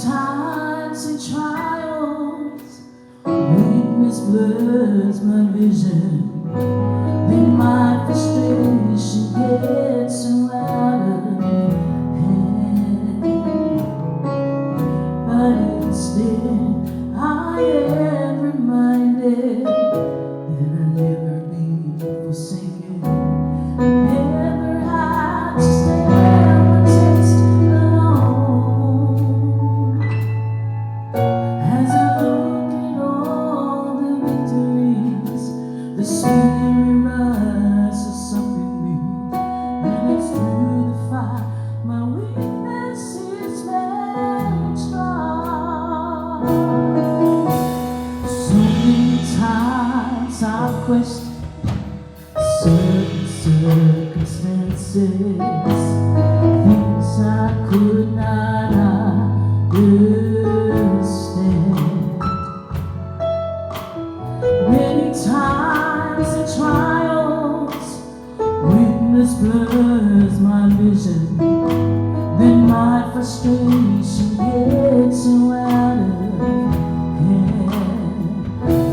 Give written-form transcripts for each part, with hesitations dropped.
times and trials, weakness blurs my vision, then my frustration gets so out of hand. But instead I am reminded that I'll never be forsaken, never had to stand my test alone. As I look at all the victories, the Spirit reminds of something new, and it's through the fire my weakness is made strong. So many times I've questioned certain circumstances, things I could not understand. Many times in trials, weakness blurs my vision, then my frustration gets so out of hand.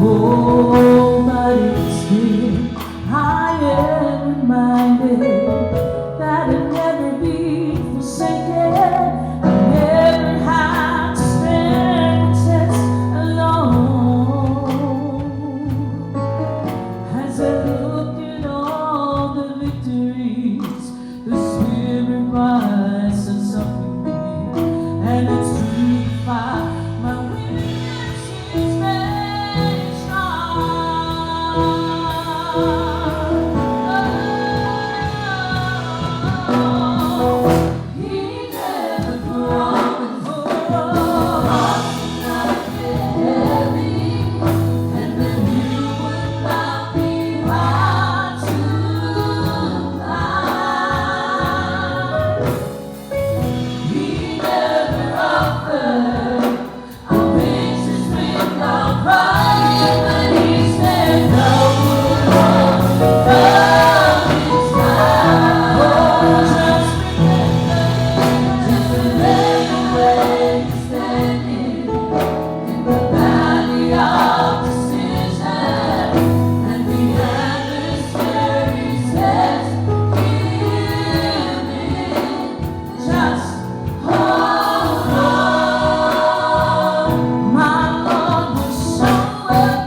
Oh, but instead I am reminded that I'll never be forsaken, I'll never have to stand the test alone. As I look at all the victories, the Spirit rises something new, and it's through the fire my weakness is made strong. He never promised not heavy, and then you would not be hard to find. He never offered a patience without crying, but he said no one love is mine. Oh, just remember where you're standing in the valley of decision, and the adversary says, give in, just hold on. My Lord will show up.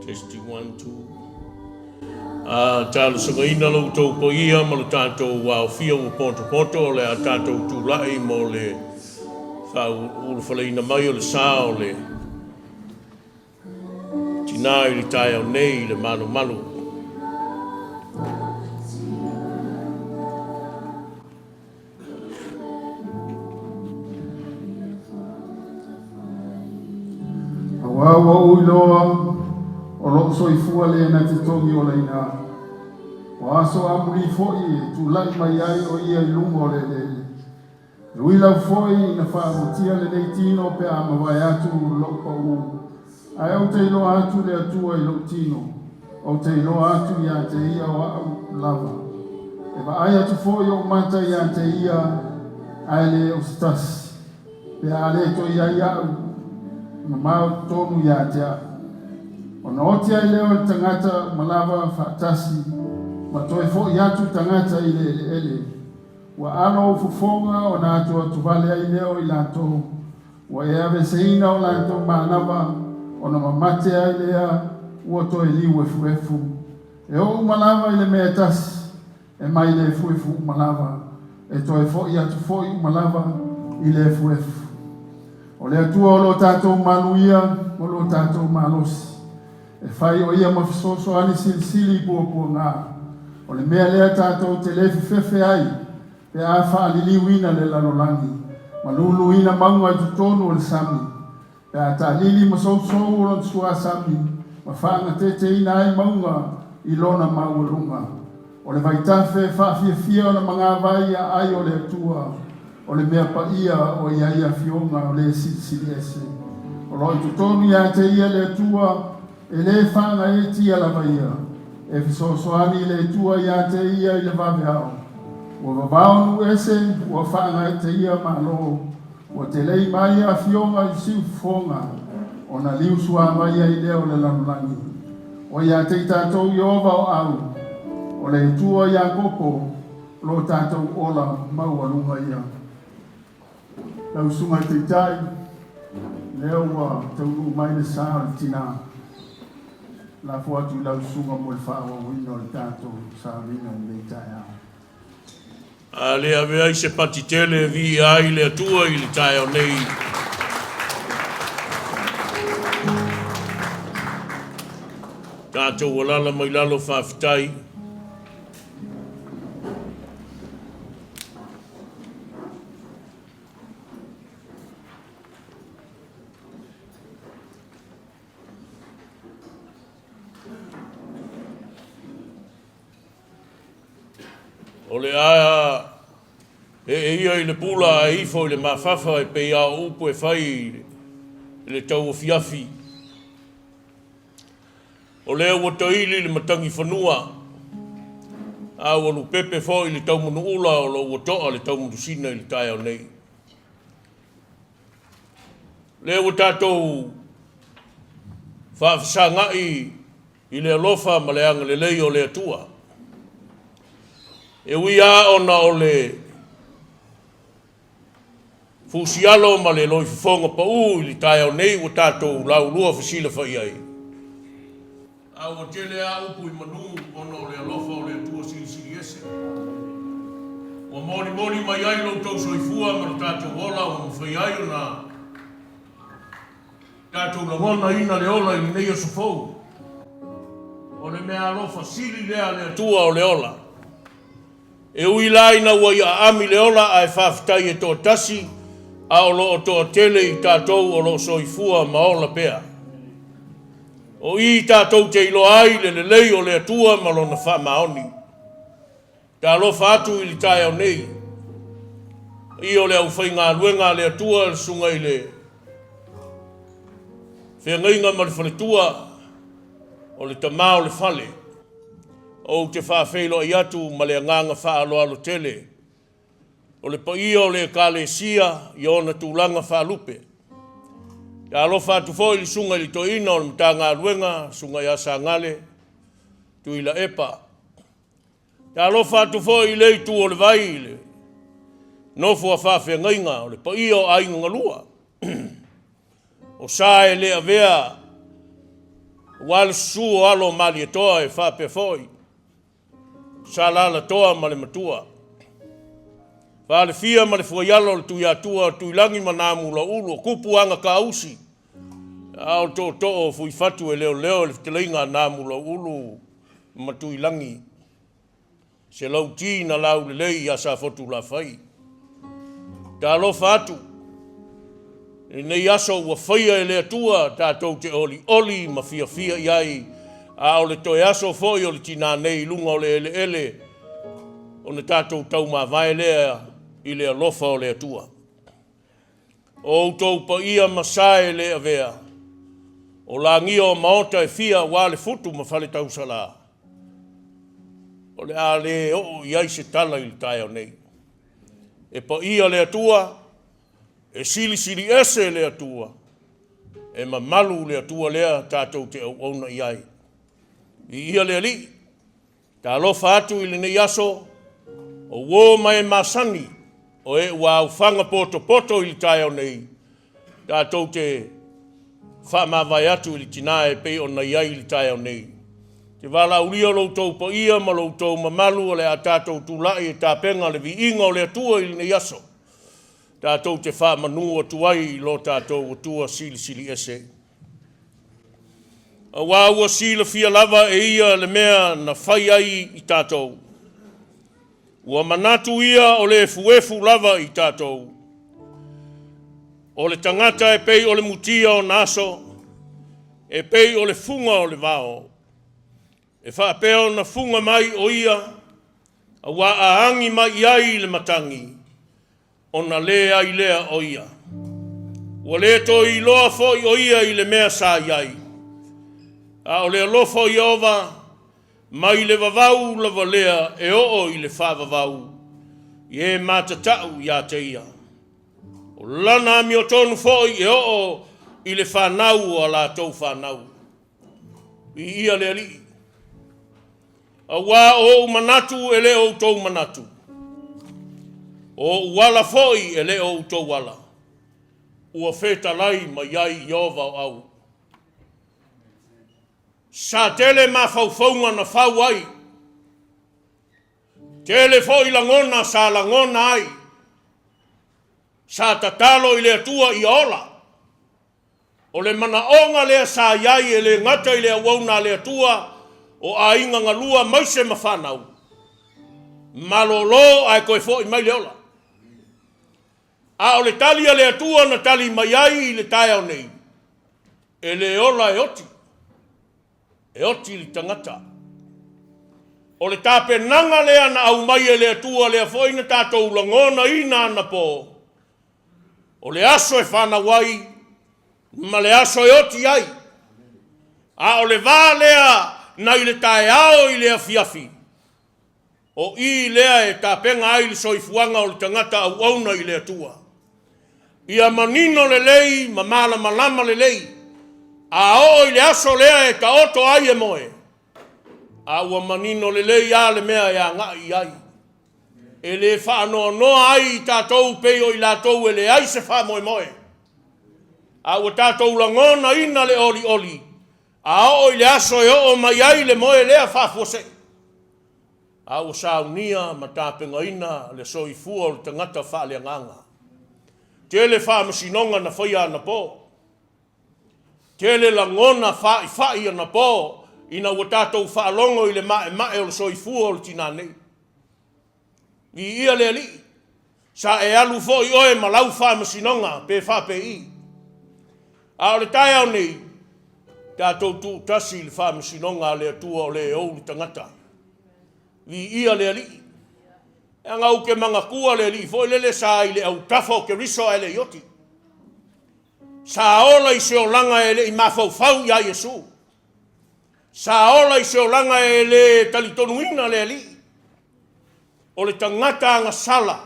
Testing 1, 2. Tala sanga ina lo tau po ia ma le tātou wao fia o ponto le a tātou tūlai mo le ulu whaleina mai o le sā o le tina i le tai au nei le malu. Awa uiloa o lo soifua le na te tongi o leina. O aso amuri foi tu lai mai ai o ia i lungo le le. Ruila foi na whaamutia le nei tino pe a mawai atu lo pa u. Ai au te ilo atu le atua i lo tino. O te ilo atu ia te ia o au lava. E ba ai atu foi o mata ia te ia ai le o stas. Pe a le to ia ia na mau tonu ia te a. O na oti ai leo le tangata malava whaatasi. Ma toi fo i atu tangata i le ele. Wa ano fufonga o na atua tuvale ai leo i lato. Wa e ave seina o lato manava o na mamate ai lea ua toi liu e fuefu. E o malava i le mea tasi. E mai le fuefu malava. E toi fo i atu fo i malava i le fuefu. O le atua o lo tātou manuia o lo tātou malosi. E whai o ia mawhisoso ani silisili pua ngā. O le mea lea tātou te lefi fefe ai. Pe a whaaliliwina le lalolangi. Ma luluina maunga i tutonu o le sami. Pe a ta lili masou o le sua sami. Ma whaanga te ina ai maunga i lona maurunga. O le vaitafe whaafia o na mga vai ai o le atua. O le mea pa ia o ia fionga o le silisili ese. O lo i tutonu ia te ia le atua. E le whanga e tia lava ia. E fisosoani le tua ia te ia i le vave ao. Ua vavaonu ese, ua whanga e te ia malo. Ua te lei mai a fionga i siu fonga. O na liu sua mai i leo le lanulangi. O ia te tātou i ova o au. O le tua ia koko, lo tātou ola maualunga ia. Lau sunga te tai, leo wa taunu mai le saa le tina. La foi tu la sunga mo le fa o wino le tato sa vino le tai ao. Ale ave ai se patitele vi ai le atua i le tai au nei. Tato walala mai lalo whaafitai. O le aia ia i le pula e ifo i le mawhawha e pei a upu e whai le tau o fiafi. O lea ua taili le matangi whanua. A ua lu pepe fo i le tau munu ula o lo ua toa le tau munu sina i le tai au nei. Lea ua tātou whaafisanga i le alofa ma le anga le lei o le atua. E wia ona o le fusialo ma le loi fonga pa u li tai au nei o tātou lau lua fasila whai ai. A o tele a upu i manu ona o le alofa o le atua sili ese. O moni mai ai lo tau soifua ma le tātou ola o mwhai ai o na tātou la wana ina le ola i nei o sofou. O le mea alofa sili lea le atua o le ola. E ui laina ua ia ami leola a e whaafitai e tō tasi a o loo tō tele i tātou o loo soifua maola pea. O i tātou te ilo ai le lei o le atua ma lona wha maoni. Tā lo whaatu i li tai au nei. I o le au whai ngā luenga le atua le sunga i le. Whengainga ma le whaletua o le tamao le whale. O te whaafeilo i atu ma le nganga whaaloalo tele. O le paia o le kālesia i ona tūlanga whaalupe. Ia alofa atu fo i li sunga i li toina o le mta ngā ruenga, sunga i asa ngale, tu i la epa. Ia alofa atu fo i lei tu o le vai i le. Nofu a whaafea ngainga o le paia o ainga ngalua. O sa e lea vea Wal su alo mali toa e fa pe foi. Salala toa male matua. Wale fia male fuayalo le tu ya tua tu langi manamu la ulu kupu anga ka usi. Ao to fui fatu e leo le telinga namu la ulu matu ilangi. Se lau tina lau lei ya sa fotu la fai. Ta lo fatu. Nei aso ua whaia e lea tua tātou te oli ma fia iai a o le toe aso foi o le tina nei lunga o le ele o ne tātou tau ma vai lea i lea lofa o lea tua. O tau pa ia masae lea vea o la ngia o maota e fia wa le futu ma Faletausalā. O le a le o iai se tala i le tae o nei. E pa ia lea tua e sili ese lea tua. E mamalu lea tua lea tātou te au iai. I ia lea li. Tā lofa atu i le nei aso. O wō mai masani. O e ua au whanga poto i le tae au nei. Tātou te whamawai atu i le tinae pei o na iai i le tae au nei. Te wala ulia loutou pa ia ma loutou mamalu o le a tātou tūlai e tāpenga le vi inga o lea tua i le nei aso. Tātou te wha manua tuai lo tātou o tua sili ese. A wāua sila fia lava e ia le mea na whai ai i tātou. Ua manatu ia o le fuefu lava i tātou. O le tangata e pei o le mutia o naso. E pei o le funga o le vao. E whaapeo na funga mai o ia. A wā aangi mai ai le matangi. Ona lea i lea o ia. Ua le to i loa foi o ia i le mea sa iai. A o le alofo i ova, mai le vavau lava lea e o i le whavavau. I e matatau ia te ia. O lana mi o tonu foi e o i le whanau a la tau whanau. I ia le ali. A wā o manatu e le o tau manatu. O wala foi e le o tau wala. Ua wheta lai ma iai iova o au. Sa tele ma faufaunga na fau ai. Tele foi langona sa langona ai. Sa tatalo i le atua i ola. O le mana onga lea sa iai e le ngata i le awauna le atua o a inga ngalua maise mawhanau. Malolo ai koe foi mai le ola. A o le tali a le atua na tali mai ai i le tae au nei. E le ola e oti. E oti li tangata. O le tape nanga lea na au mai e le atua lea foi na tātou langona ina ana po. O le aso e whana wai, ma le aso e oti ai. A o le vā lea na i le tae ao i lea fiafi. O i lea e tapenga ai le soifuanga o le tangata au auna i le atua. Ia manino le lei, ma mala malama le lei. A o i le aso lea e ka oto ai e moe. A ua manino le lei a le mea e a ngai ai. E le whaanoa noa ai i tātou peo i lātou e le ai se wha moe moe. A ua tātou langona ina le oli oli. A o i le aso e o mai ai le moe lea whafuose. A ua saunia ma tāpenga ina le soifua o le tangata whaale nganga. Tele wha masinonga na whaia na po. Tele langona whai na po. Ina ua tātou whaalongo i le mae o le soifua o le tina nei. I ia le ali. Sa e alu fo i oe ma lau wha masinonga pe wha pe i. A o le tae au nei. Tātou tu tasi le wha masinonga le atua o le ou li tangata. I ia le ali. E ngau ke manga kua le ali. Fo lele sa i le au tafo ke riso e le ioti. Sa ola i se o langa e le i mawhau ia Yesu. Sa ola i se o langa e le talitonuina le ali. O le tangata anga sala.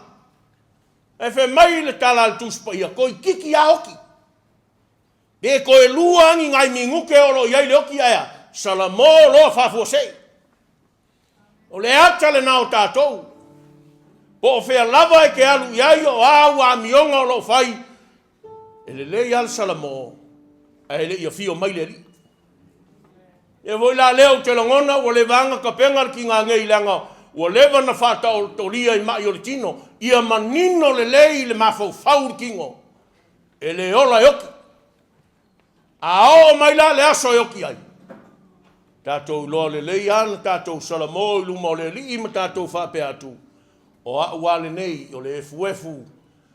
E fe mai le tala al tuspa ia. Koi kiki a oki. Be koe lua angi ngai minguke olo iai le oki aia. Sala mo loa whafuosei. O le ata le nao tātou. Po o fea lava e ke alu iai o au a mionga o lo fai. E le lei al sala mo. E le ia fio mai le li. E voi la leo te langona o le vanga ka penga ki ngā ngei langa o lewa na whātau toria i mai o le tino ia manino le lei le mafau faur kingo e le ola yoki a o mai la le aso yoki ai tātou loa le lei ana tātou salamo i luma o le li ima tātou whape atu o a uale nei o le efuefu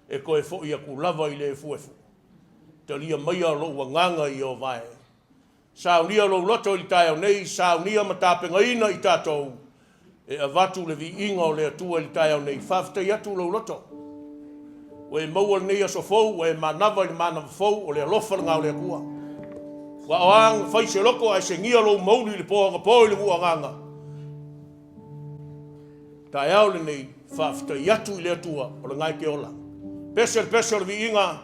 e koe fo ia ku lava i le efuefu talia mai a lo nganga i o vai saunia lo loto i tai nei saunia matapenga ina i tātou e avatu le vi inga o le atua i tai nei fafta i atu lo loto o e maua nei aso fou o e manava i manava fou o le alofa ngā o le akua wa oang fai se loko ai se ngia lo mauli le poanga poi le uanganga tai au le nei fafta i atu i le atua o le ngai ke ola pesel vi inga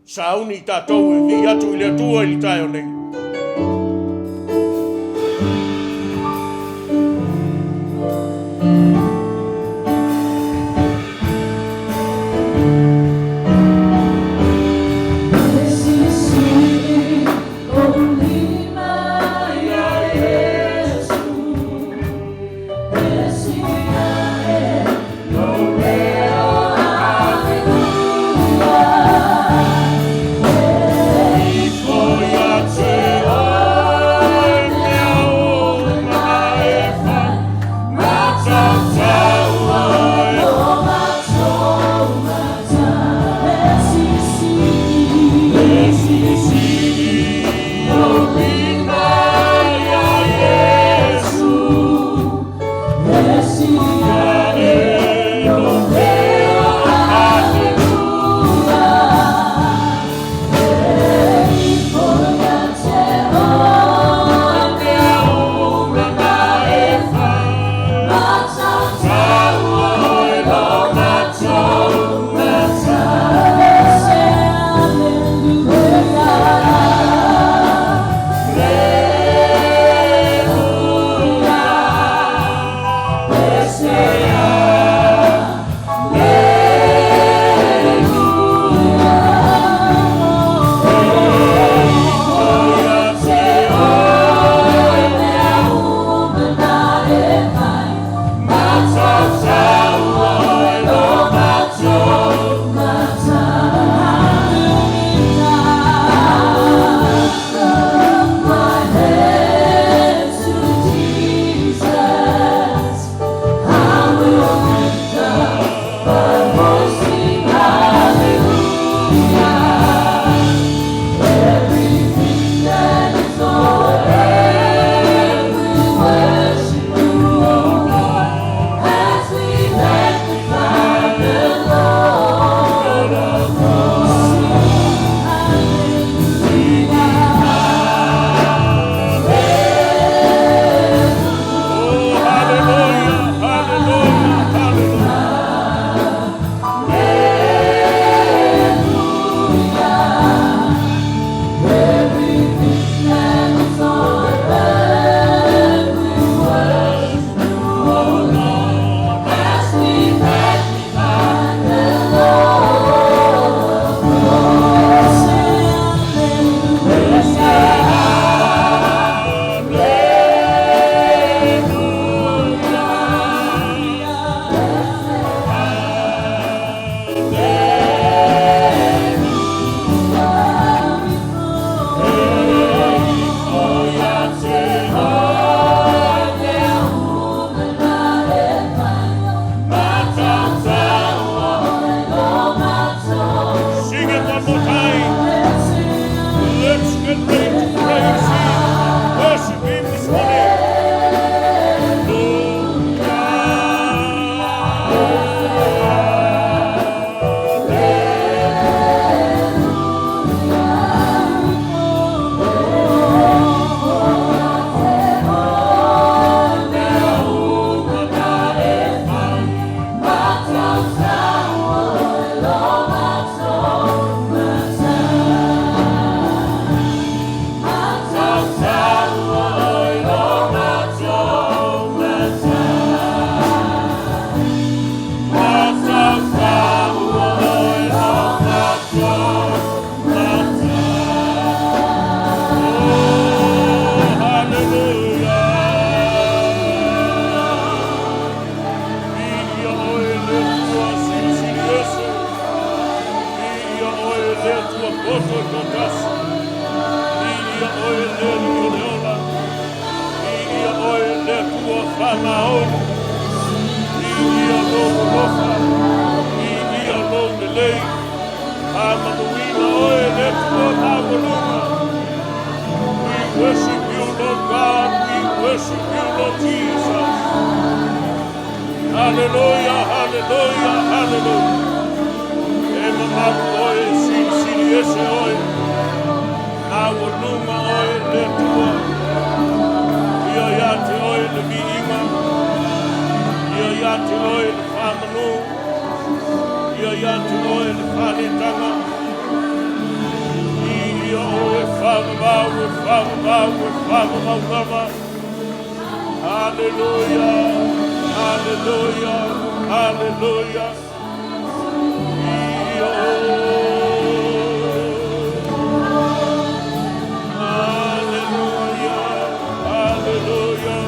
sauni i tātou e vi atu i le atua i tai nei Yeah. whamahau. Ia logo lofa. Ia logo lei. Amanuina oe le tua hawanunga. We worship you, Lord God. We worship you, Lord Jesus. Hallelujah, hallelujah, hallelujah. Ema maku oe, siri ese oe. Hawanunga oe le tua. Ia iate oe le viinga. Ia iate oe le whamanu. Ia iate oe le whanetanga. Ia oe whamamau. Hallelujah, hallelujah, hallelujah. Ia hallelujah, hallelujah.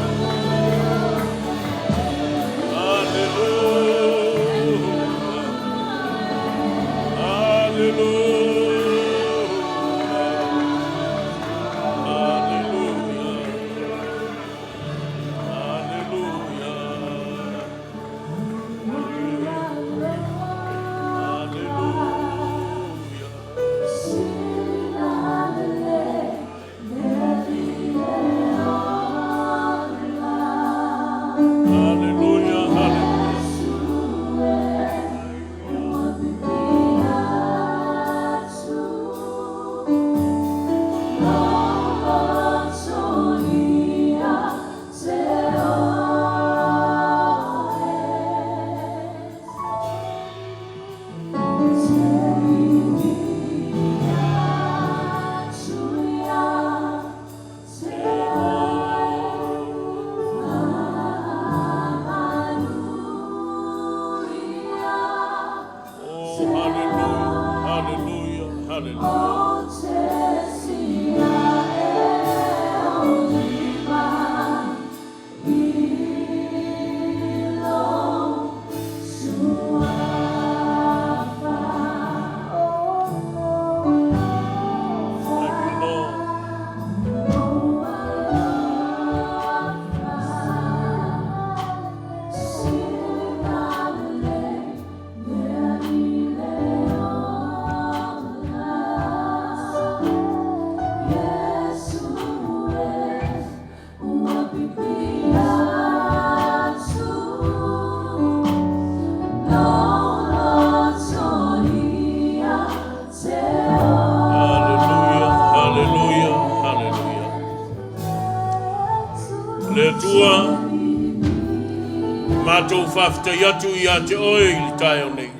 Mātou whawhitai atu I a te oe I le tae o nei.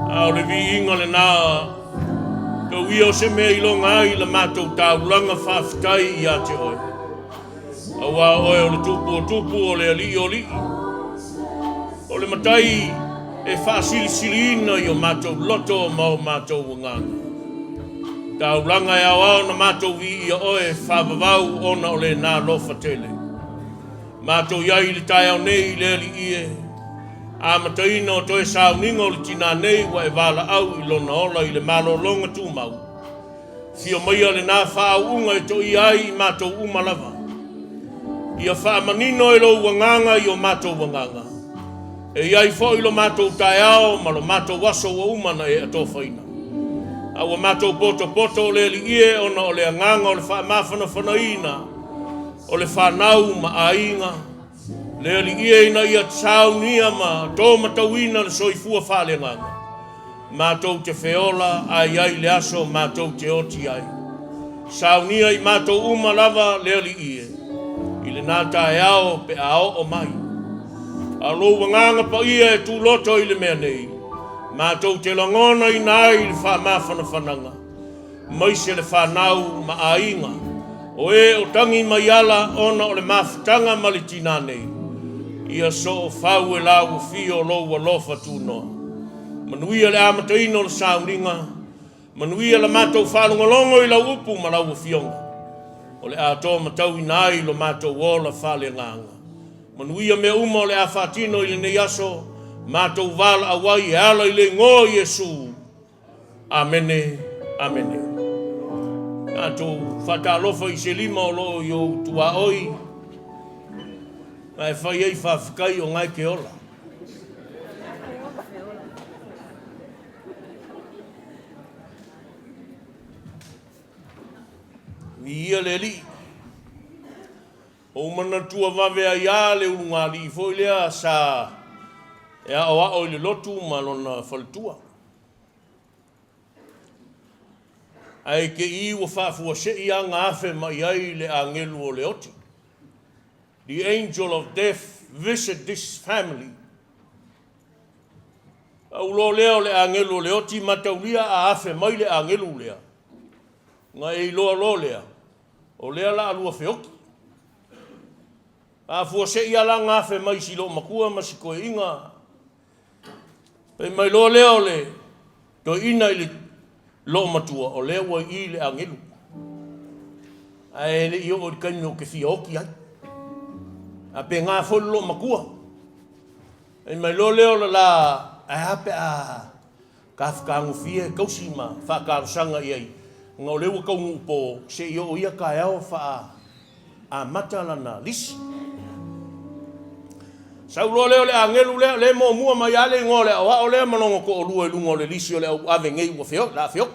A o le vi inga le nā, ka ui o se mea I longa ai le mātou tāulanga whawhitai I a te oe. A wā oe o le tupu o le ali o li. O le matai e whaasili ina I o mātou loto o mau mātou wanganga. Tāulanga e awao na mātou vi I a oe whawawau ona o le nā lofa tele. Mātou iai le tae au nei le ali ie. A mataina o toe sauninga o le tina nei wa e wala au I lona ola I le malo longa tu mau. Fio maia le nā whaau unga e to iai I mātou umalava. Ia wha manino e lo wanganga I o mātou wanganga. E iai fo I lo mātou tae ao ma lo mātou waso wa umana e ato whaina. A wa mātou poto le ali ie ona o le anganga o le wha mawhana whanaina. O le whanau ma ainga, le ali ia ina ia tsau nia ma tō matauina le soifua whalenganga. Mātou te whiola ai ai le aso mātou te oti ai. Sau nia I mātou umalava le ali ia. I le nā tae ao pe ao o mai. A lo wanganga pa ia e tū loto I le mea nei. Mātou te langona I nai le whamawhana whananga. Maise le whanau ma ainga. O e o tangi mai ala ona o le mawhitanga ma le tina nei. Ia so o whau e lau fio lo wa lofa tūnoa. Manuia le amataina o le sauninga. Manuia le mātou whalongolongo I lau upu ma lau fionga. O le ato matau I nai lo mātou ola whale nganga. Manuia me uma o le awhatino I le nei aso. Mātou wala awai e ala I le ngō Yesu. Amene, amene. Ato whatalofa I se lima o loo yo tua oi. Ngai whai ei whawhikai o ngai ke ola. Ia le li. O mana tua wawea ia le urunga li fo lea sa e a o le lotu ma lona Faletausalā. Ai ke I ua whaafua se I a ngāwhe mai ai le angelu o le oti. The angel of death visit this family. Au lo leo le angelu o le oti mataulia a afe mai le angelu lea. Nga e loa lo lea. O lea la alua feoki. A fua se ia la ngāwhe mai si lo makua masi koe inga. Pei mai lo leo le. To ina ili lo matua o lea wa I le angelu. Ai le I o kaino ke fioki ai. A pe ngā folu lo makua. Pei mai lo leo la a hape a ka whakangu fie kausi ma whakarusanga iai. Ngā o lewa kaungu po se I o ia ka eo wha a matalana lisi. Sau lo leo le angelu le mo mua mai ale ngō le o le manonga ko o lua lunga o le lisi o le au ave ngei ua feo, la feo.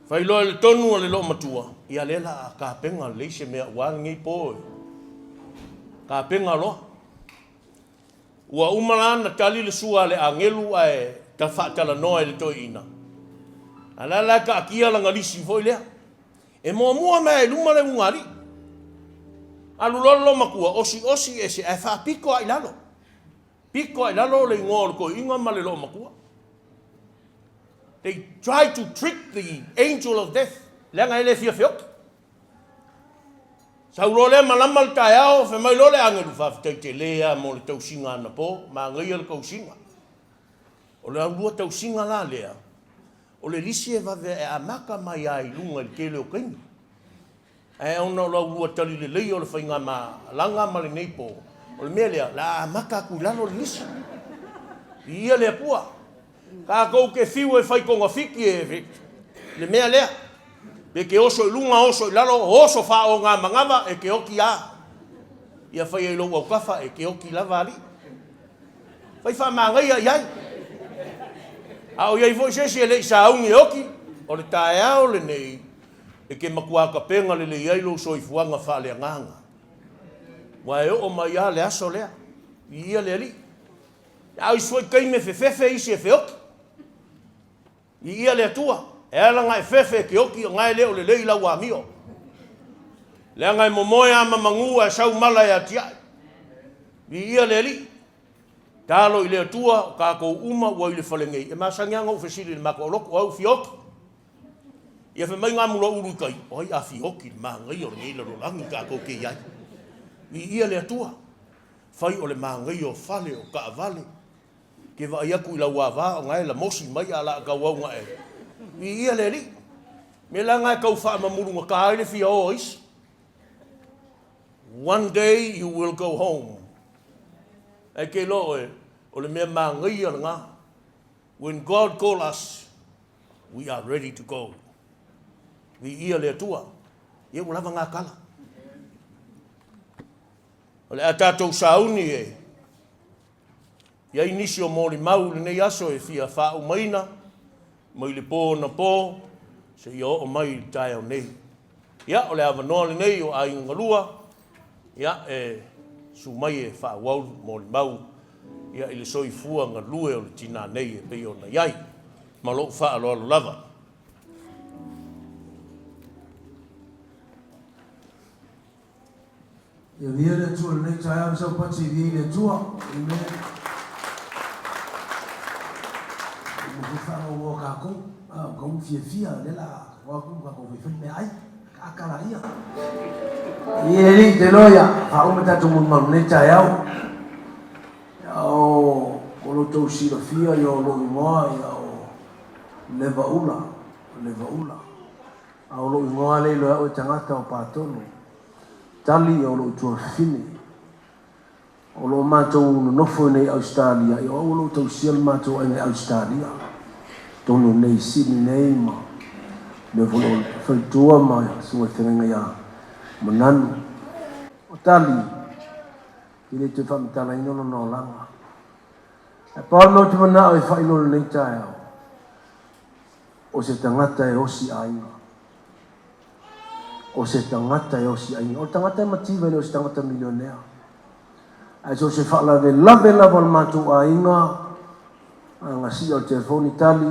Whai loa le tonu o le lo matua. Ia le la ka penga le se mea ua ngei po. Ka penga loa. Ua umarana tali le sua le angelu ai ta whaatala noa le toi ina. Ala la ka akia langa lisi foi lea. E mo mua mea luma le ungari. Alu lolo makua osi e se e wha piko ai lalo. Piko ai lalo le ngō ko inga ma le lo makua. They try to trick the angel of death. Lenga ele fia fiok. Sau lo le malamal tai ao fe mai lo le angelu whawhitai te lea mo le tausinga ana po. Ma ngai le kausinga. O le aurua tausinga la lea. O le lisi e wawe e amaka mai ai lunga le kele o kaini. E ona o lau tali le lei o le whainga ma langa ma le neipo. O le mea lea, la amaka ku lalo le lisi. Ia lea pua. Ka kou ke fiu e whai konga fiki e le mea lea. Be ke oso I lunga oso I lalo, oso wha o ngā mangama e ke oki a. Ia whai e lau au kafa e ke oki lava ali. Whai wha mangai a iai. A o iai fo sesi e le sa aungi oki. O le tae ao le nei. E ke makuaka penga le le iailu so I fuanga wha le nganga. Wa e o mai a le aso lea. Ia le ali. Au isoi kai me fefefe isi e feoki. Ia le atua. E ala ngai fefe ke oki o ngai leo le leila wa mio. Le ngai Moimoi ama mangua e sau mala e atia. Ia le ali. Talo I le atua ka kou uma wa I le whalengei. E masangianga u fesiri le mako oloko au fioki. Ia fe mai ngā mula uru kai. Oi a fioki ma ngai o le ngai lalo langi ka kou ke iai. Ia le atua. Whai o le ma ngai o fale o ka avale. Ke wa iaku I la wawā o ngai la mosi mai ala ka waunga e. Ia le li. Me la ngai kau wha mamurunga ka haere fia o is. One day you will go home. E ke lo e. O le mea ma ngai o ngā. When God call us, we are ready to go. Ia le atua. Ia ulava ngā kala. O le a tātou sauni e. Ia inisi o mōri mau le nei aso e fia wha umaina. Mai le pō na pō. Se ia o mai tae o nei. Ia o le awanoa le nei o a ingalua. Ia e su mai e wha wauru mōri mau. Ia i le soi fua ngā lue o le tina nei e pei o na iai. Ma lo wha alo alo lava. Ia via le tua le nei tae am sau pati via le tua. Amen. Mo fa o ka ko, ko fia le la, wa ku ka ko fe me ai. Akala ia. Ia ni te loia, fa o mata tu mun nei tae au. O ko lo to si la fia yo lo mo ia o leva ula. Au lo mo ale lo o tangata o patonu. Tali o lo tua fini. O lo mātou nofo nei Australia. O lo tau sial mātou nei Australia. Tono nei Sydney nei ma. Me volo whaitua mai. Sua whenenga ia mananu. o tali i le te whamitalaina no langa. E pāle mo te mana o e whailolo nei tae au. O se tangata e osi ainga. O se tangata e osi ainga. O tangata e mativa o se tangata milionea. Ai so se whaalave lave lava le mātou ainga. Anga si o telefoni tali.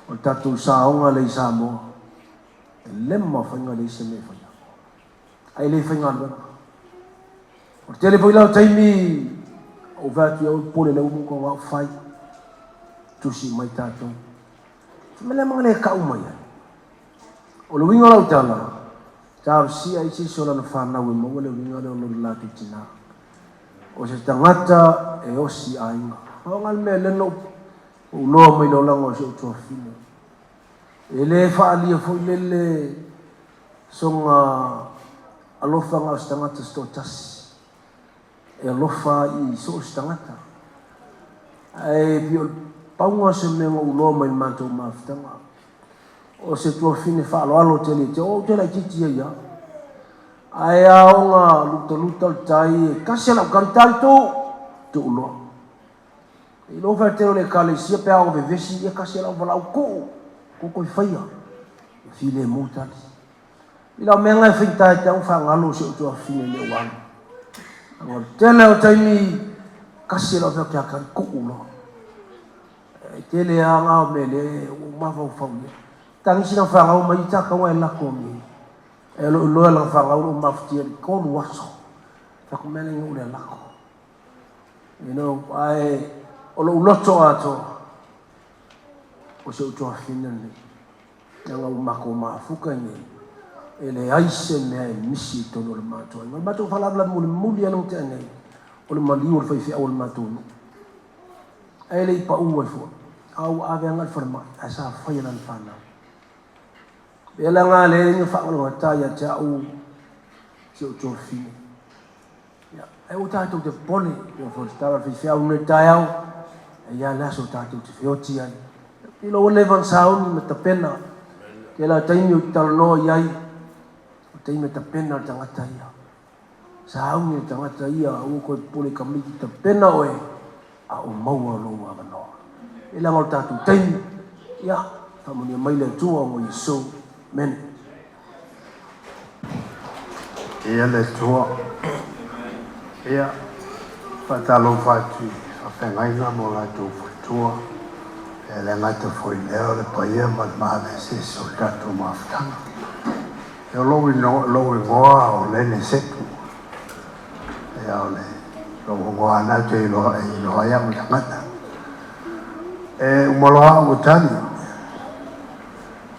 O tatu saonga le isa moa. E lemma whainga le isa me whainga. Ai le whainga luana. O telefoni lau taimi. O vatu au pole le umu ko wau whai. Tusi mai tātou. Mele mga le ka umai. O le winga lau tala. Tāo sia isi sola na whanau e maua le winga le ono Latu tina. O se tangata e osi ainga. O ngal me le no uloa mai lo langa o se utua fine. E le whaalia fwoi le songa alofa ngā o se tangata sto tasi. E alofa i so se tangata. E pio paunga se menga uloa mai mātou mawhitanga. O se tua fine whaaloalo tele te o tela i titi ia. Ai aonga luta o tai e kasi ala ukaritari tō te uloa. I lo whai teo le kalesia pe ao vevesi e kasi ala uvala au koko i whaia. I file mūtari. I lau menga e whintai te au whangalo se o tua fine le uana. Angor tele o taimi kasi ala uvala kia kari ko uloa. Tele a ngā mele o mawhau whaunia. Tangi sina whangau mai taka wa e lako mi. E loa lang whangau o mawhtia ni kōru waso. Tako mele ngi ule lako. You know, ai o lo uloto ato. O se utoa fina ni. Nanga umako maafuka ni. E le aise mea e misi tono le mātua. Ngal mātua whalabla muli anong te anei. O le maliu o le whaiwhia o le mātua no. E le ipa ua i fua. Au ave angal whanama, a sa whaianan whanau. E la ngā le inga whakalo a tai a te au se o tō whine. E o tātou te pone, e o whoti tāra whiwhia au nei tai au, e ia laso tātou te whioti ai. I lo levan sauni me ta pena, ke la taimi o talo noa iai, o taimi ta pena o tangata ia. Sauni o tangata ia, o koe pole kamiki ta pena oe, a o maua loa manoa. E la ngau tātou taimi, ia, whamoni a maile tua o Yesu, men. Ia le tua, ia, whatalo whatu, whawhengaina mo Latu whatua, e le ngata fwoi leo le paia mat mawe se so tātou mawhtanga. E o lowi ngoa o lene setu, e au le, lowi ngoa natu e iloha ia mo tangata. E umaloha o tani,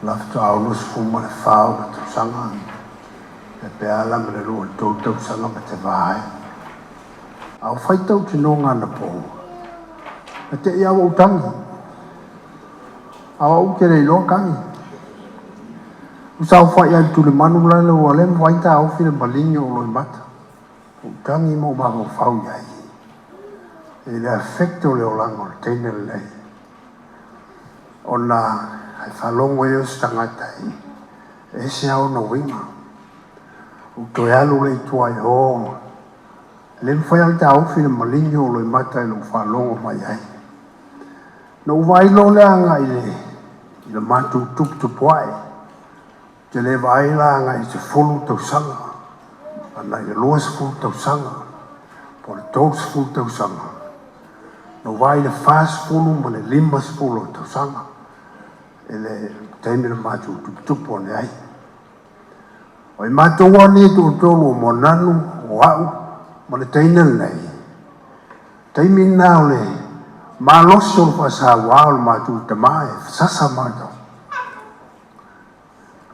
lafto au nusu fuma le whao na tu sanga, e pe ala me le lua tau sanga ma te vahe. Au whaitau te no ngana po, e te ia o tangi, au au te rei loa kangi. Usau whai ai tu le manu lana ua lem waita au fina malingi o loi mata. O tangi mo mago whau iai. E le afekto le o lango le teine le lei. Ona ai whalongo e o stangatai, e se au na winga. O toi alu le tuai ho, le mwhai al te au fina malingi o loi mata e lo whalongo mai ai. Na uwai lo le anga i le matu tupu ai, te le vai la anga i te fulu tau sanga, ana i le loas fulu tau sanga, po le tos fulu tau sanga. Na uwai le fast fulu ma le limas fulu tau sanga. E le taimi le mātou tupu ane ai. O i mātou ane tu o tolu o monanu, o au, ma le taina nei. Taimi nao le, mā loso o whasa wao le mātou te mae, sasa mātou.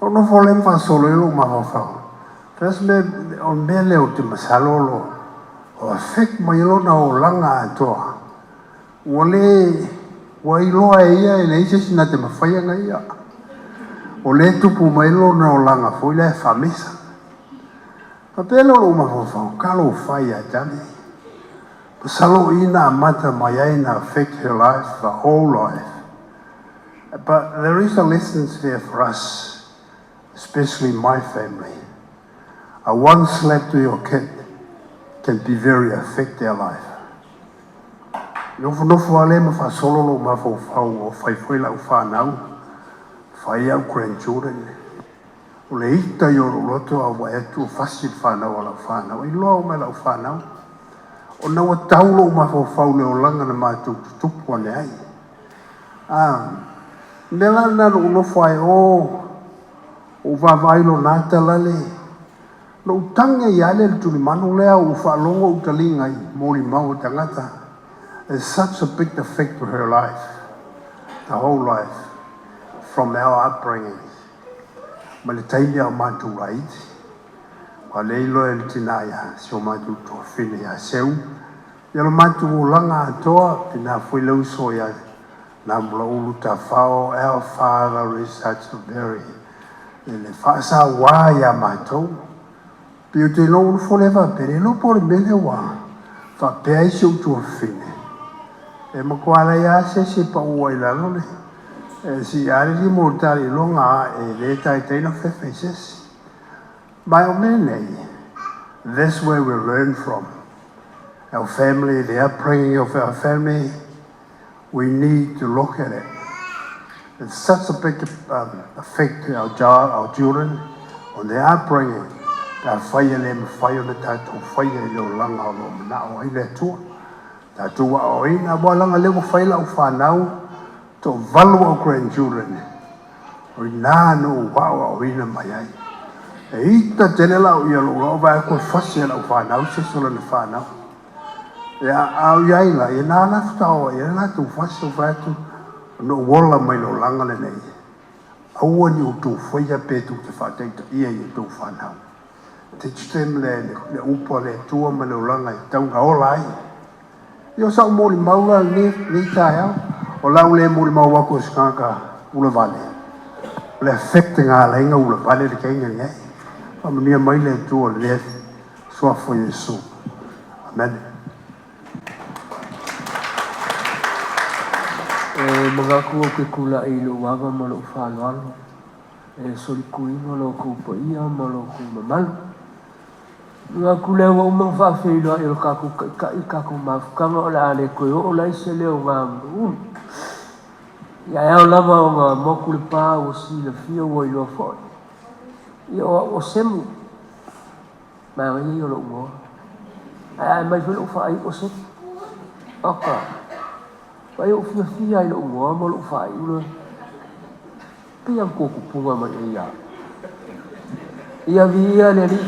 O no fo lem whasolo ilo ma whawhau. Fes me, o mea leo te masalolo, o afek mai ilo na o langa atoa. Ua le, wa iloa e ia e le isa sina te mawhaia nga ia. O le tupu mailo na o langa fo ila e whamesa. Pa pēlo lo mawhawhau, kalo whai a tani. Pasalo ina amata mai aina affect her life, the whole life. But there is a lesson there for us, especially my family. I once slept with your kid can be very affect their life. Nofo ale ma fa solo lo ma fo o fai la whanau, fai au grandchildren. O le ita i o loto a wa etu fasit whanau ala whanau, i loa o me la whanau. O na wa taulo ma fo le o langa na ma tupu ane ai. Nela na lo nofo ai o vavailo nata lale. Lo tanga i ale le tuli manu lea o whaalongo utalinga i mori mau tangata. There's such a big effect to her life, the whole life, from our upbringing. Ma le taimi au mātou raiti, ma leilo e le tinaya, si o mātou toa whine a seu. Ia lo mātou o langa atoa, pina fwoi lau so ia, na mula ulu ta whao, our father is such a very, le whaasa wā ia mātou. Pio te no ulu forever, pere lo pore mele wā, wha pea isi o toa whine. E makuala ia se pa ua i lalole. E si ari di mortali longa e le taiteina fefeses. Mai o menei, that's where we learn from. Our family, the upbringing of our family, we need to look at it. It's such a big effect to our children on their upbringing. Ta whaia le mawhaia le tātou whaia le o langa o lo mana o ai le tua. Tātou wa o ina walanga lewa whaila o whanau to valu o grandchildren. O ina no wa o ina mai ai. E ita tenela o ia lo o vai ko whasi la o whanau se sola na whanau. Ia au iai la ia nā lafta o ia nā tu whasi o vatu no wala mai lo langa le nei. Aua ni o tu whaia petu te whateita ia i tu whanau. Te chitem le upa le tua ma le langa i taunga o lai. Yo sa mori maula ni tayo o la ule mori mau wako skaka ula vale le effect nga la inga ula vale de kenga ngai pa mia mai le tu le so fo yesu amen. Mga ku ke kula i lo waga ma lo whāloalo sori kuinga lo ku pa ia ma lo ku mamalu. Nga kule wa umang whawhila i o kaku mawhukanga o la ale koe o la ise leo ngā mru. Ia eo lama o ngā moku le pā o si le fia o i loa whoi. Ia o semu. Mai ngai i o lo ungoa. Ai mai while o whai o semu. Oka. Pai o fia i lo ungoa mo lo whai ula. Pia kōku punga mai e ia. Ia vi ia le li.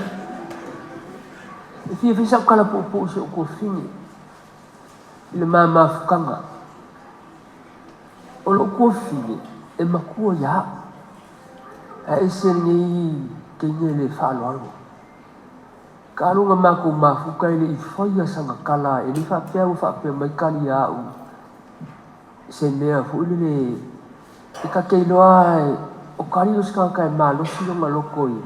Fia fisa kala po se o ko fini. Le mama fukanga. O lo ko fini e makua ya. A ese ni ke le whaloalo. Ka runga mako mafuka ile i whaia sanga kala e ni whapea mai kali au. Se mea fu ile e ka keiloa o kari o skaka e malosi o maloko i.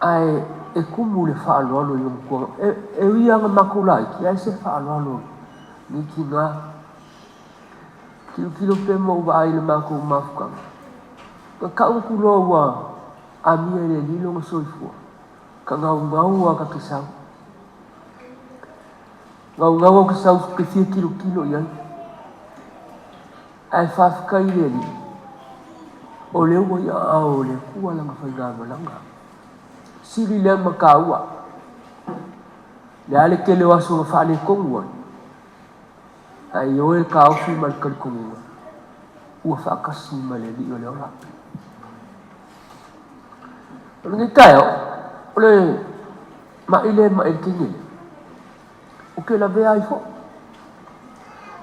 Ai e kumu le whaaloalo i umkua. E uianga makulai, ki ai se whaaloalo ni ki ngā. Kilo pe mo uwa ai le mako mafukanga. Ka kauku loa a mia le lilo nga soifua. Ka ngau a ka kisau. Ngau a kisau ke fia kilo i ai. Ai whawhika i le li. O leo wa ia ao le kua langa whainga langa. Siri le makaua. Le ale ke le waso nga whaale kongua. Ai o e ka ofi mal karikonga. Ua whaakasi ma le li o leo la. Ono ni tayo, ole ma ile kingi. O ke la vea i fo.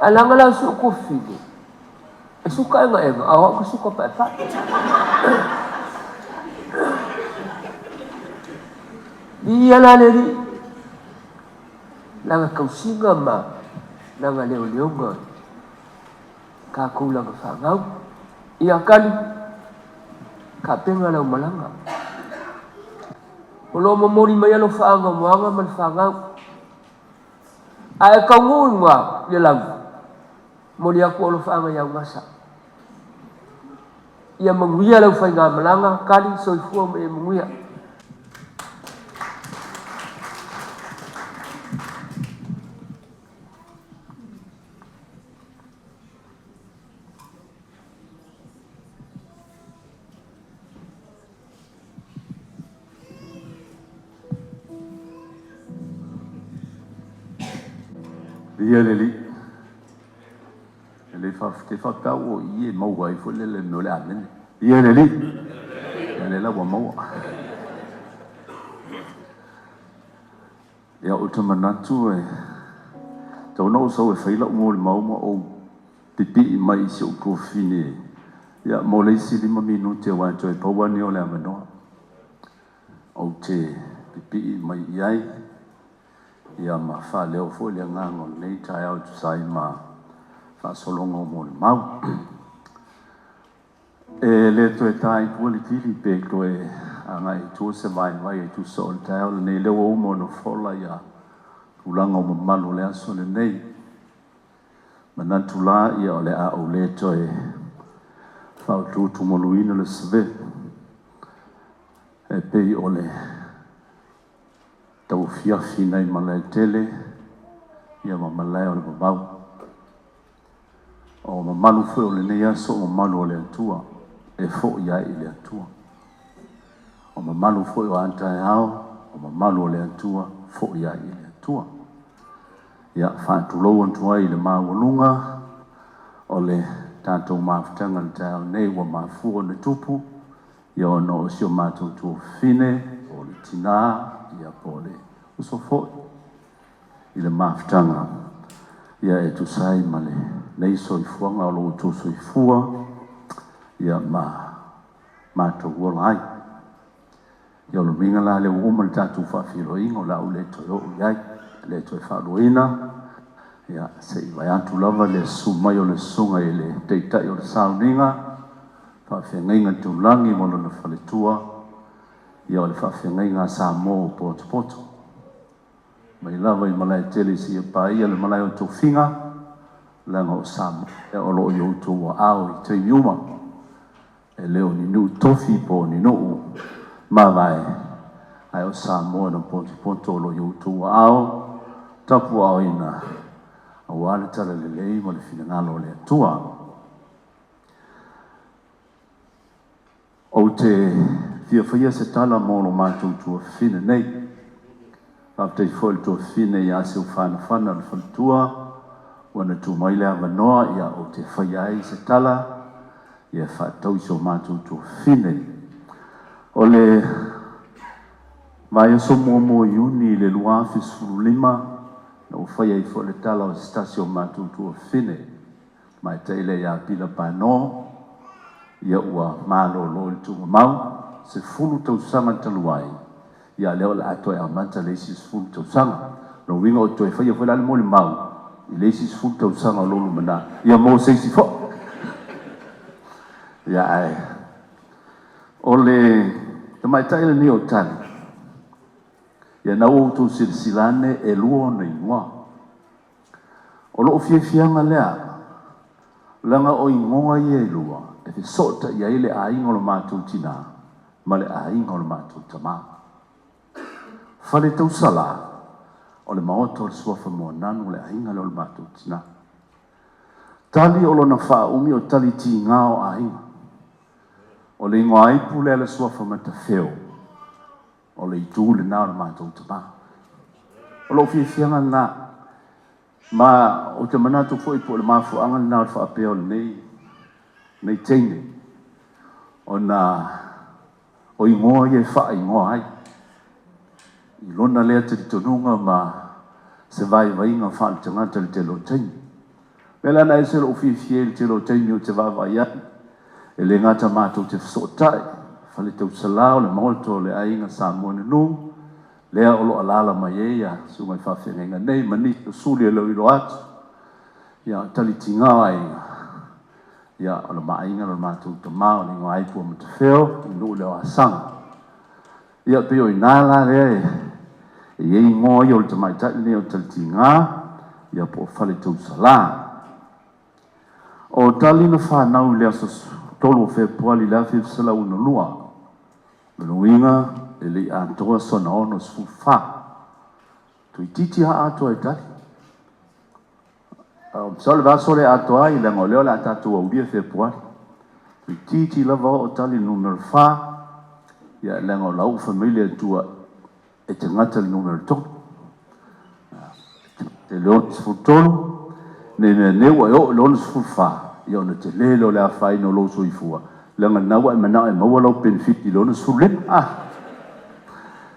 Alanga la su ko fini. E suka enga, awa ko suka pa pa. Dia la le li. Langa kausinga ma langa leo nga. Ka kula nga whangau. Ia kali. Ka penga lau malanga. O lo mamori mai alo whaanga moanga man whangau. Ai kau ngui ngā le lau. Mori aku alo whaanga iau ngasa. Ia manguia lau whainga malanga. Kali soifua me manguia. ia le li le te whakau o i e mau ai fu le no le amene ia le li ia le lawa mau ia o te manatu e tau nau sau e whaila o le mau o pipi mai si o kofine ia mo le isi 5 minuti wa toi Paula ni o le amanoa o te pipi mai iai ia ma fa leo fo le ngango nei tai au sai ma fa solongo mo le mau e le to e tai puli tili pe ko e angai tu se vai tu so le tai nei le o mo no fola ia ulanga mo malu le aso le nei manantula ia o le a o le to e fa tu mo luino le sve e pe o le tau fiafi nei malai tele ia ma malai o le babau o ma malu foi o le nei aso o malu o le atua e fo ia i le atua o ma malu foi o antai ao o ma malu o le atua fo ia i le atua ia whaatulou antua i le mawalunga o le tātou mawhitanga le tau nei wa mawhua le tupu ia o no o sio mātou tu fine o le tina ia po le uso foi i le mawhitanga ia e tu sai ma le nei soifuanga o lo tu soifua ia mātou ua ai ia o lo minga la le uma le tātou whawhiroinga o la u le toi o iai le toi wharoina ia se i vai atu lava le sumai o le sunga i le teitai o le sauninga whawhengainga tūlangi mo lona whaletua ia o le whawhengainga sa mō o poto mai lava i malai tele si e pai le malai o tofinga langa o samu e o lo i utu wa au i te iuma e leo ni nu tofi po ni nu ma vai ai o samu no poto o lo i utu wa au tapu au ina a wale tala le lei mo le finangalo le atua o te fia se tala mo lo mātou tua fine nei After full to fine ia se fana le fantua wana tu mai le avanoa ia o te whaiai se tala ia whatau so mātou to fine o le mai so mo iuni le lua fisuru lima na o whaiai fo le tala o stasio mātou to fine mai teile ia pila pano ia ua malo lo le tunga mau se fulu tau sanga taluai ia leo la atoe a manta le isi sfulu tau sanga no winga o toe whaia whaila le mole mau i le isi sfulu tau sanga lolo mana ia mo seisi fo ia ai o le te mai taile ni o tani ia na o tu silsilane e luo na ingoa o lo fianga lea langa o ingoa ia i lua e te sota ia ile a ingo lo mātou tina ma le a ingo lo mātou tamaa Faletausalā o le maoto o le suafa mo nanu le ainga le o le mātou tina. Tali o lona whaumi o tali ti ngao ainga. O le ingoa aipu le suafa mata wheo. O le itu le nao le mātou tama. O lo fianga ngā. Ma o te manatu fwoi po le mafu anga le nao le whaapeo le nei teine. O na o ingoa ie wha ingoa ai. I lona lea te tonunga ma se vai inga whaal te ngata le te lo teini. Mela na ese lo fie le te lo teini o te vai ai. E le ngata mātou te whasotai. Faletausalā o le maoto le ainga sa moane nung. Lea o lo alala mai ea. Sungai whawhenga nei mani o suli e lau ilo atu. Ia tali tinga ainga. Ia o le mainga o le mātou te mao le ingo aipu o mata wheo. Inu leo asanga. Ia peo i nāla lea e iei ngoa i o le tamaitai nei o taliti ngā ia po Faletausalā. O tali na whanau lea sa tolo Februari lea whiwsala una lua. Manuinga e li antoa sona ono sfufa. Tui titi ha atoa e tali. Sa le vaso le atoa i lengo leo le atatu au lia Februari. Tui titi lava o tali numero 5. Ia lengo lau familia tua e te ngata le numero 2. Te le ona sefutolu ne leu ai o le ona sefufa ia ona te lele o le afai no lou soifua lega naua e manaʻa e maua lau penifiti le ona sefulema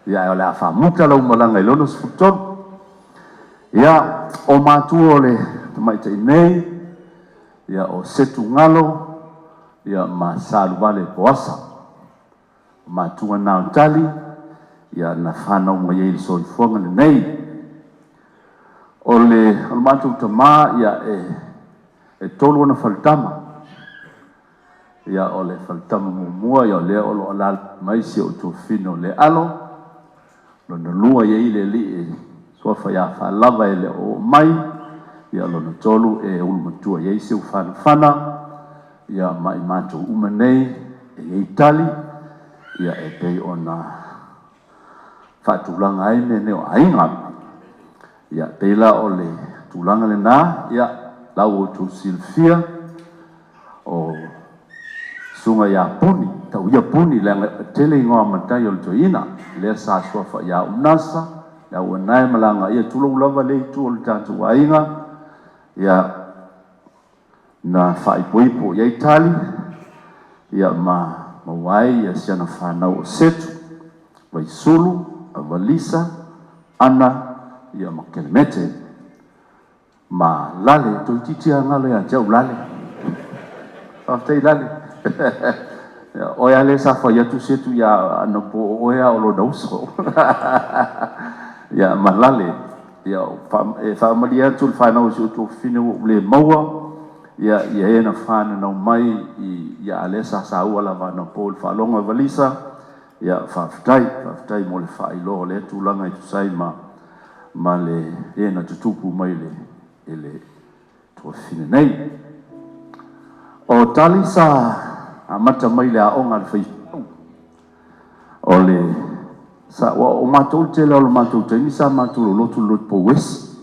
ia e o le a faamuta lau malaga i le ona sefutolu ia o matua o le tamaitaʻi nei ia o setu galo ia ma saluvale poasa matua nao tali ia na fanauga iai le soifuaga lenei o le matou tamā ia e tolu ona faletama ia o le faletama muamua ia o lea o loo ala maisi o tuafina o le alo lona lua iai le alii soafa iā faalava e le o mai ia lona tolu e ulumatua iai seu fanafana ia ma i matou uma nei e iai tali ia e pei ona faatulaga ai me ne o aiga ia pei la o le tulaga lenā ia lau outou silfia o suga iā puni tauia puni le tele igoa matai o le toeina lea sa suafa iā unasa le auanae ma lagaia tulou lava le itu o le tatou aiga ia na faaipoipo iai tali ia mauai ia siana fanau o setu vaisulu avalisa ana ia ma kelemete ma lale toitiiti agalo ia jau lale faafetai lale oe ale sa fai atu setu ia ana po oe o lona uso ia ma lale ia faamalia atu le fanau si o tuafina ua le maua ia e na fananau mai ia ale sasaua lava ana po le faaloga valisa ia faafetai mo le faailoa o le tulaga i tusai ma le na tutupu mai le tuafina nei o tali sa amata mai le aʻoga le faisau o le sa ua o matou tele o le matou taimi sa matou lolotu le lotu pouesi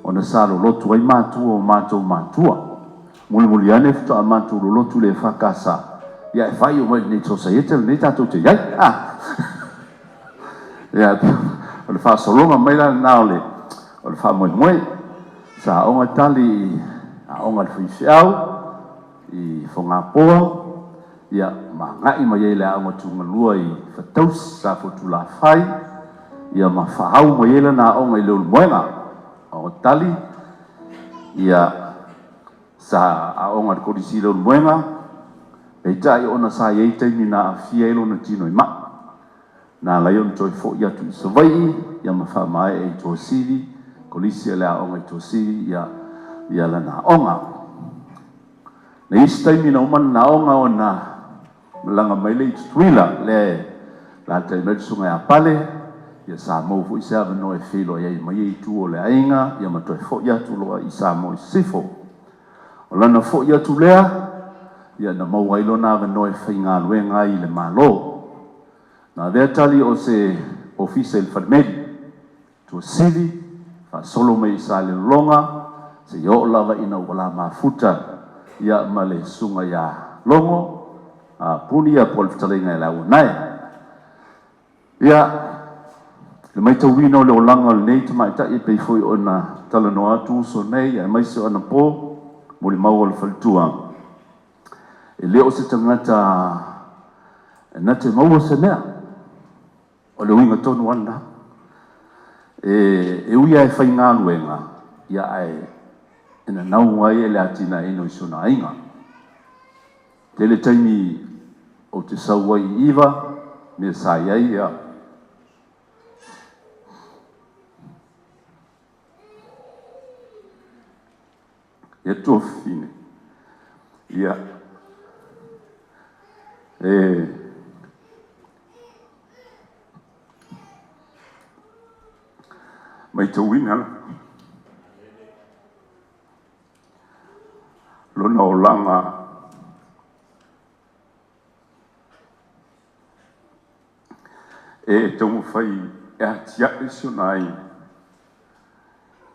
ona sa lolotu ai matua o matou matua mulimuli ane fetoa matou lolotu le fakasa ia e fai o mai lenei tosaiete lenei tatou te iai ia o le faasologa mai la lenā o le faamoemoe sa aʻoga tali aʻoga le faifeʻau i fogapoa ia magaʻi mai ai le aʻoga tugalua i fatausi sa fotulafai ia ma faau mai ai lana aʻoga i le ulumoega o tali ia sa aʻoga le kolisi le ulumoega peitaʻi ona sa iai taimi na afia ai lona tino i maʻi na lai ona toe foʻi atu i savaiʻi ia ma faamae e i tuasili kolisi e le aʻoga i tuasili ia lana aʻoga na isi taimi na umana na aʻoga ona malaga mai le itutuila le lataimai le suga iā pale ia sa mou foʻi se avanoa e feiloa iai mai ai tu o le aiga ia ma toe foʻi atu loa i sa mo i sifo o lana foʻi atu lea ia na mau ai lona avanoa e faigaluega ai le mālō na lea tali o se ofisa i le falemeli tuasili faasolo mai i sa le lologa se ia oo lava ina ua la mafuta ia ma le suga iā logo puni ia po le fetalaiga e Leauanae ia le maitauina o le olaga o lenei tamaitaʻi pei foi ona talanoa atu uso nei e maisi o ana po mo le mau o le faletua e lē o se tagata na te maua se mea o le uiga tonu ana e uia e faigaluega ia ae ina nau ai e le atinaina i sonaaiga le taimi o te sau ai iva me sa iai ia ia tuafine ia maitauina lona olaga e tau fai e atiaʻi siona ai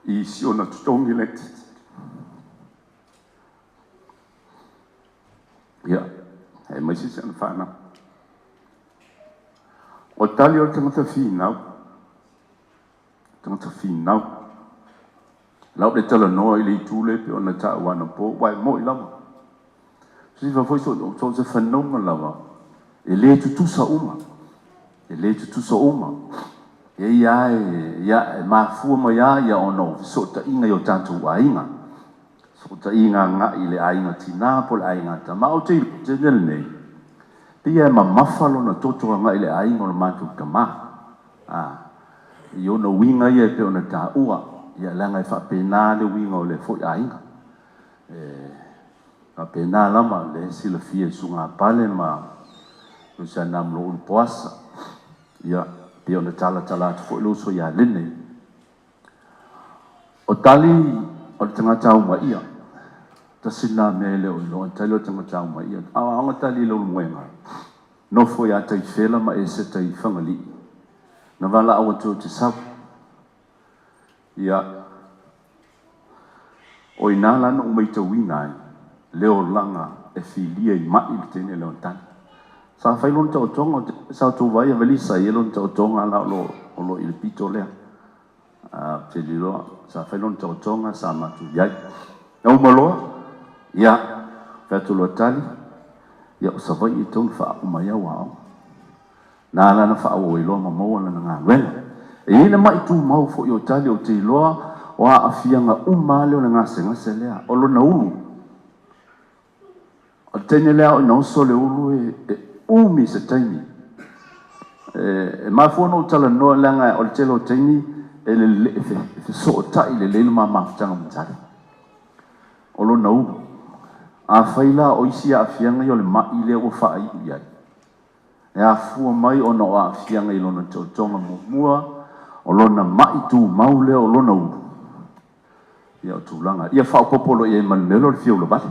i siona totogi le ia e maisi se ana fanau o tali o le tagata finau lau le tala noa i le tūle pe ona ta wana po wai mo i lama si fa foi so se whanonga lava e le tutusa uma e ia e mafua ma ia ono so ta inga yo tantu ainga so ta inga nga i le ainga tina po le ainga ta ma o te nel nei pia ma mafalo na toto nga i le ainga o le matu kama i ona winga ia pe ona ta ua ia langa i whapena le winga o le fo ainga whapena lama le sila fia sunga pale ma usa namlo un puasa ia pe ona tala atu fo iluso ia lene o tali o tangata uma ia tasina mele o lo tali o tangata uma ia anga tali lo mwenga no fo ia tai fela ma e se tai fangali na wala awa te sap ia o inala no umaita winai leo langa e filia i mai tene leo tani sa fai lon tau tonga sa tu vai a velisa i lon tau tonga la lo il pito lea te lilo sa fai lon tau tonga sa matu iai e umaloa ia Setu Leauanae tali ia o sa vai i tonu wha umaya wao na lana wha awo i loa mamaua lana ngā wena e ina mai tu mau fo i o tali o te iloa o a afianga leo na ngase lea o lo na ulu o tene lea o na oso le ulu umi se taimi e mafua no tala noa langa o le telo taimi e le fe so o tai le leila ma mafutanga mtari o lo na ulu a faila o isi a afianga i o le mai lea o faa i iai e a fua mai o na o a afianga i lona tonga mua o lona mai tu mau lea o lona ulu ia o tūlanga ia faa popolo ia manmelo le fiolo bale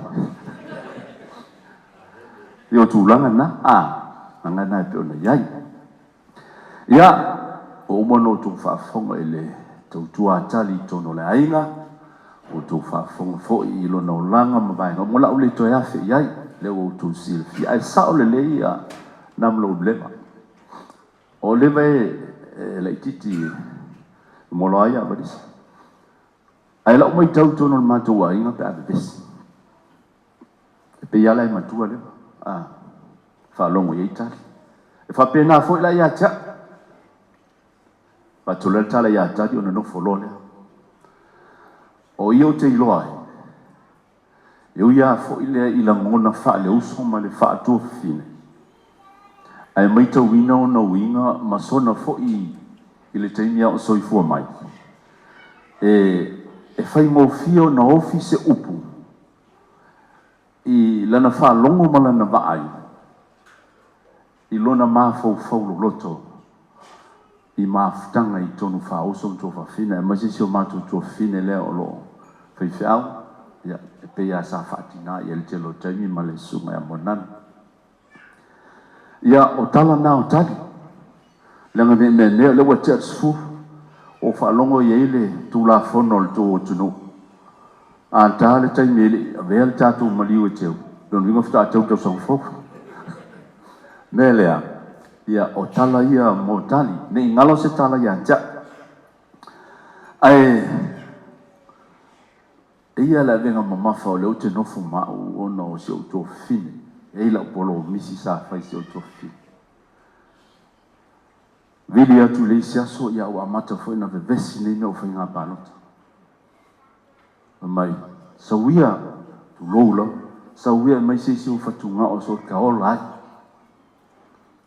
ia o tūlanga na ngana e pe ona iai ia o umano tu whaafonga i le tautua tali tono le ainga o tu whaafonga fo i lona o langa mabainga mo lau le toi afe iai le o tu silfi ai sao le leia namlo blema o leva le ititi molo aia badisa ai lau mai tau tono le matua inga pe abe besi pe ia lai matua leva whalongo iei tali e whapena fo ila ia tia patulera tala ia tali o na nofo lole o ia o te iloa e o ia fo ilea ila ngona wha le uso ma le wha atua fine ai mai tau wina o na winga ma sona fo i le taimia o soifua mai e fai mo fio na ofi se upu i lana wha longo ma lana vaai i lona mafau loto i mafutanga i tonu wha oso mto whawhina e masisi o mātou tō whine lea o lo whaiwhiau ia e peia sa whaatina i el te lo taimi ma le sunga e monana ia o tala nā o tali langa me nea lewa te atsfu o whaalongo i eile tū la whono le tō o tunu a tā le taimi ele vea le tātou maliu e teo don winga whita a tau tau sang fofu me lea ia o tala ia mo tali ne ngalo se tala ia ja ai ia la venga mamafa o le te nofu ma o no o se o to fine e la polo misi sa fai se o to fine vili atu le sia so ia o amata foi na vevesi nei no foi nga palota mai sawia tu lola sawia mai se o fatunga o so ka olai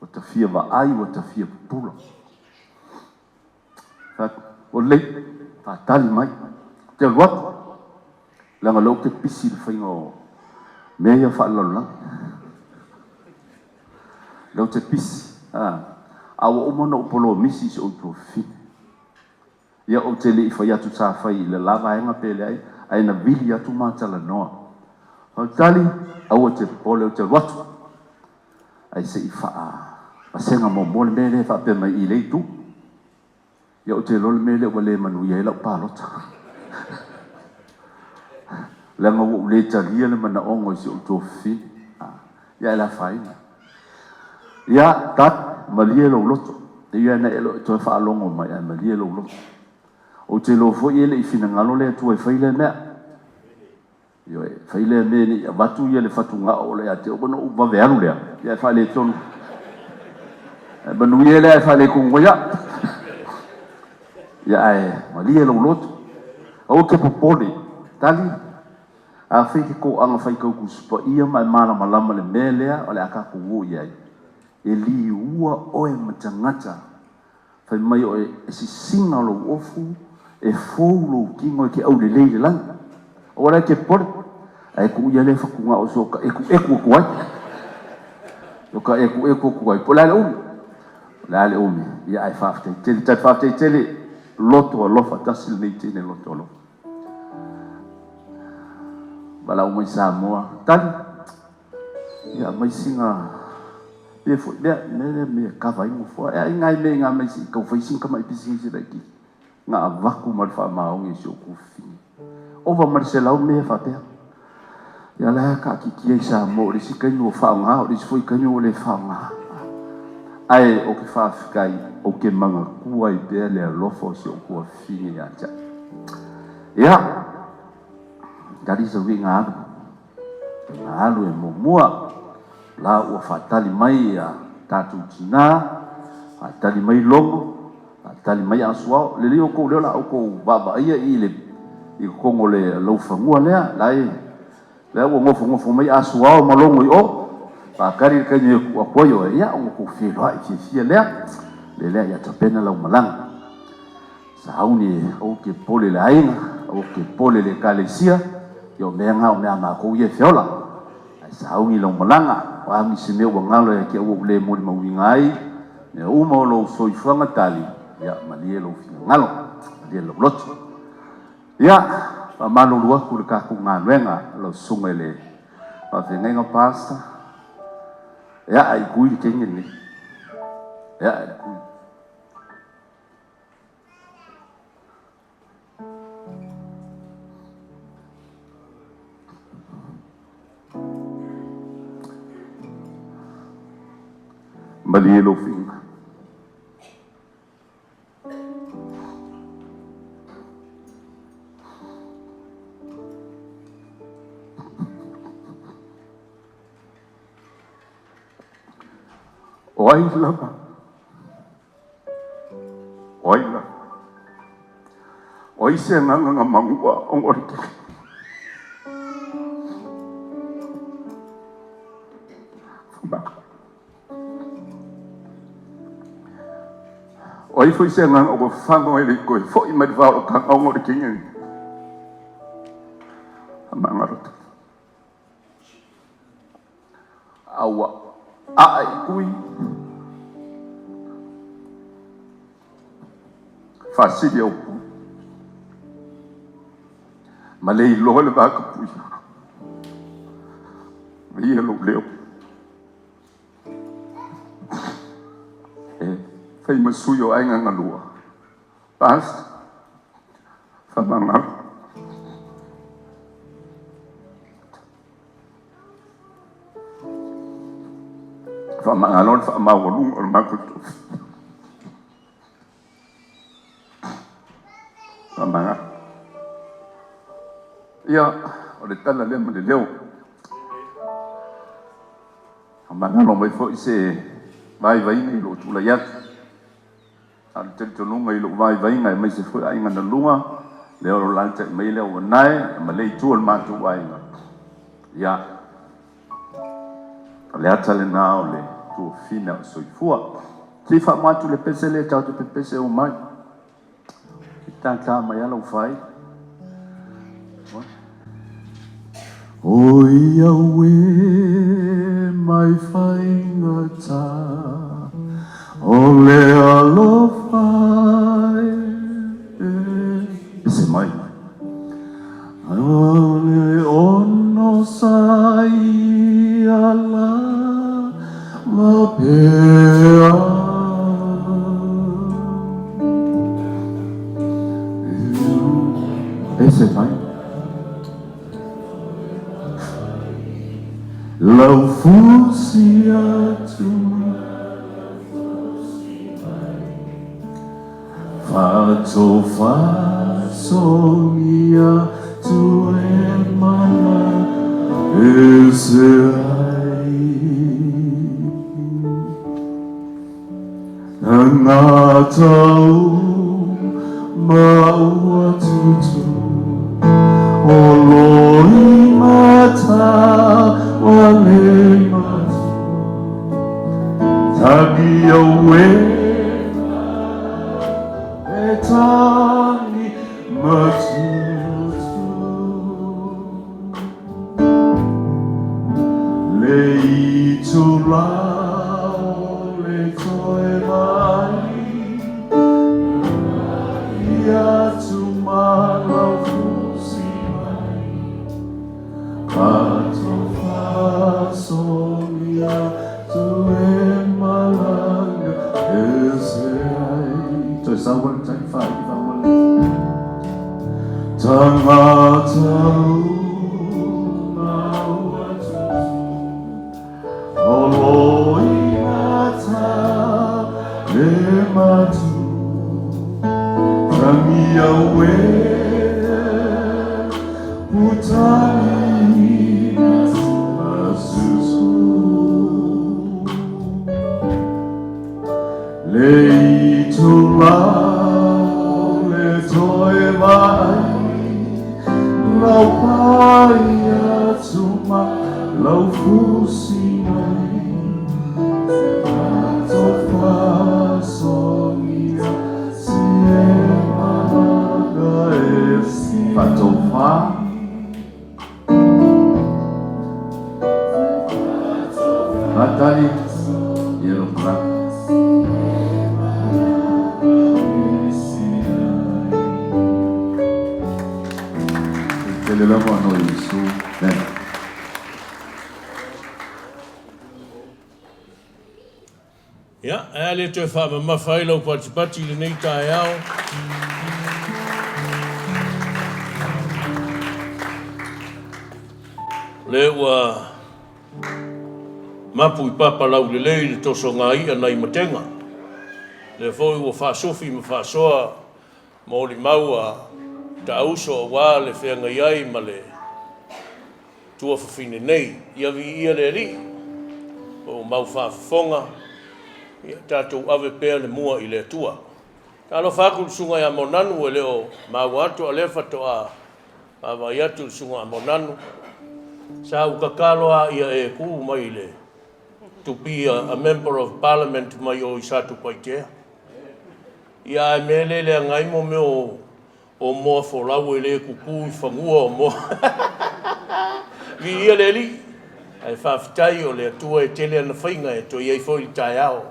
o ta fia va ai o ta fia pula fa o le fa tali mai te wat langa lo ke pisi de faingo me ia fa lola lo te pisi a o mono polo misi so to fi ia o te le fa ia tu sa fa le lava nga pele ai na vili atu mata la no o tali a o te polo te wat ai se i fa a senga mo mo mele fa pe mai i le tu ia o te lol mele o le manu ia la palota la ngo le talia le mana ongo si o to fi ia la fai ia tat malie lo loto ia na elo to fa longo mai malie lo loto o te lo fo ele i fina ngalo le tu e faile mea yo e faile me ni avatu ia le fatunga o le ate o no va vealu le ia fa le tonu e banu ia le fa le kungoya ia e mali lo lotu o ke popoli tali a fai ke ko anga fai ko kuspa ia mai mala malama le melea o le aka ku ia e li ua o e matangata fai mai o e sisinga lo ofu e folo kingo ke au le leile lang ora ke por ai ku ia le fakunga o so ka eku kuai yo ka eku kuai pola le umi ia ai fafte tele loto lo fa tasil nei tene loto lo bala o mai Samoa tali ia mai singa e fo me ka vai mo fo ai ngai me nga mai si ka foi singa mai pisi si daqui nga vaku mal fa maong e so ku fi ova marcelo me fa te ia la ka ki sa mo ri si ka no fa nga ri foi ka no le fa nga ai o ke fa kai o ke manga ku ai pe le lofo so ku fi ya cha ia dari so winga alu e mo mua la o fa tali mai ya tatu tina tali mai longo tali mai aswa le lio ko le la ko baba ia ile i ko ngole lo fangua le la o ngofo mai aswa ma longo i o pa kari ka ni ko apoyo ia o ko fi lo ai fi le ya tapena la malang sauni o ke pole la ainga o ke pole le kalesia yo menga o me ama ko ye fiola ai sauni lo malanga wa mi se me o ngalo ya ke o le mo mawingai ne o mo lo so ifanga tali ya malielo ngalo malielo lot ya pa malo lua ku ka ku nganwenga lo sungele pa venga pasta ya ai ku i kengen ni ya ai ku malielo finga oila oise nganga mangua ongorike oi foi sengang o fango ele ko foi mai va o ka ongorike ngi amangarot awa ai kui fasilio malei lo le ba ka pui vi lo leo fai masuyo ai nga lua pas fa mangar fa mangalon fa mawolung or makutu fa mangar ia o le tala le mo le leo mangalon mai fo se vai ni lo tula ya al tentonunga i lo vai ngai mai se fo ai ngana lunga le o lante mai le o nai ma le tu al matu ai nga ya le atale na o le tu fina so i fua ti fa matu le pese le tau te pese o mai tanta mai ala fai o ia we mai fai ngata ole alofai ese mai ole ono sai ala mapea ese mai lau fusia tu Faletausalā Tali Setu Leauanae maua tutu oloi mata wale matu tagi awe etani matutu leitulao le toe mai ya tumalau fusimai Faletausalā Tali Setu Toi sawan tai fai fawan Tangatau oloi mata le matu Tangi awe putani masusu leitulao le toe mai lau paia tuma lau fusi mai Tali Setu Leauanae Ya, ale te wha mawhai lau pati le nei tae ao. Le ua mapu I papa lau le lei le toso ngā ia nei matenga. Le foi ua whaasofi ma whaasoa ma o li maua ta uso o wā le whenga iai ma le tua whawhine nei. Ia vi ia le ri o mau whaafonga. Ia tātou ave pēr le mua I le tua. Tālo whākul sunga ia monanu e leo mau atu a lefa to a mai atu sunga a monanu. Sa ukakaloa ia e kū mai le to be a member of parliament mai o Isatu Paitea. Ia e mele le ngai mo me o moa folau e le kuku I whangua o moa. Vi ia le li. Ai whawhitai o le atua e tele ana whainga e to iei fōi tai ao.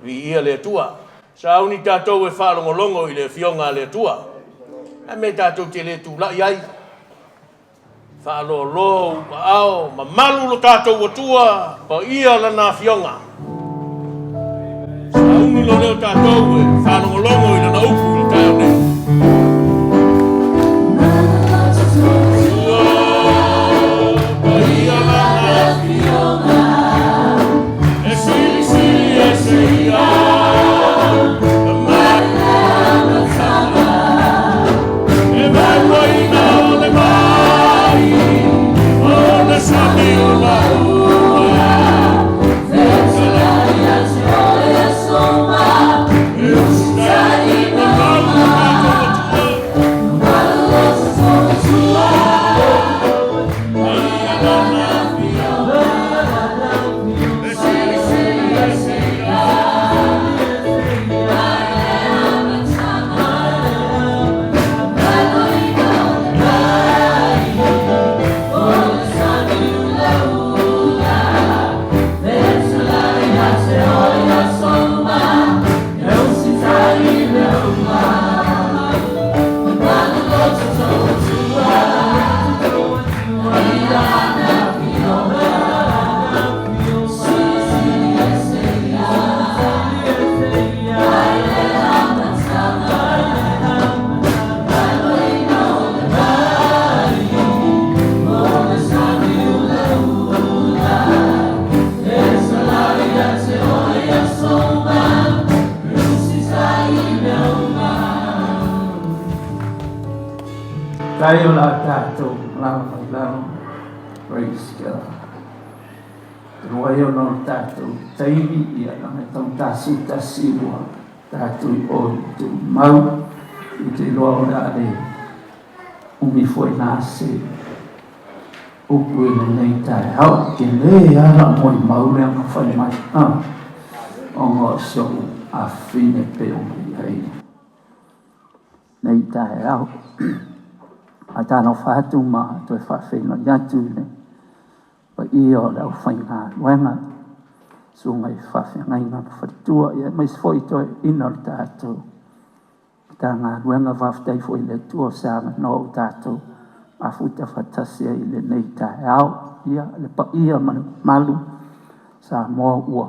Vi ia le atua. Sa auni tātou e whārongolongo I le whionga le atua. A me tātou te le tū la iai. Whaalolo, ao, ma malu lo tātou atua, pa ia lana whionga. Sa auni lo leo tātou e whārongolongo I lana upu I tai au nei. It's tai o la tātou, lao mai lao, praise God. Rua eo no tātou, taimi ia lange tau tāsu tasiwa, tātou i oi tu mau, i te loa o la ale, umi foi nāse, upu e nei tai hau, ke le ara moi maure anga whai mai, o ngā so a whine pe o mai hei. Nei tai hau, a tāna whātu mā, toi whawhino yatu ne, pa i o lau whai ngā luenga, so ngai whawhingai ngā whatua, ia mai swoi toi ina o tātou, tā ngā luenga whawhtai fwoi le tua sāma no o tātou, a futa whatasia i le nei tai hau, ia le pa ia malu, sa mo ua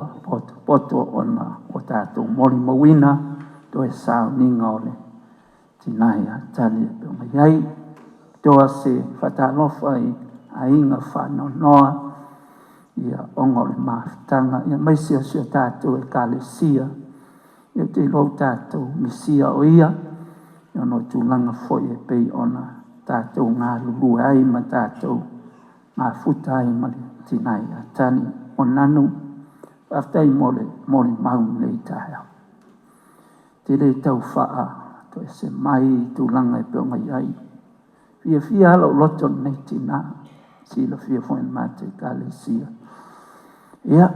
poto ona o tātou mori mawina, toi sāu ninga o le tinai a tali pe o mai toa se whatalofa i a inga whanau noa, ia ongo le maafitanga, ia maisi o sio tātou e kālesia, ia te lo tātou misia o ia no tūlanga foi e pei ona tātou ngā lulu ai ma tātou ngā futa ai ma le tinai a tali o nanu, whaftai mole mau nei tāia. Te le tau whaa, to e se mai tūlanga e peo mai ai. Fia alo loto nei tina, sila fia fwoi mate kālesia. Ia,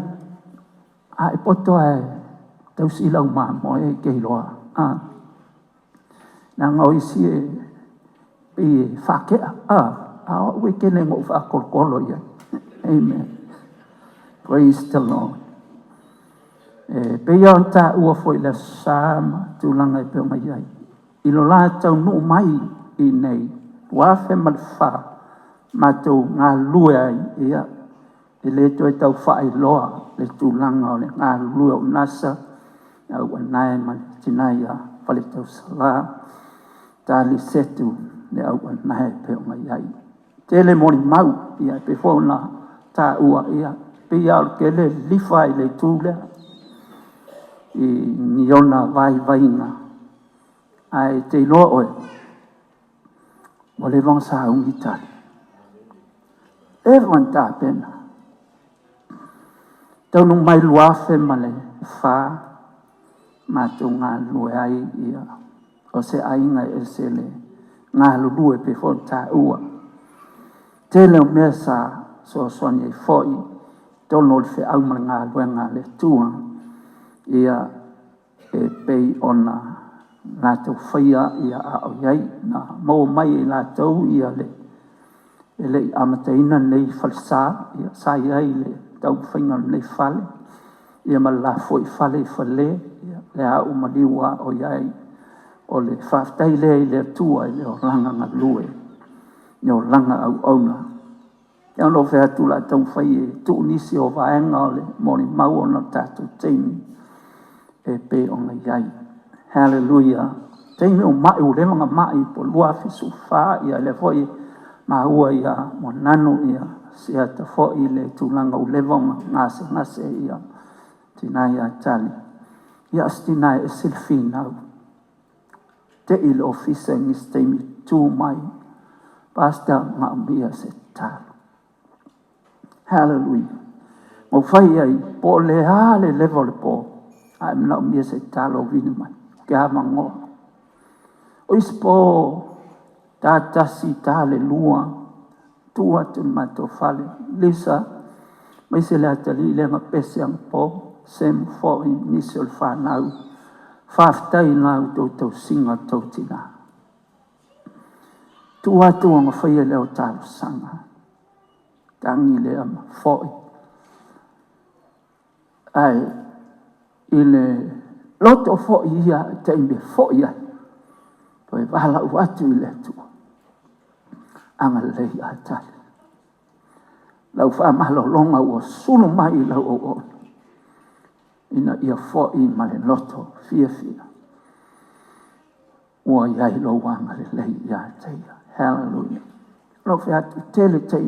a e poto ai, tau sila uma mo e kei loa. Nā ngau isi e whakea, a ue kene ngō whakolokolo ia. Amen. Praise the Lord. Pea on tā ua fwoi la sāma tūlanga e peo mai ai. Ilo la tau nuu mai i nei, wawhe malwha, mātou ngā lue ai ia, e le toi tau whae loa, le tūlanga o le ngā lue o nasa, au anae man tinai a Faletausalā Tali Setu Leauanae peo mai ai. Tele mori mau ia, pe fōna tā ua ia, pe ia o ke le liwhai le tūlea, i niona vainga, ai te loa oe, o le vong sa ungi tali. Everyone tā pena. Tau nung mai luafe ma le whā, mātou ngā lue ai ia, o se ainga e se le ngā lue pe fon tā ua. Tele o mea sa so sonia i fōi, tono le fe au ma ngā luenga le tua, ia e pei ona Latu whaia ia a o iai, na mau mai i Latu ia le, e le amataina nei whalisa, ia sa iai le tau whainga nei whale, ia ma la fwoi whale i whale, ia le au maliwa o iai, o le whaftai le i le tua i le o ranga ngā lue, i o ranga au auna. Ia no whea tula tau whai e tu nisi o vaenga o le mori mau o na tātou teimi, e pe o ngai iai. Hallelujah. Teimi o mai o lewanga mai po lua fisu wha ia le foi ma ua ia mo nanu ia sia ta foi le tūlanga o lewanga ngase ia tinai a tali. Ia stinai e silfina te il ofisa ngis teimi tū mai pasta ngā umbia se talo. Hallelujah. Mo whai ai po le hale level po ai mna umbia se talo vini mai. Kia mangoa. O ispo tātasi tāle lua, tua tu mato whale, lisa, mai se le atali le ngā pese ang po, sem fōi nisi o whanau, whaftai ngau tau singa tau tina. Tua tua ngā whaia leo tālu sanga, tangi le ama fōi. Ai, ile loto fo ia te me fo ia poi vala watu le tu anga le ata lau fa malo longa o sulu mai lau o ina ia fo i male loto fia o ia i lo wanga le ia te hallelujah lo fa tele te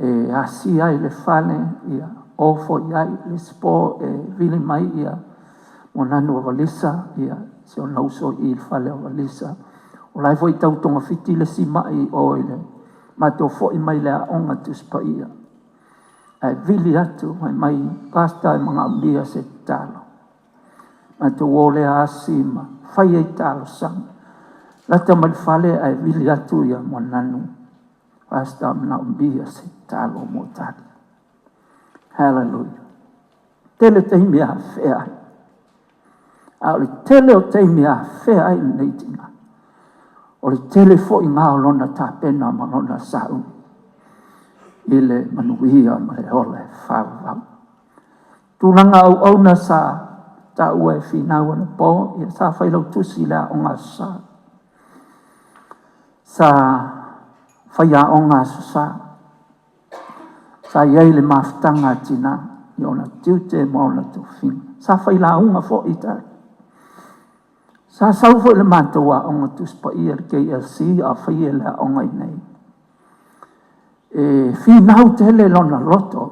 e asi ai le fale ia o fo ia le spo e vile mai ia o nanu o valisa ia se o nauso i fale o valisa O lai foi tau tonga fiti le si mai o ele. Ma to fo I mai le aonga tus pa ia. Ai vili atu mai pasta e mga umbia se talo. Ma to wole asima. Fai e talo sang. Lata malfale ai vili atu ia mo nanu. Pasta mga umbia se talo mo tali. Hallelujah. Tele te mea fea. A le tele o te mea fea I nei tinga. O le tele fo I ngā lona tā pena ma lona sau. Ile manuia ma le ole whawau. Tūlanga au na sa ta ua e whinau ana po. Ia sa whailau tusi la o ngā sa. Sa whaia o ngā sa. Sa iei le mawhtanga tina. I ona tiute ma ona tu whinga. Sa whaila unga fo I tai. Sa sau fo le mātua o ngā tuspa I ar KLC a whaia le o ngai nei. E whinau te hele lona loto.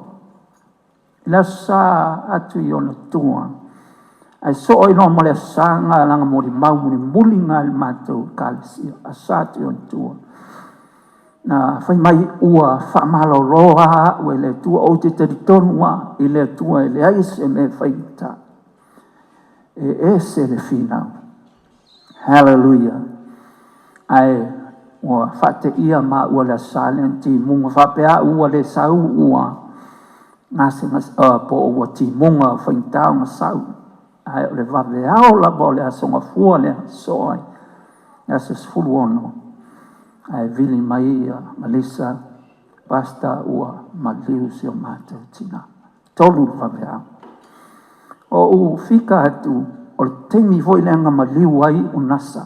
Ila sa atu I ona tua. Ai so oi no mole sa ngā langa mori mau muli ngā le mātua kālesi. A sa atu I ona tua. Na whai mai ua whamalo roa ue le tua o te teritonua I le tua I le aise me whaita. E se le whinau. Hallelujah. Ai ua whate ia ma ua le salen ti munga whapea ua le sau ua ngase po ua ti munga whaintao nga sau. Ai o le waweao la bo le asonga fua le soai. Asus fulu ono. Ai vili mai Malisa pasta ua maliu si o mātou tina. Tolu waweao. O u fika atu o le teimi foi lenga maliu ai o nasa.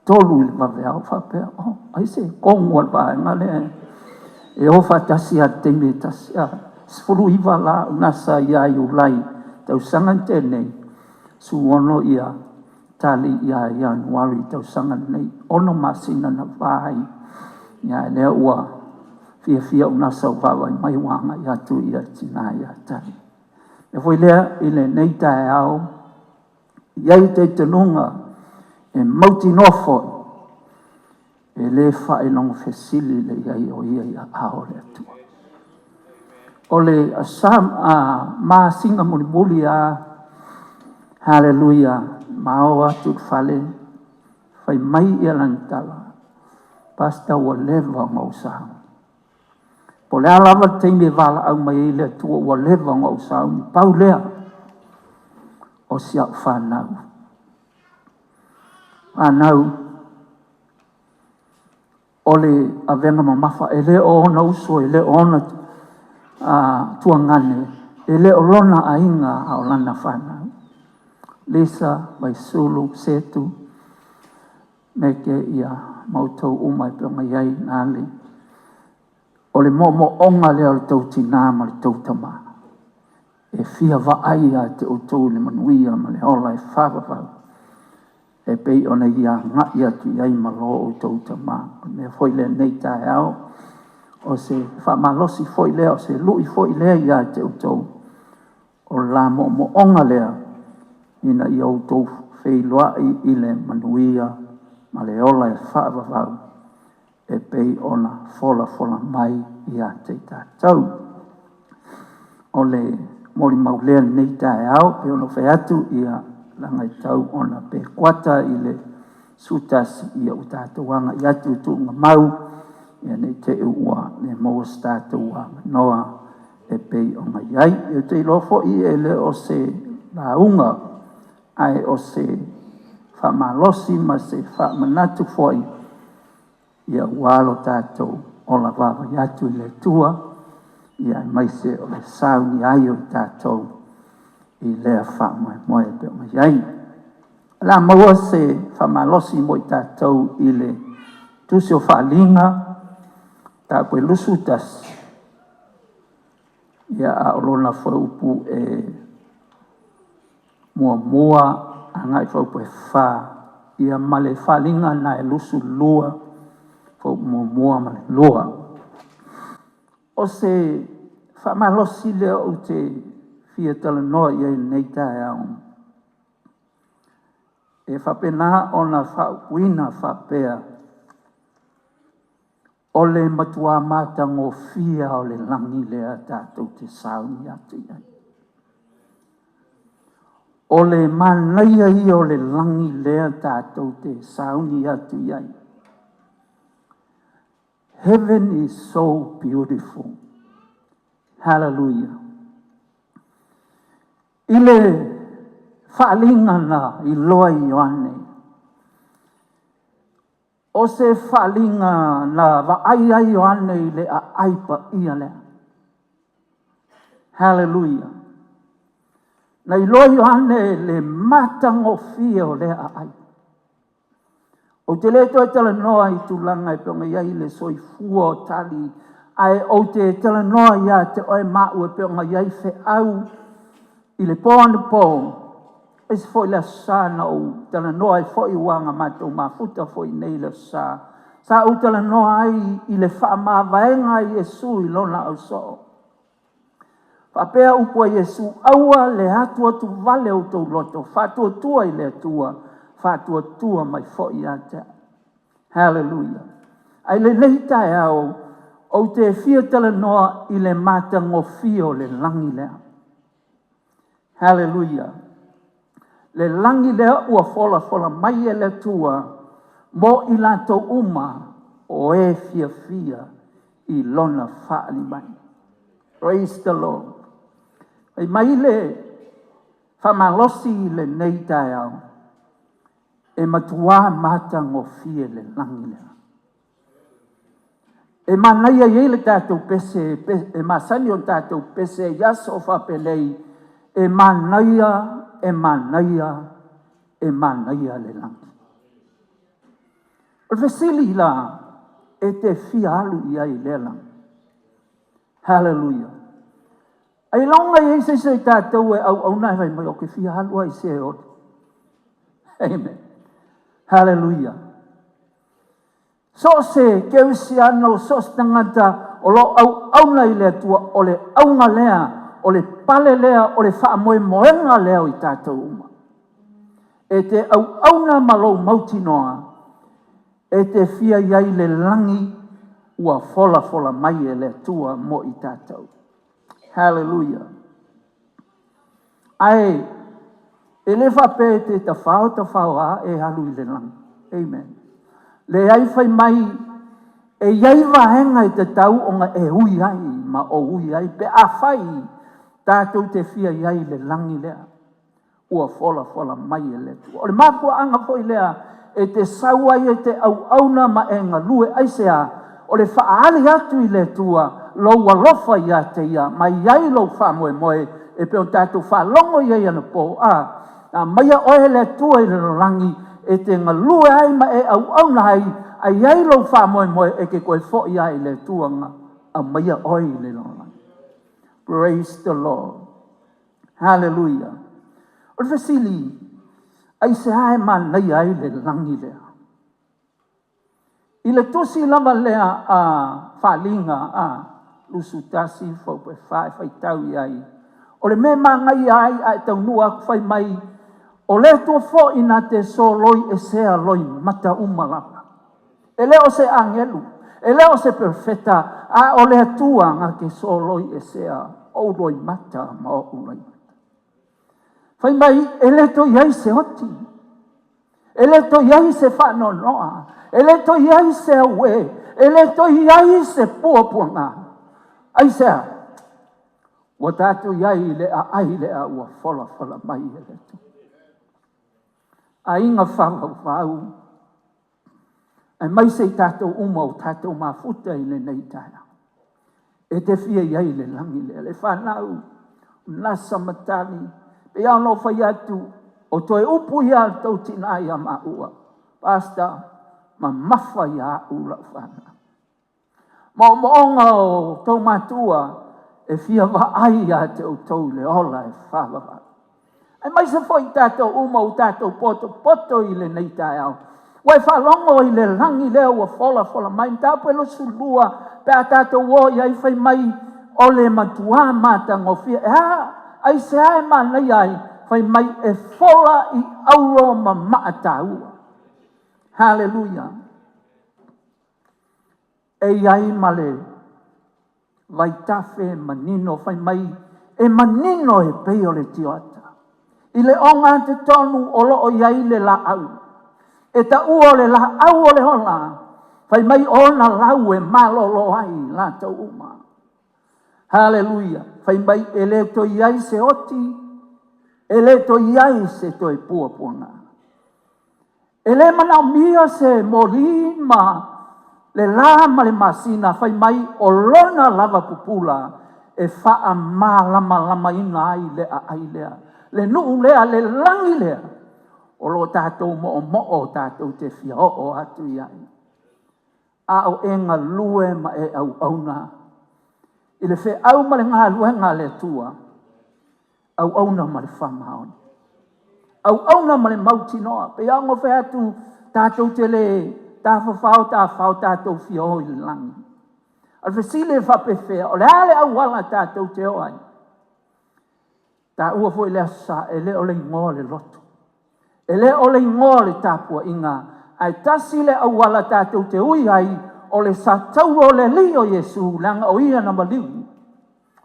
Tolu I waweao whapea. Ai se kongu al vaenga le. E o whatasi a teimi tasi a. Sfuru iwa la o nasa ia I ulai. Tau sangan tenei. Su ono ia. Tali ia Januari tau sangan nei. Ono masina na vai. Ia lea ua. Fia o nasa o wawai mai wanga ia tu ia tina ia tali. E foi lea ile nei tae au. Iai te tenunga e mauti nofo e le whae long fesili le iai o ia ao le atua. O le asam a maa singa muli a hallelujah mao atu fale whai mai ia lantala pasta ua lewa mausau. Po le alawa teime wala au mai le atua ua lewa mausau ni pau lea. O siap whanau. Whanau. O le avenga mamafa. E le o ona uso. E le o ona tuangane. E le o lona ainga a o lana whanau. Lisa, mai sulu, setu. Meke ia mautou umai peonga iai nāli. O le mo onga lea le tau tina ma le tau tamaa. E fia vaai a te outou le manuia ma le ola e whawawau. E pei ona ia ngai atu iai ma lo outou tamā. Me foi le nei tae au. O se whamalosi foi lea, o se lui foi lea ia te outou. O la mo onga lea. Ina i outou wheiloai I le manuia ma le ola e whawawau. E pei ona fola mai ia te tātou. O le mori maulea nei tae au, pe ono whai atu ia langai tau ona pe kuata I le sutas ia utatuanga I atu tuunga mau, ia nei te ua, ne mos tatua noa e pei o mai ai. E te ilofo I e le o se launga, ai o se whamalosi ma se whamanatu foi, ia walo tatou o la wawa I atu I le tua, ia mai se o le sauni ai o tātou I lea whamoe pe o mai ai. La maua se whamalosi mo I tātou I le tusi o whaalinga, tā koe lusutas. Ia a olona whaupu e mua a ngai whaupu e wha. Ia male whaalinga na e lusu lua, whaupu mua male lua. O se whamalosi lea o te fia talanoa I nei tae au. e whapena o na whauina whapea. O le matua mata ngō fia o le langi lea tātou te sauni atu iai. O le manaia i o le langi lea tātou te sauni atu iai. Heaven is so beautiful. Hallelujah. I le whaalinga na i loa Ioane. O se whaalinga na waaia Ioane i le a aipa ia lea. Hallelujah. Na i loa Ioane le matango fia o le a aipa. O te leto e tala noa i tūlanga i peonga iai le soifua o tali. Ai o te tala noa ia te oe mau e peonga iai fe au i le pōna pō. E se foi le sa na o tala noa i foi wanga matou mafuta foi nei le sa. Sa o tala noa ai i le wha mawaenga i Yesu i lona au so. Whapea upua Yesu aua le atua tu vale o tau loto. Whatua tua i le atua. Whatua tua mai foi ata. Hallelujah. Ai le leita e au o te fia tala noa i le mata ngofio le langi lea. Hallelujah. Le langi lea ua fola mai e le tua mo i lato uma o e fia i lona whaali mai. Praise the Lord. Ai mai le whamalosi le neita e au e matua mata ngofie le langi lea. E manaia i le tātou pese, e masani o tātou pese, yaso whapelei, e manaia le langi. O fesili la, e te fia alu i ai le langi. Hallelujah. Ai longa i se tātou e au nai vai mai o ke fia alu ai se o. Amen. Hallelujah. So se keusiano so tangata o lo au nei le tua o le aunga lea o le pale lea o le wha moenga lea o i tātou uma. E te auna malo mautinoa e te fia iai le langi ua fola mai e le tua mo i tātou. Hallelujah. Ai e le whape te tawhao a e halu i le langi. Amen. Le ai whai mai, e iai wahenga i te tau o nga e hui ai, ma o hui ai, pe a whai, tātou te fia iai le langi lea, ua fola mai e le tua. O le mapua anga fo i lea, e te saua i e te auna ma e nga lue aisea, o le whaali atu i le tua, lo walofa i a te ia, ma iai lo wha moe, e pe o tātou whalongo iai ana po, maia oe le tua i le langi, e te ngalue ai ma e au nai a iai lo wha moe e ke koe fo i ai le tuanga a maia oi le longa. Praise the Lord. Hallelujah. O le fasili, ai se hae man nei ai le langi lea. I le tosi lava lea a whalinga a lusu tasi fau pe whai tau i ai. O le me mangai ai a tau nua whai mai o le tua fo ina te so loi e sea loi mata umalaka. E leo se angelu, e leo se perfeta, a o le atua nga ke so loi e sea o loi mata ma o loi mata. Fai mai, e le to iai se oti, e le to iai se whano noa, e le to iai se awe, e le to iai se puapunga. Ai sea, wa tatu iai le a ai le a ua fola mai e le to. A inga whau, ai mai se tātou uma o tātou mafuta i le nei tāia. E te fia iai le langi le whanau, nasa matani, pe ano whai atu, o toi upu ia tau tina ia maua, pasta, ma mawha ia ula whana. Ma o moonga o tau matua, e fia wa ai ia te o tau le ola e whawawa. Ai mai se foi tātou uma o tātou poto i le nei tai au. Wai whalongo i le langi leo wa fola mai. Tāpu e lo sulua pe a tātou o i ai whai mai o le matua mata ngofia. Ai se ai mana i ai fai mai e fola I auro ma maataua. Hallelujah. E iai male vai tafe manino fai mai e manino e peo le tioata. I le onga te tonu o lo o iai le la au. E ta ua le la au o le hola. Fai mai ona lau e malo lo ai la tau uma. Hallelujah. Fai mai e le to iai se oti. E le to iai se to e pua puanga. E le mana mia se morima. Le lama le masina fai mai o lona lava pupula. E faa ma lama ina ai lea ai lea. Le nuu lea le langi lea. O lo tātou mo tātou te fia o atu iai. A o enga lue ma e au auna. I le fe au ma le ngā luenga le tua. Au auna ma le whamaon. Au auna ma le mauti noa. Pe ango fe atu tātou te le tā whawhau tātou fia o i langi. Al fe sile whapewhea. O le ale au wala tātou te oai. Tā ua fo i lea sa e le o le ingoa le loto. E le o le ingoa le tāpua inga. Ai tasi le au wala tātou te ui ai. O le sa tauro le li o Yesu. Langa o ia na maliu.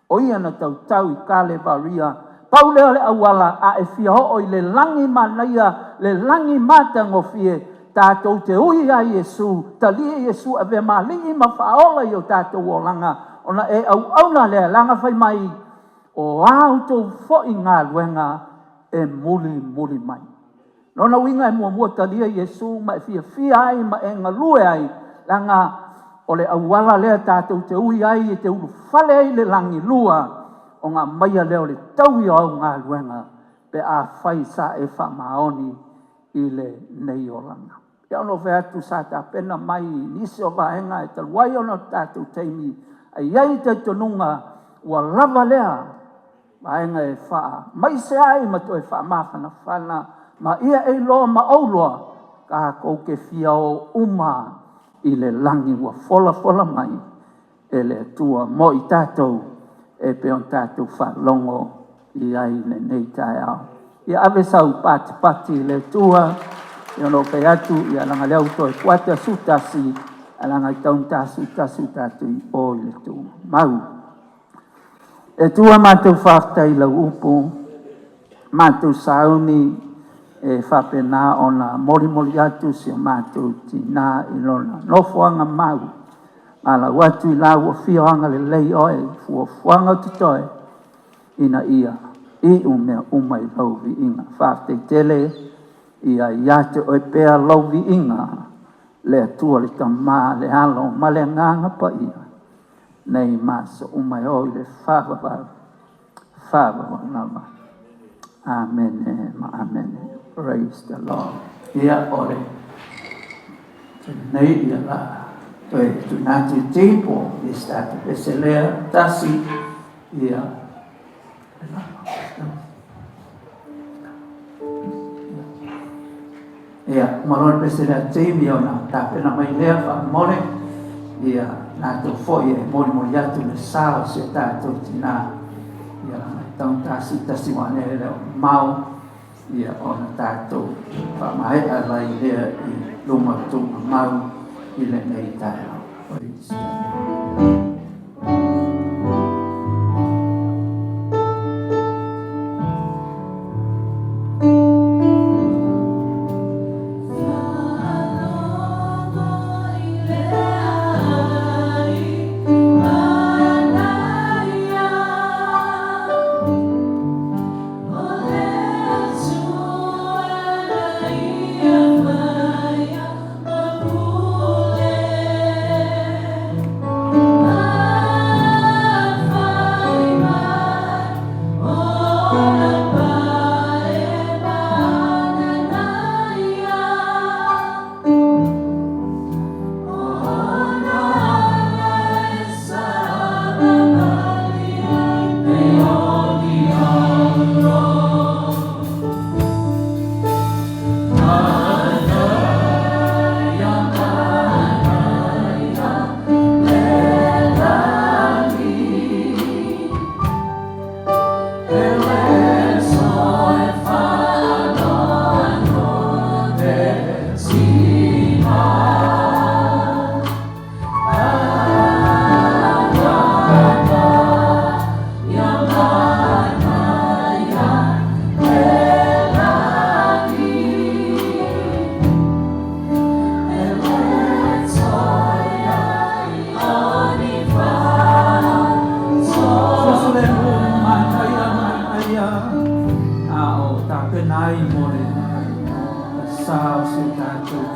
O ia na tau I kale varia. Paula o le au wala a e fia o i le langi manaia. Le langi mata ngofie. Tātou te ui ai Yesu. Tali Yesu a ve mali ma faola i o tātou o langa. Ona e au na le langa fai mai. O auto fo I ngā luenga e muli mai. Nona winga e mua talia Yesu ma e fia ai ma e ngalue ai. Langa o le awala lea tātou te ui ai e te ulu fale ai le langi lua. O ngā maia leo le tau I au ngā luenga. Pe a fai sa e wha maoni I le nei o langa. E ono fe atu sa ta pena mai nisi o vaenga e taluai ono tātou teimi. A iai te tonunga ua lava lea. Vaenga e wha. Mai se ai ma to e wha mawhana whana. Ma ia e loa ma auloa. Ka kou ke fia o uma. I le langi ua fola mai. E le tua mo I tātou. E peon tātou wha longo. I ai le nei tae au. I ave sau pati le tua. I ono pe atu. I alanga leo to e kuata sutasi. Alanga I taunta sutasi tātou I o le tua. Mau. E tua mātou whaftai lau upo, mātou sauni e whapena o na mori atu si o mātou tina I lona. Nofuanga mau, ala watu I lau o whioanga le lei oe, fuanga o tutoe, ina ia, I umea umai lau vi inga. Whaftai tele, ia iate oe pea lau vi inga, le atua le tamā, le alo, ma le nganga pa ia. Nei maso umai o le fava nama. Amen. Amen. Praise the Lord. Ia ore. Nei ia la. Toi tu nati tempo I stata peselea tasi ia. Ia malon peselea tempo na tapena mai lea fa mole ia. Nātou foi e mori atu le sao se tātou tina. Ia tau tasi wane e leo mau. Ia o na tātou whamahe alai lea I luma tunga mau I le nei tae au.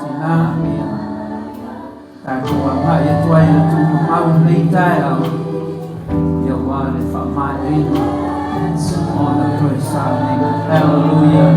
tina ia. Tātua ngā ia tuai le tūma mau nei tai au. Ia wale whamai ina. Ona koe sa nega. Hallelujah.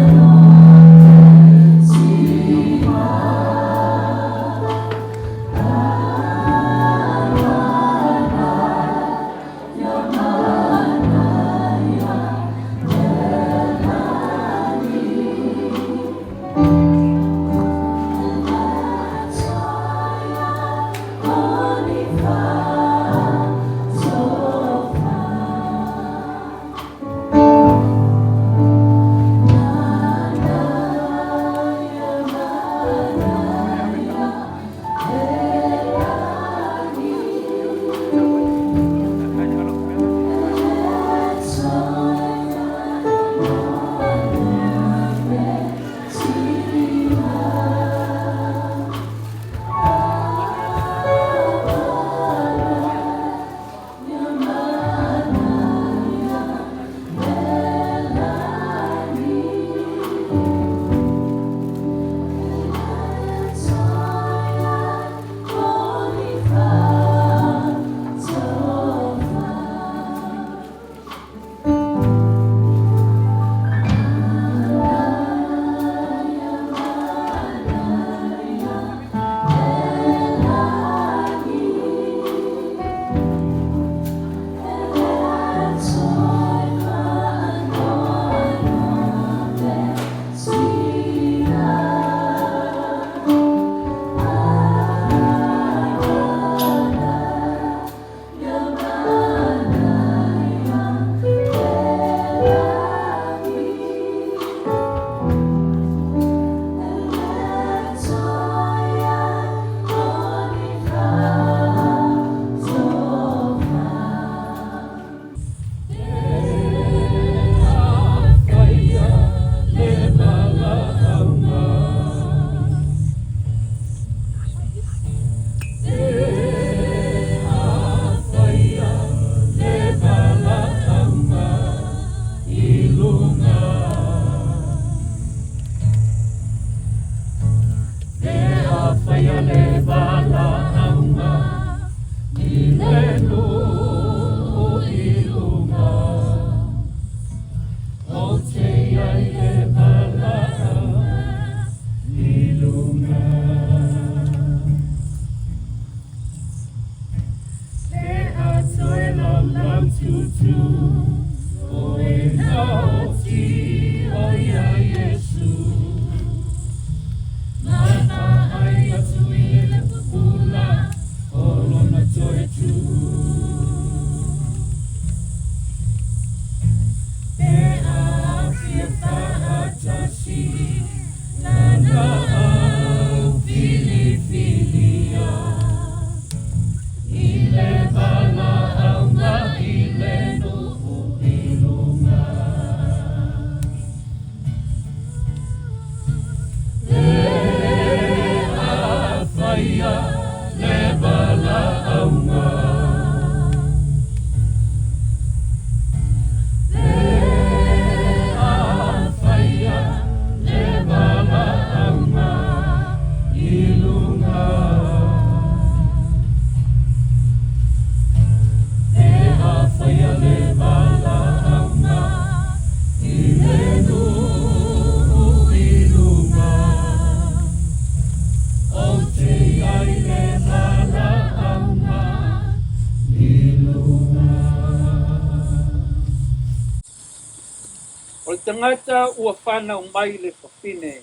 O le tangata ua whanau mai le whawhine,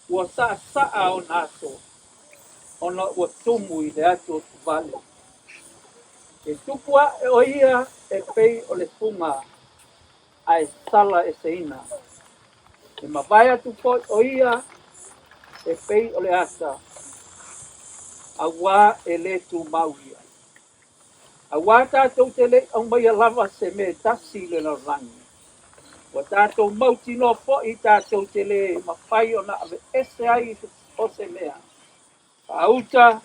ua saa o nato, ona ua tumu i le ato o tuvale. E tupua e o ia e pei o le funga, a e sala e seina. E mawai atu po o ia e pei o le asa, a wā e le tu mau ia. A wā tātou te le au mai a lava se me tasi le na rangi. Wa tātou mauti no fo i tātou te le mawhai o na ave ese ai o se mea. A uta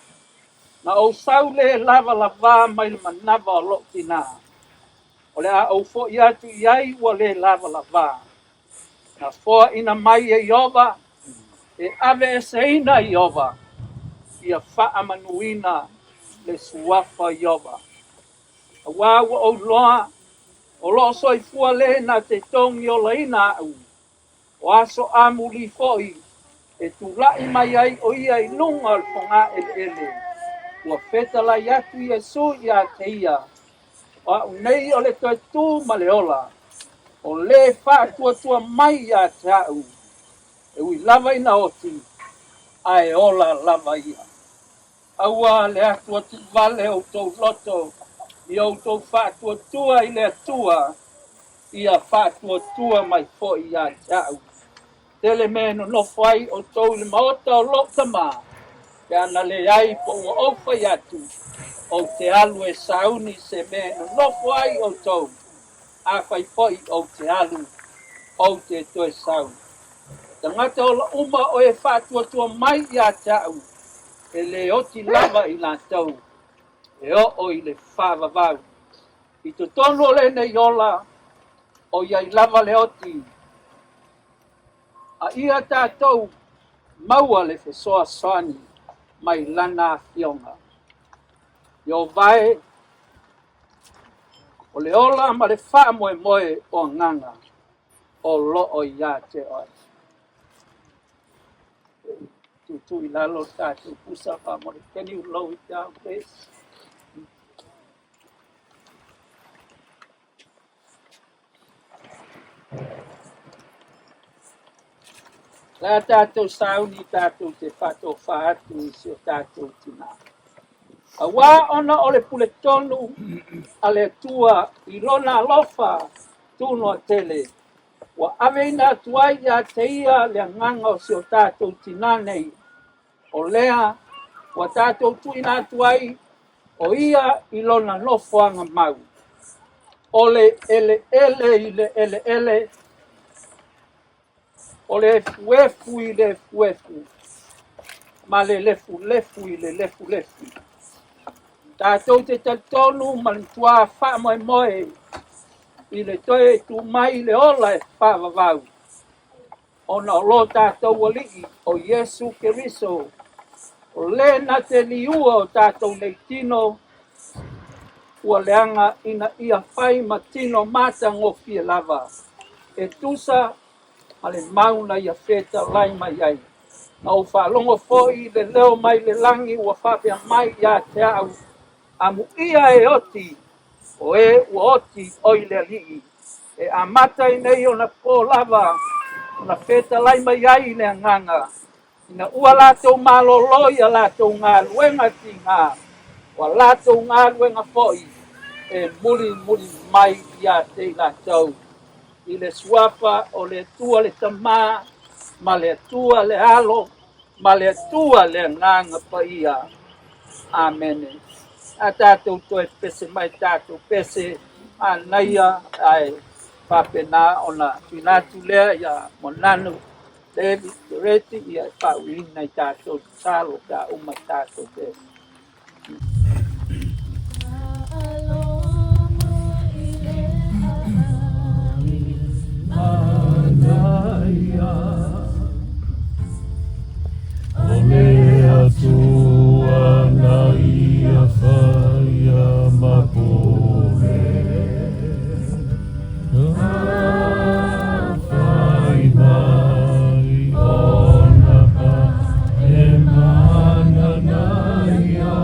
na o sau le lava lava mai le manava o lo tina. O le a au fo i atu i ai ua le lava lava. Na fo ina mai e iova, E ave seina Iova, ia whaamanuina le suafa Iova. Wa o loa, o lo soifua le na te tongi o laina au. O aso amuli foi, e tulai mai ai o ia i lunga al ponga ele. Ua feta la yatu Yesu ia te ia. Wa unei o le toi tu maleola. O le whaatua tua mai ia te au. E ui lava ina oti. Ai ola lava ia. Aua le atua tu vale o tau loto. I o tau whaatua tua i le atua. Ia whaatua tua mai fo ia te au. Tele meno no fai o tau le maota o lota ma. Ke ana le ai po ua ofa iatu. O te alu e sauni se meno no fai o tau. A fai foi o te alu. O te toe sau. Tangata o la uma o e whaatua tua mai ia te au. E le oti lava i la tau. E o i le whaavavau. I to tono le ne yola. O ia i lava le oti. A ia tātou maua le fesoa soani mai lana fionga. Yo vai o le ola ma le wha moe o nganga o lo o ia te oi. Tu i lalo tātou pusa pa mo le can you low it down please? La tātou sauni tātou te whato whaatu i si o tātou tina. A wā ona o le pule tonu a le tua i lona alofa tuno a tele. Wa aveina tuai a te ia le nganga o si o tātou tina nei. O lea, wa tātou tuina tuai o ia i lona nofoanga mau. O le ele i le ele. O le fuefu i le fuefu. Ma le lefu i le lefu. Tātou te tatonu ma le tua wha moe. I le toe tu mai le ola e whaavavau. Ona o lo tātou alii o Yesu Keriso. O le na te liua o tātou leitino. Ua leanga ina ia whai matino mata ngofie lava. E tusa a le mauna ia feta lai mai ai. Au whalongo foi le leo mai le langi ua whapea mai ia te au. Amu ia e oti, o e ua oti o i le alii. E amata i nei o na pō lava, o na feta lai mai ai le anganga. Ina ua lātou maloloi a lātou ngā luenga ki ngā. Wa lātou ngā luenga foi, e muli mai ia te lātou. I le suapa o le tua le tamā, ma le tua le alo, ma le tua le nganga pa ia. Amen. A tātou toi pese mai tātou pese, a naia ai whapena o na Latu lea ia monanu, David, Reti, ia whauina i tātou salo ka uma tātou pese. Olea tua na ia whaia mapore. Whai mai ona pa e mana na ia.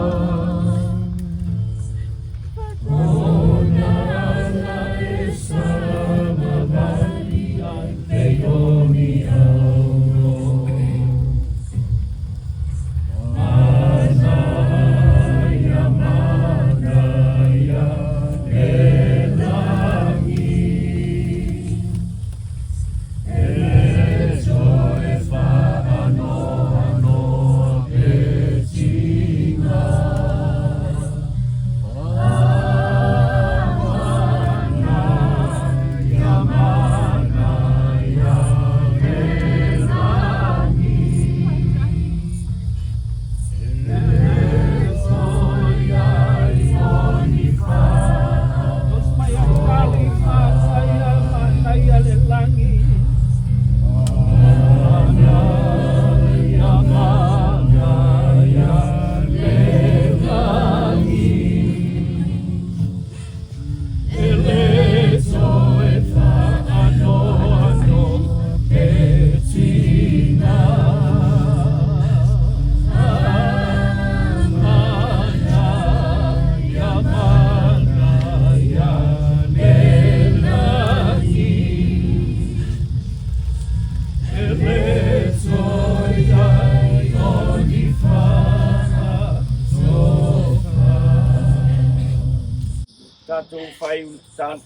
mātou whai utan.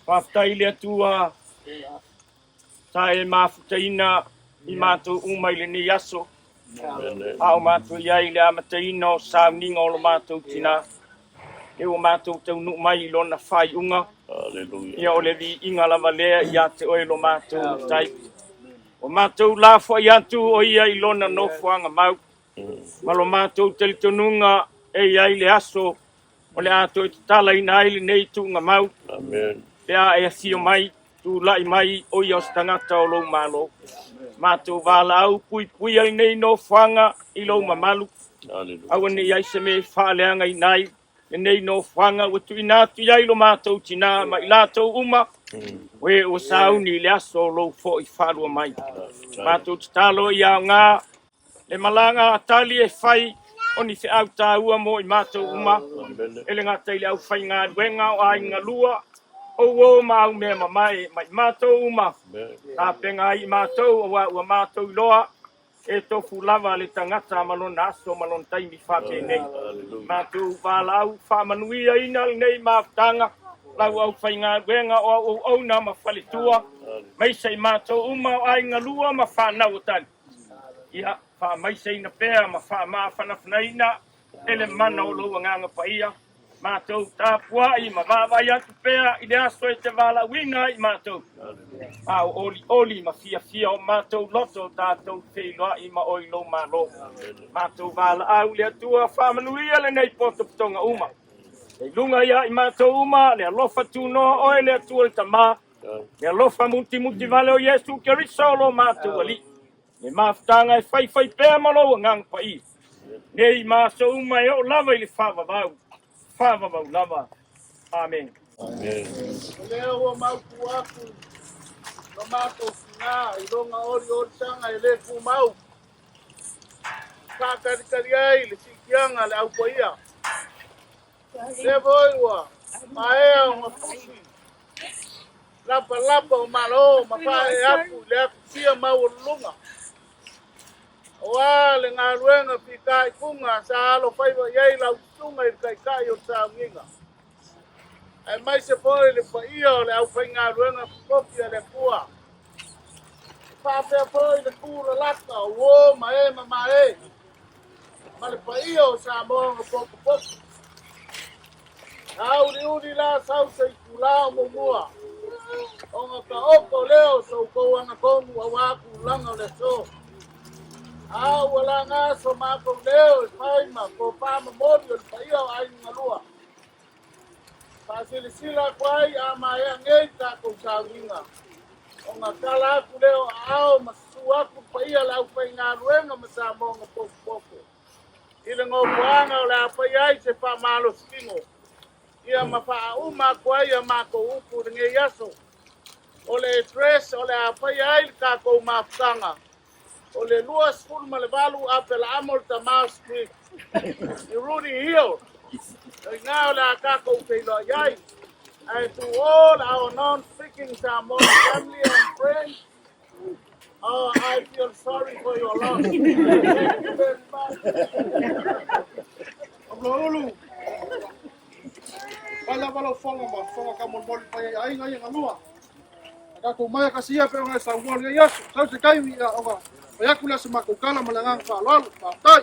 Whaftai le atua, tae mawhutaina I mātou umai le ni aso. Ao mātou iai le amataina o sauninga o lo mātou tina. E o mātou tau nuk mai lona whai unga. Ia o le vi inga lava lea ia te oe lo mātou tai. O mātou la fwai atu o ia I lona no fuanga mau. Ma lo mātou teli tonunga e iai le aso. O le ato te tala ina aile nei tu ngā mau. Pea e asio mai, tu lai mai o ia o stangata o lou malo. Mātou wala au pui ai nei no whanga I lou mamalu. Au ane iai se me whaaleanga I nai. E nei no whanga watu inatu iai lo mātou tina ma I lātou uma. We o sauni le aso lou fo I whalua mai. Mātou te talo ia ngā. Le malanga tali e whai. Oni se au tāua mo I mātou uma. Ele ngā teile au whai ngā duenga o ai ngā lua. O ma au mea mai mātou uma. Tā penga I mātou o ua mātou loa. E tofu lava le tangata malona aso malona taimi whake nei. Mātou wala au whamanuia ina nei mātanga. Lau au whai ngā duenga o au na ma whaletua. Maisei mātou uma o ai ngā lua ma whanau tani. Ia. Wha maise ina pēr, ma wha maa whanawhanaina, ele mana o loa nganga paia. Mātou tāpua I ma wāwai atu pēr, I le aso e te wala wina I mātou. Au oli ma fia o mātou loto tātou wheloa I ma oi lo malo. Mātou wala au le atua whamanuia le nei poto putonga uma. Le lunga ia I mātou uma, le alofa tūno oe le atua le tamā. Le alofa muti vale o Yesu Keriso lo mātou ali. Ne mafutanga e whai pēr malo ngang pai. Nei māso uma e o lava I le whawawau. Whawawau lava. Amen. Leo o mauku aku. No mātou whingā I ronga ori tanga e le ku mau. Kākarikari ai le sikianga le au paia. Le voiwa. Maea o mafusi. Lapa o malo. Mawhae aku le aku sia mau o lunga. Oa le ngā ruenga pika I kunga sa alo whaiwa iei lau tunga I kai o sa nginga. Ai mai se pōre le whaia o le au whai ngā ruenga pokia le kua. Whawhea pōre le kūra lata o wō ma e. Ma le whaia o sa mōnga poku. Au uri la sau se I kula o mumua. O ngā ka oko leo so kou ana kongu a waku langa le so. Au wala ngā so mākou leo whaima ko pāma mori o whaia o ai ngalua. Pāsilisila kwai a mai a ngei tākou sāwinga. O ngā kala aku leo ao masu aku whaia lau whai ngā ruenga masa mōnga poku. Ila ngō puanga o le a whai ai se whamalo skingo. Ia mawha uma kwai a mākou upu ringe yaso. O le dress o le a whai ai kākou mawhtanga. O le luas fulu ma le valu a pela amol ta Mars Street. I Rudy Hill. I ngā o le a kako wheloa iai. And to all our non-freaking Samoan family and friends, I feel sorry for your loss. Thank you very much. Ulu. Wala fonga ka molmoli pa ai ngai ngalua. Ka ko mai ka sia pe ngai sa wol ya. Sa se kai wi ova. Ya kula se makukala malangang fa lol. Tai.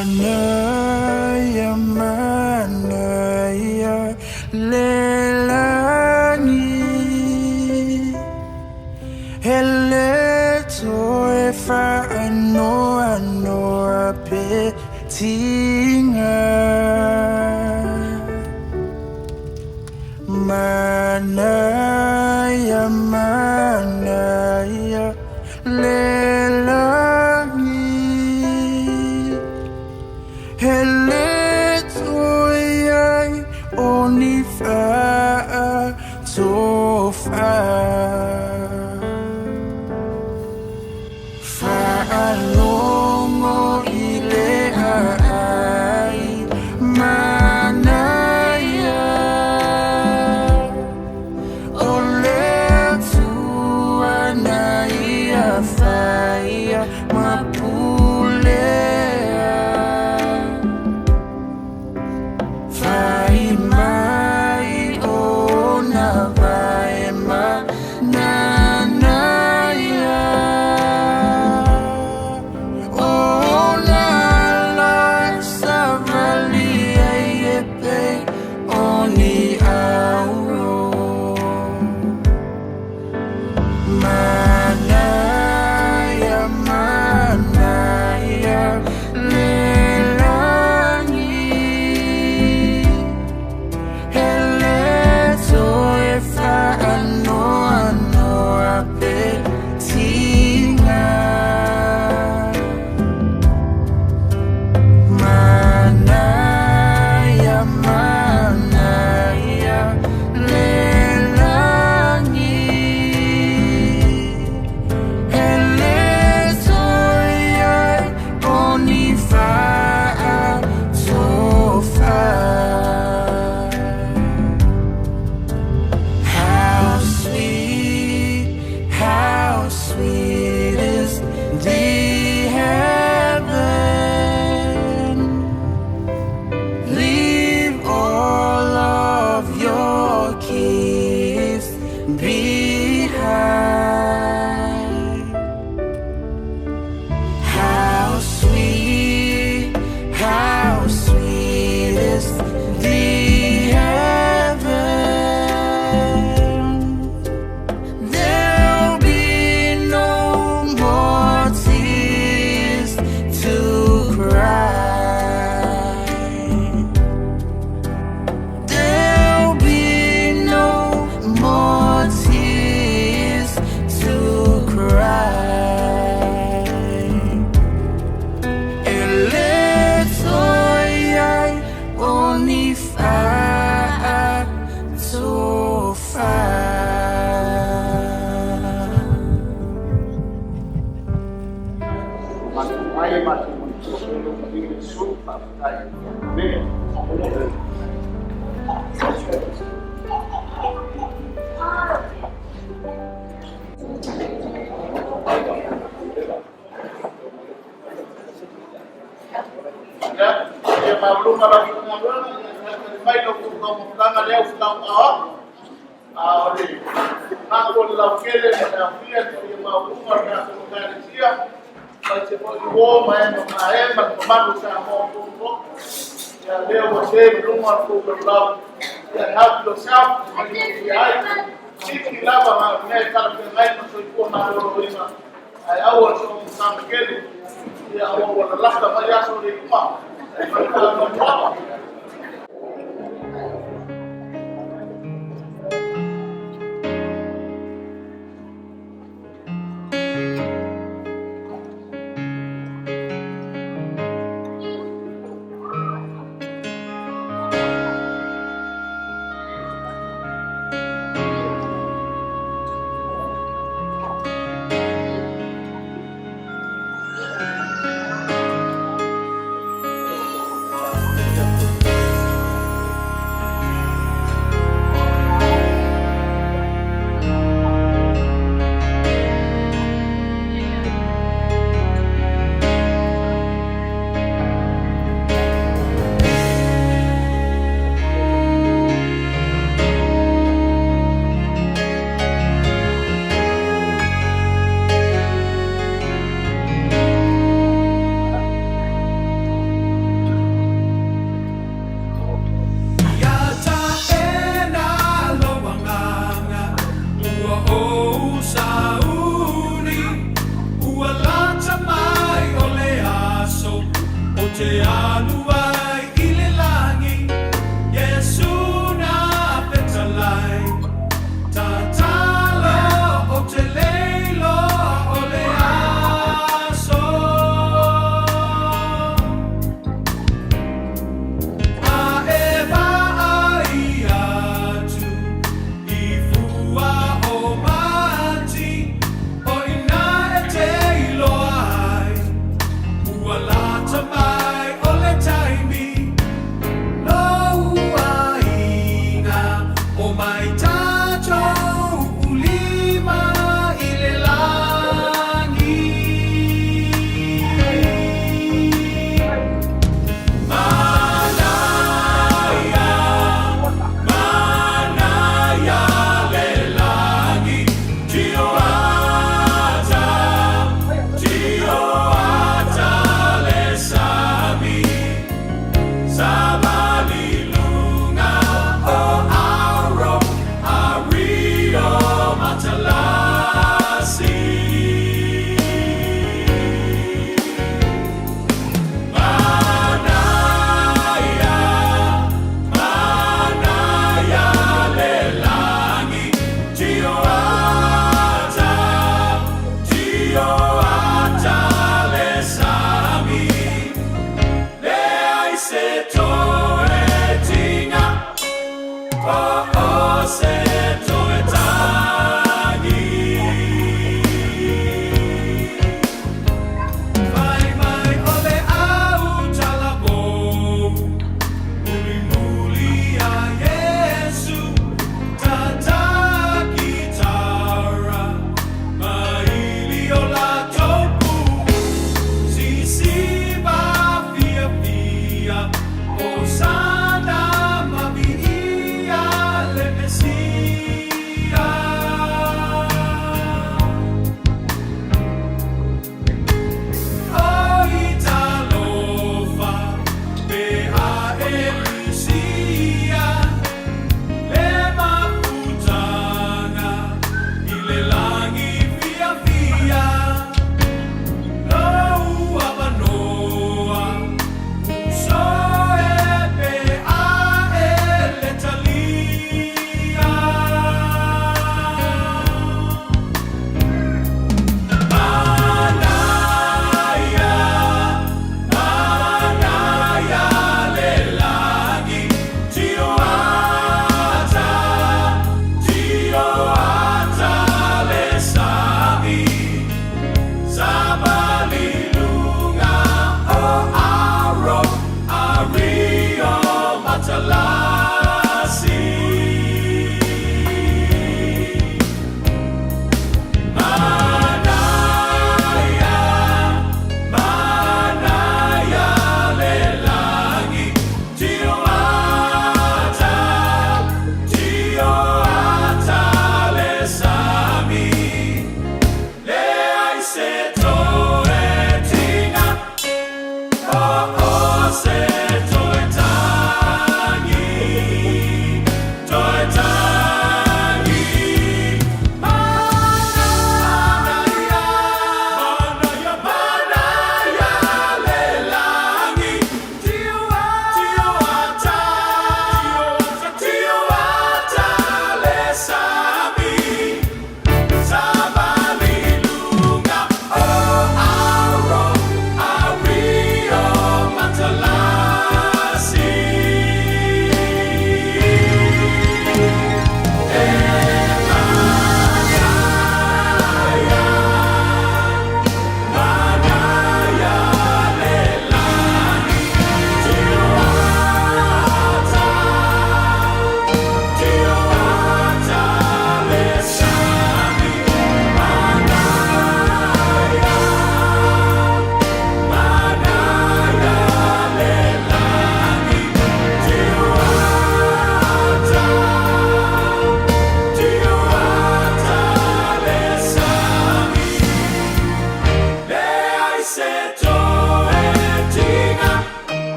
Manaya, manaya, lelangi. Hele toe fa ano petinga. Manaya, manaya, lelangi. Hele toe onifa tofa. Fa'alongo ile ai manaya. Ole tua naia faia mapulea. Fai mai ona vai ma nanaya. Ona la savalia yepe oni auro. Manaya, manaya, lelangi. Hele toe fa ano apetinga. Manaya, manaya, lelangi. Hele toe onifa tofa. How sweet is the heaven. Leave all of your keys behind. How sweet is the heaven. There'll be no more tears to cry. There'll be no more tears to cry. Eletoyai onifa tofa. Ya maulunga la kumwona mailo kumwona leo fulao ole nango la ukele na afia ya maulunga na kumalizia basi kwa hiyo maana mahema komando cha Mungu ya leo wote mlunga kwa ya hapo safi ya sisi lava na kala kama kwa maana leo awal so samkeli ya awal lahda ma yaso de kuma te aluai i le langi, Iesu na petalai. Tatalo o te leilo o le aso. A e vai atu i fua o mati, o ina e te iloai. Ua lata mai o le taimi.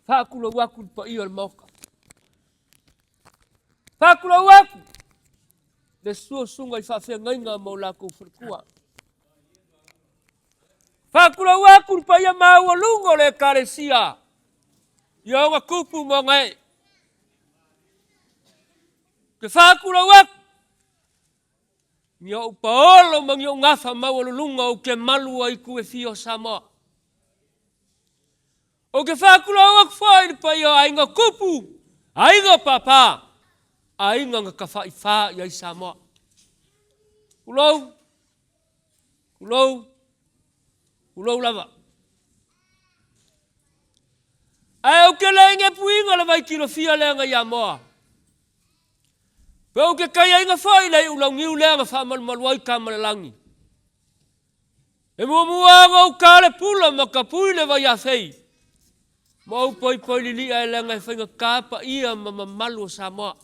Fakula waku pa iyo al moka. Fakula waku. Le sungai fa fe ngainga mo la ku furkua. Fakula waku pa ia mau lungo le karesia. Yo nga kupu mo ngai. Ke fakula waku. Nyo paolo mang yo ngafa mau lungo o ke malu ai ku e fio sama. O ke fakula waku fai pa ia ainga kupu. Ainga papa. Ainga nga kafai fa ia sama. Ulou. Ulou lava. Ai o ke lenga puinga la vai kilo fia lenga ia moa. Pe o ke kai ainga fai lai ulau ngiu lenga fa malwai kamalangi. E mua o kale pula makapui le vai a fei. Mau poi lili ai lenga whainga kapa ia malu Samoa.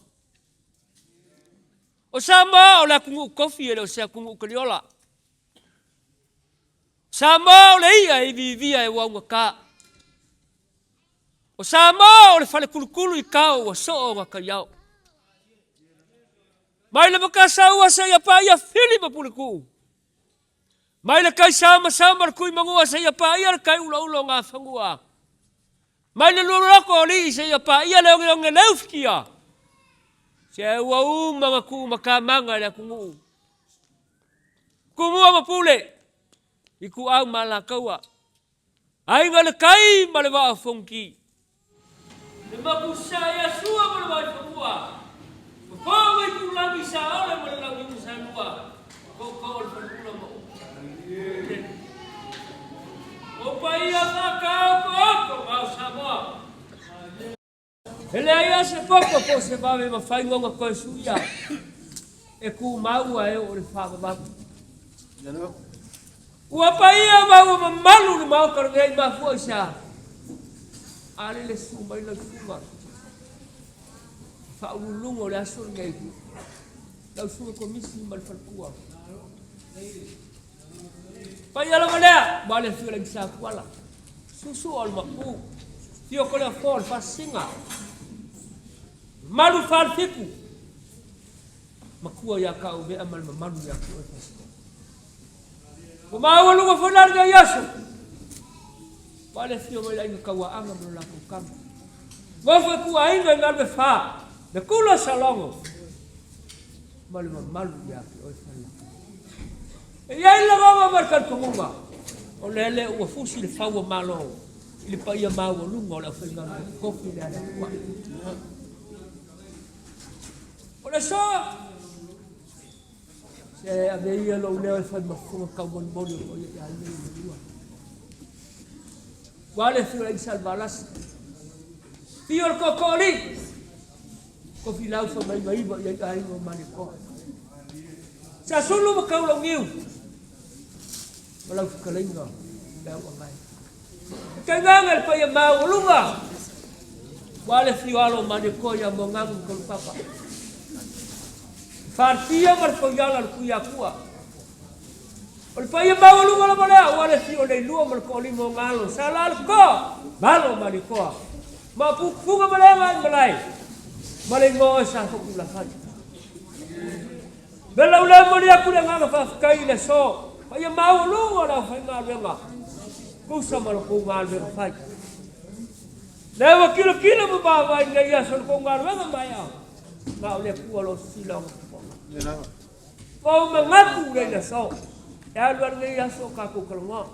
O Samoa o la kungu kofi e o sea kungu kaliola. Samoa o le ia e vivia e waunga ka. O Samoa o le fale kulukulu I kao wa soo wa kaiao. Mai le makasa ua sa ia pa ia fili mapuliku. Mai le kai sama le kui mangua sa ia pa ia le kai ula ngā whangua. Mai le luroko o li sa ia pa ia le onge leufkia. Se ua mga ku makamanga le kungu. Kumua mapule. Iku au malakaua. Ainga le kai ma le waa fonki. Le makusa ia sua ma le waa fangua. Makonga iku langi sa ole ma le langi musanua. Koko ole fanula ma Opa ia kakao koko mau Samoa. Ele ia se poco po se vave ma fai ngonga koe suia. E ku maua e o le whaka mapu. Ua pa ia maua ma malu le mau karangei ma fua isa. Ale le suma ila suma. Wha ulungo le aso ngei ku. Lau suma komisi ma le whalkua. Pa ia la malea, ma le fio le misa kuala. Susu o le mapu. Tio ko le fol fa singa. Malu fal fiku. Makua ya ka ube amal malu ya ku e fasiko. Ko maua lunga folar ga yaso. Wale fio mai la inga kawa anga mo la kukam. Ngofo ku ainga ngalbe fa. De kula salongo. Malu ya ku e fasiko. Ia la goma markan kumunga. O lele ua fusi le faua malo. Ile pa ia mau lungo la whainga kofi le ala kua. O le so. Se a me ia lo leo e whai mafunga kau moni o ia ale i lua. Wale fiora i salvalas. Fior kokoli. Kofi lau fa mai mai ba ia ai no mani ko. Sa sulu ma kau lo ngiu. Walau kalinga. Dau ngai. Kailangan pa yung maulunga. Wale fiwalo maniko yung mga papa. Fartia markoyala kuya kuwa. Wale pa yung maulunga la malaya. Wale fiyo na iluwa markoli mo ngalo. Salal ko. Malo maniko. Mapukunga malaya malay. Malay mo sa kukulakan. Belaula mo niya kuya nga kafakai na so. Pa yung maulunga la fenga. Kusa malukong alwer fai. Lewa kilo mababa ina iya sa lukong alwer maya. Nga ule kualo silang. Pau mengaku na so. Ya luar nga iya so kaku kalunga.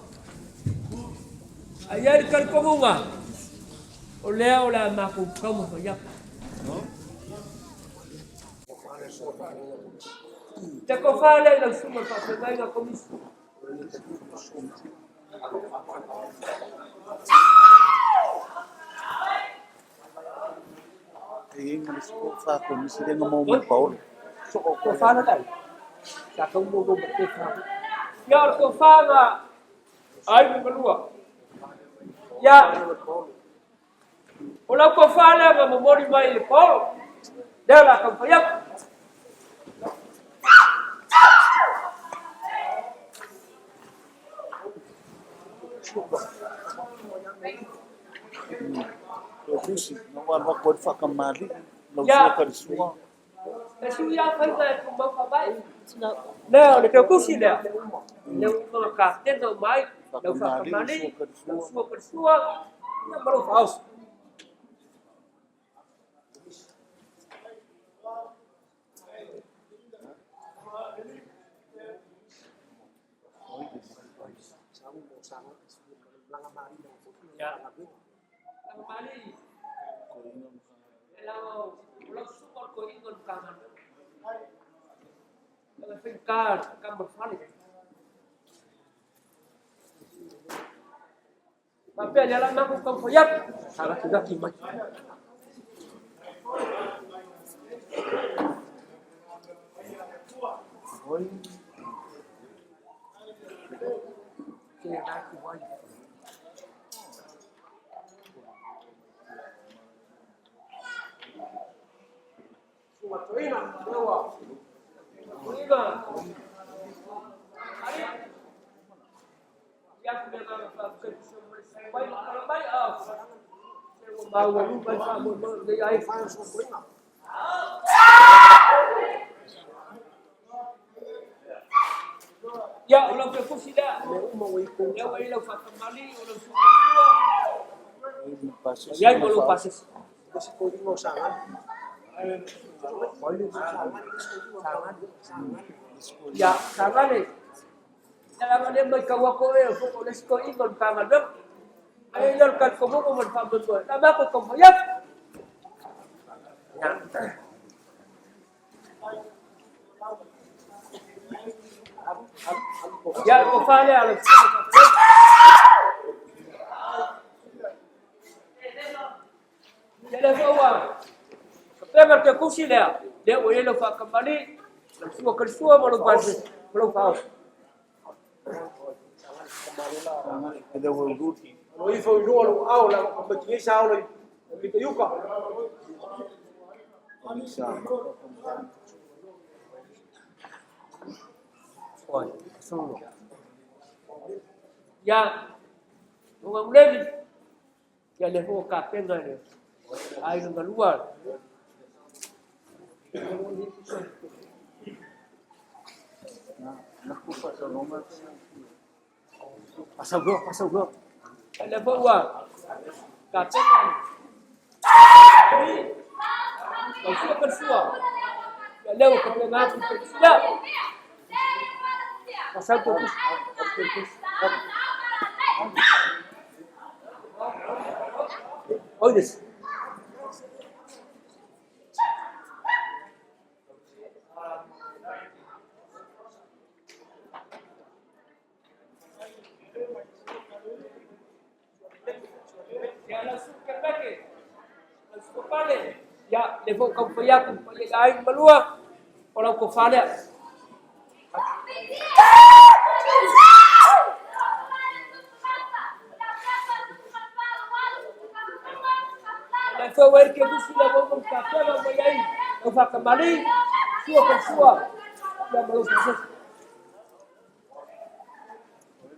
Ayari kalkongunga. Ole maku kamu fayak. Teko fale lang sumar papelay nga komisyo. Mas ko fa ko misi de ngamo mo Paula. So ko fa na dai. Sa ko mo go bete fa. Ya ko fa nga ai mo kalua. Ya. Ola ko fa na mo Moimoi le Paula. Dela ka fa ya. Kusi, não há uma coisa para camali, não se apercebeu. Kasi ya fai na ko ba fa bai. Não, le ko kusi le. Le ko ka ten no mai, le fa kamali, le suo per suo, na malo faus. Ya. Kamali. Lo support ko ingon kaman. Kalau fikar kan berfalik. Tapi jalan aku kau foyak. Salah sudah kimat. Ya, ulang ke kusida. Ya, ulang fakamali, ulang suku. Ya, ulang pasis. Kasi ko din mo sangan. Ya, sangan eh. Dalam dia berkawan ko eh, ko les ko ingon kangan dok. Ay lorkat ko mo man pabot ko. Tama ko kumayap. Ya, ko fale ala. Jadi bawa. Pega ke kusi dia. Dia boleh lupa kembali. Semua kersua malu pasir. Belum tahu. Ada wudhu. Lo ifo lo au la pagkingi sao lo. Bito yuka. Oi, solo. Ya. Nunga ulevi. Ya le ho ka penga le. Ai nunga luar. Nakupa sa nomor. Pasal go. Ada bawa. Katakan. Kau suka bersua. Kalau kau nak bersua. Satu. Oh, this. Ya langsung kembali. Langsung kembali. Ya, levo kampuyak, aing malua. Kalau ko fala. La fue ver que tú la voz con café la voy ahí. No fa kembali. Sua con sua. Ya malu proses.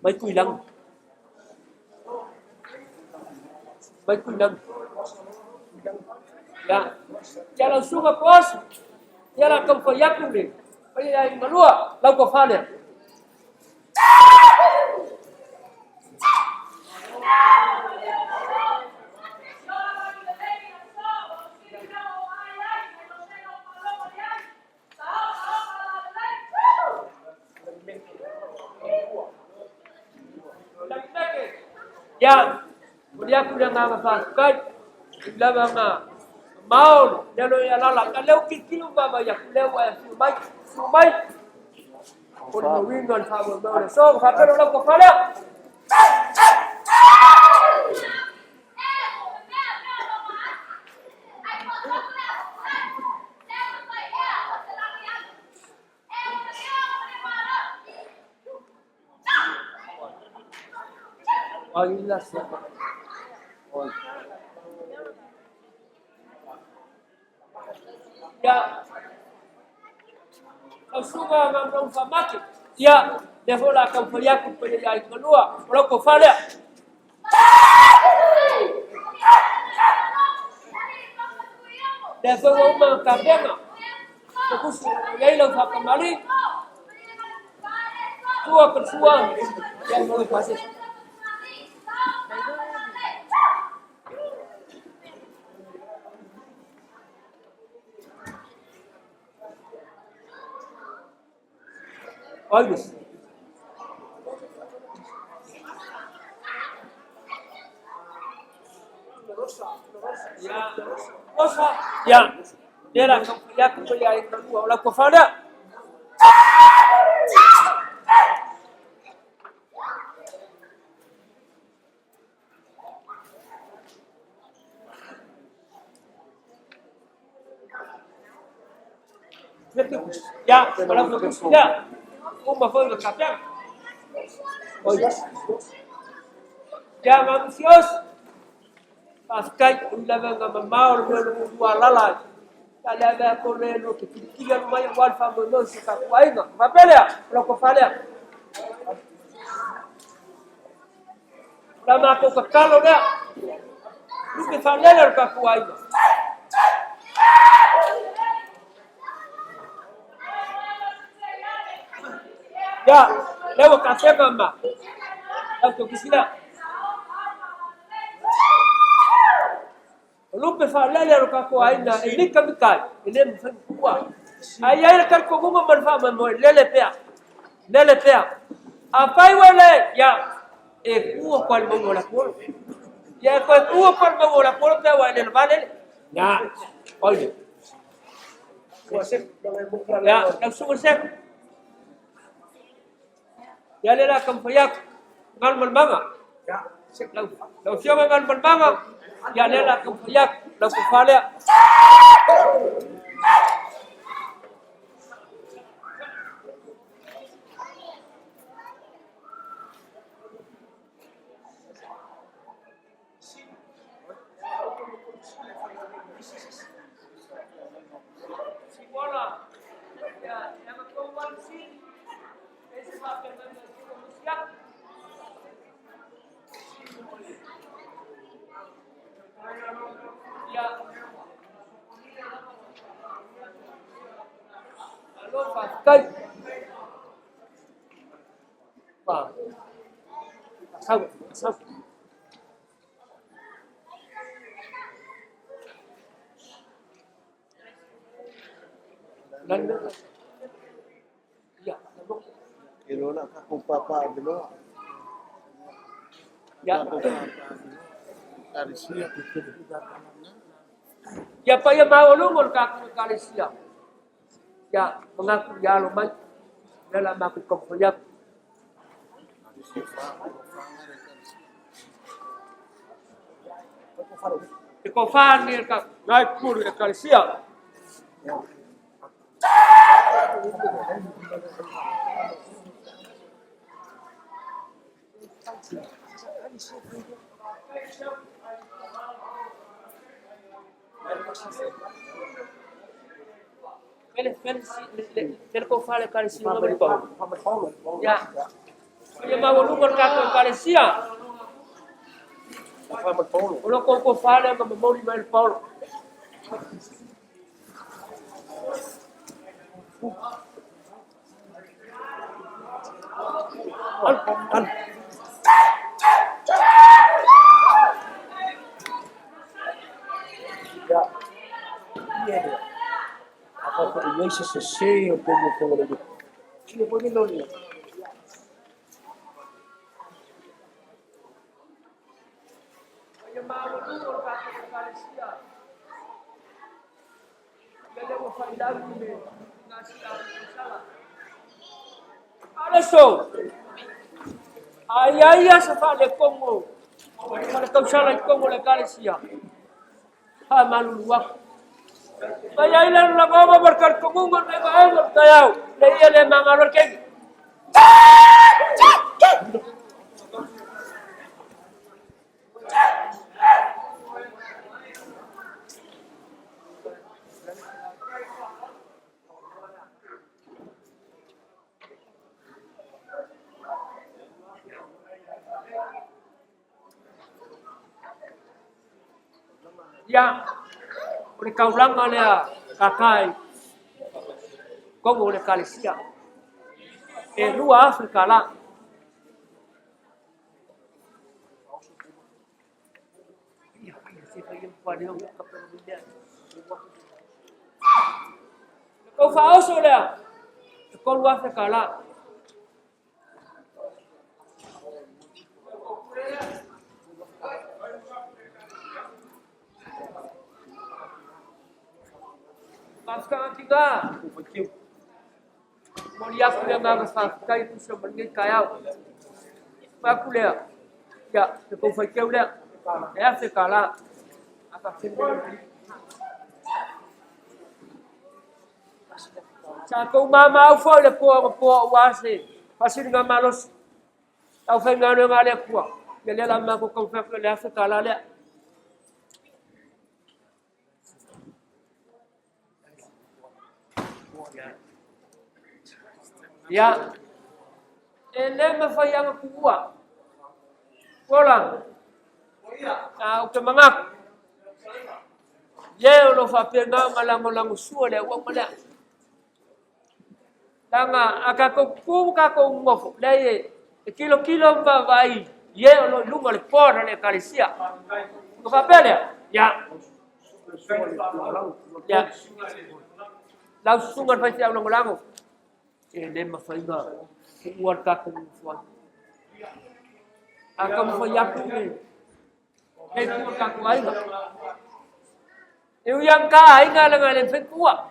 Mai kuilang. Mai kuilang. Ya langsung apos. Ya la kampuyak ni. Ai ai malua, lau ko fala. Ya, kemudian aku dah ngah paskai, bila mana mau, dia lo ya lala, kalau kikil bapa ya, kalau ayah sumai, pun mewingan sama mana, so sampai orang kepala. Oh jelas ya. Ya, kau suka ngambil famaki. Ya, dia boleh akan pergi kepada yang kedua. Kalau kau fala. Dia boleh mengkaitkan. Fokus yang lalu kembali. Tua persuan yang boleh pasir. Always. Ya, cosa, ya. Dia nak ya kembali air kedua. Kalau kau fala. Ya, kalau kau sudah, kau mahu berkata. Oh yes. Ya, manusios. Paskai ulama ngam mau lu walala. Kali ada korelo kikiga mai wal famoso sika kuaina. Mapelea, lo ko falea. Lama ko kakalo dia. Lu ke falea ka kuaina. Ya, leo kasema mama. Hapo kisila. Lupe falele roka ko aina ini kamikai ini mfungwa ayai kan ko mo manfa mo lele pea apai wale ya kuo kwal mo la ko ya ko kuo kwal mo la ko te wale vale ya oye ya langsung sek ya lela kampayak ngal malbanga ya sek langsung ngal malbanga ya lela kampuyak la kufalea Simbola ya yang keuangan sih ese papel de comercial ya lo paskai pa asal dan ya Ilo na kako papa bilo. Ya. Tali Setu. Ya pa ya maulungol ka kung kalisiya. Ya mengaku ya lumay dalam aku kompoyak. Ikofan ni ka naik pur ya kalisiya. Ele fala kalisiya naman ito. Ya. Kaya maulungol ka kung kalisiya. Ulo ko fala ng Moimoi Paula. Ya. Iya dia. Apa kau Yesus sesuai untuk mukul lagi? Kini boleh lori. Kaya maulungol ka kung kalisiya. Kaya mo failago ni nasi salah. Alaso. Ayaya sa fale Kongo. Faletausalā Kongo le kalisiya. Ha maluluwak. Kaya ilan lang ako berkat kumungon na iba tayaw. Laya le mga lorkeng. Ya, oleh kaulang oleh kakai, kau oleh kalisia. Luar Afrika lah. Kau faham sudah? Kau luar Afrika lah. Sekarang tiga, melihat yang nggak sahaja itu sebenarnya kaya, aku lihat, ya, aku fikir lihat, ya sekala, apa sendiri. Cakap mama aku le puak wasi, pasti dengan malos, aku fikir dengan ada puak, jadi lama aku konflik lihat sekala lihat. Ya, ele mafayang kuwa. Walang. Au kemangak. Ye lo fa pena malang suole wa mala. Langa akakoku kako ngofo. Le kilo ba vai. Ye lo lunga le porra le kalisia. Ko fa pele. Ya. Ya. Lau sungar fa sia ulang-ulang. Ele mafaiga kuat kakung fuan. Akam fayak ni. Kuat kakung aiga. Yang ka aiga lang alen fai kuat.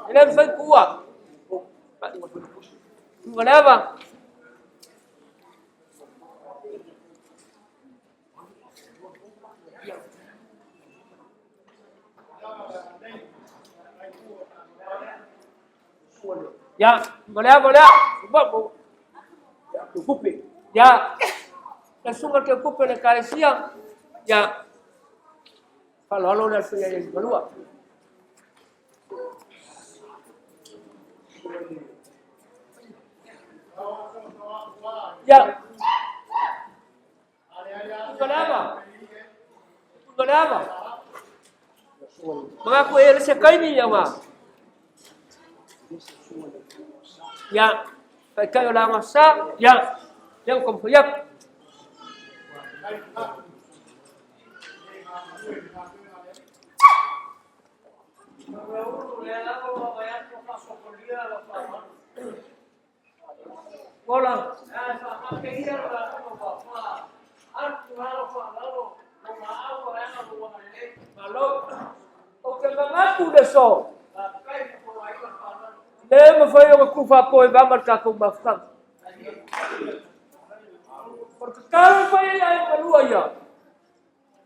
Alen fai kuat. Kenapa? Ya, boleh. Buat kupi. Ya, langsung ke kupi le kalisia. Ya, kalau dah saya yang keluar. Ya. Kenapa? Mengaku ele sekai ni ya, Ma. Ya, kayak orang masak, ya, yang kompoyak. Bola. Malo. Okay, mengaku deso. Lema foi eu que foi vai marcar com bastante. Porque kalau foi aí malua ya.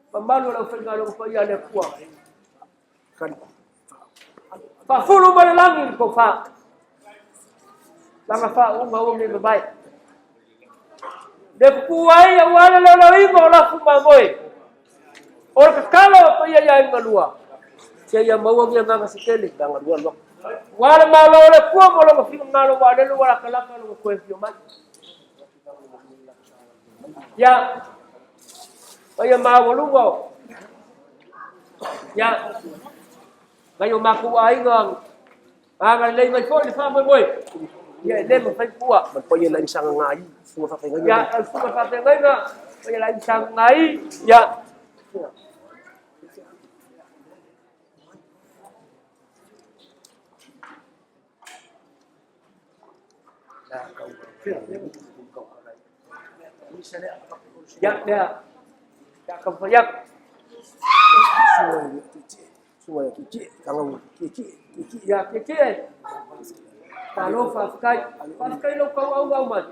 Pembalu lang foi ngalo foi ya lekua. Fa fulu malalangi ko fa. Lama fa uma ni babai. De kuai ya wala la ingo la Moimoi. Or kalau foi ya malua. Saya mau dia nganga sekali dengan dua. Wala malo le kuo mo lo fi ngalo wala lo wala kala lo ko fi mai. Ya. Oya ma wolungo. Ya. Ngayo maku ai ngang. Nga le mai ko le fa Moimoi. Ya le mo fa kuwa. Man po yun lang isang ngai. Suwa fa ngai. Ya, suwa fa ngai nga. Oya la isang ngai. Ya. Ya, ya. Ya kebanyak. Semua kecil, kalau kecil. Ya kecil. Kalau faskai lo kau au man.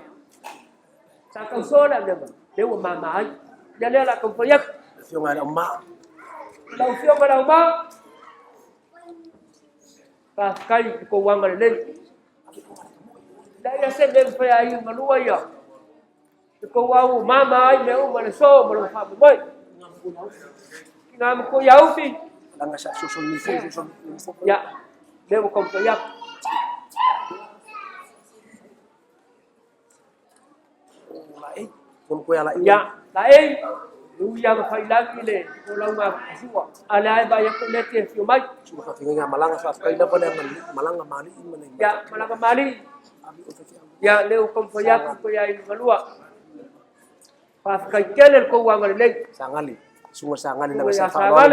Sa kau sola dia. Dia mama ai. Dia lah kebanyak. Fiong ada emak. Lau fiong ada emak. Faskai ko wang le. Daya sedem fa ai malua ya. Ko wau mama ai me o mane so mo fa Moimoi. Ngam ko yau fi. Lang sa susun ni susun. Ya. Dia ko ko ya. Lai, kon ko ya lai. Ya, lai. Lu ya fa lagi le. Ko lau ma suwa. Ala ba ya ko lete fi mai. Cuma fa tinga malang sa kai na pala malang mali man. Ya, malang mali. Ya, leo ko fa ya ko ya ini malua. Pas kai kele ko wa ngale. Sangali. Semua sangali lang Ya, sa fa.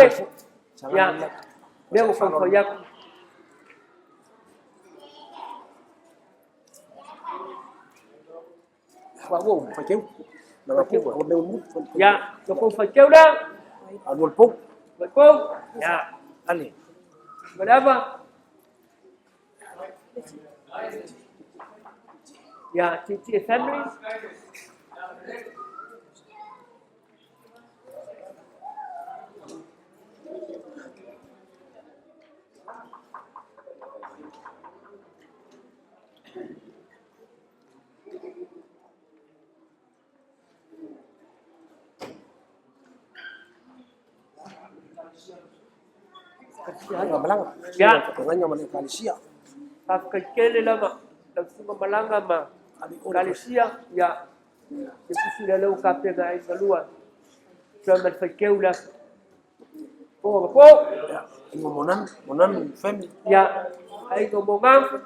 Ya. Leo ko fa ya. Wa wo fa keu. Nang aku ko meu mut. Ya, ko fa keu dah. Adul puk. Betul? Ya. Ali. Berapa? Ya, cici family. Malang. Ya. Tengahnya mana Tali Setu. Kekele lama. Langsung malanga ma. Tali Setu ya. Itu sudah lalu kape ngai keluar. Cuma fikirlah. Oh, Monan family. Ya, ai ngomongan.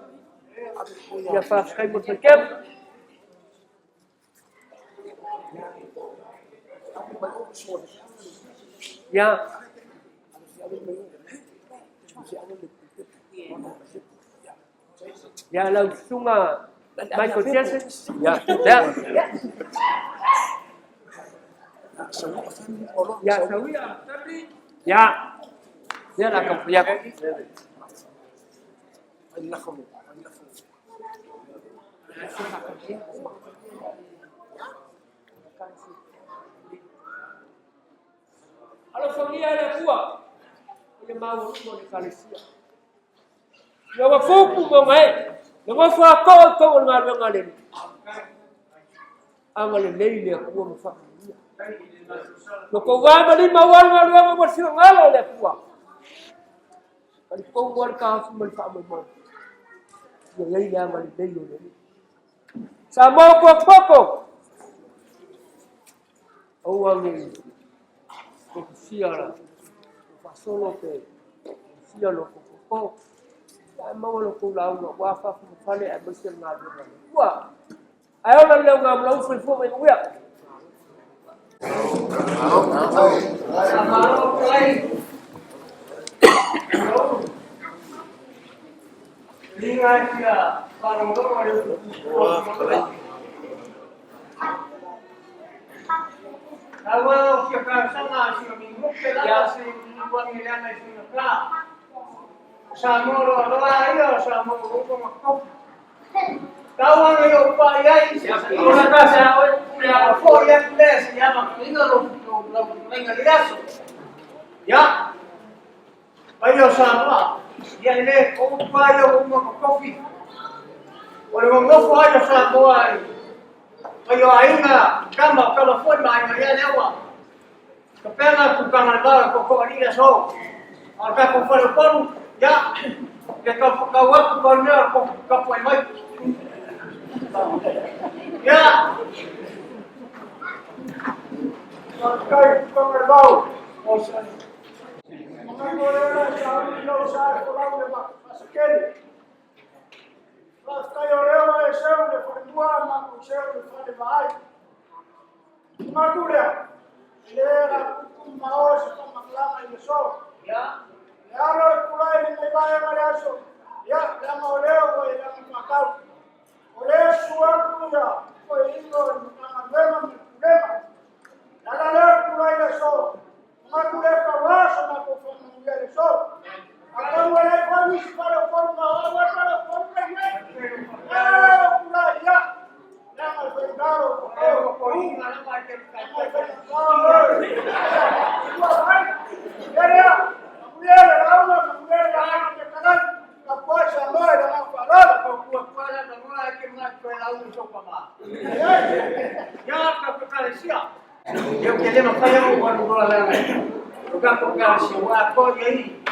Ya pas kai mo fikir. Ya. Ya langsung Michael Jackson. Ya. Ya, sawia. Ya. Dia lah kebanyak. Kalau familia ada kuat, dia mau di Tali Setu. Dia wafuku Moimoi. Dia wafu kau ngaleng. Amalin dia kuat familia. Loko wama ni mawal ngaleng bersih ngalo dia kuat. Kalau kau buat kau menfa Moimoi. Dia amalin dia. Sama pokok. Awang ni. Siara. Solo ke. Siara pokok. Mau lo kulau no wafa fale abesil ngalo. Wah. Ayo lan leo ngam lo fu mai uya. Amaro play. Linga dia. Kalau kita sana si minggu kita si buat nilai si nak. Sama orang ayo sama orang makop. Kawan yang upaya ini, orang kaya punya foya les ya makina lo mengalir ya. Ayo sama, ya ini upaya untuk kopi. Orang makop ayo sama. Ayo aina kama kalau phone mai ya lewa. Kapena kukangalba ko ko ni so. Aka ko pon ya. Ke ka kawat ko ne ko ka poi mai. Ya. Kai kukangalba. Osa. Mangolera sa no sa ko la ne ma. Sakeli. Kayo leo eseu de fondua na museu de fone vai. Magulia. Era uma hora com uma clama de sol. Ya. Ya no kulai ni vai mariaso. Ya, la mauleo e la macau. Ole suatu ya. Foi indo na vema problema. La kulai de sol. Magulia kawaso na ko família de sol. Agora o olhar para isso para o corpo na hora para o corpo na frente. Ya. Nama vendaro. Nama vai ter que eu queria não fazer um ano do lá o gato se o acordo aí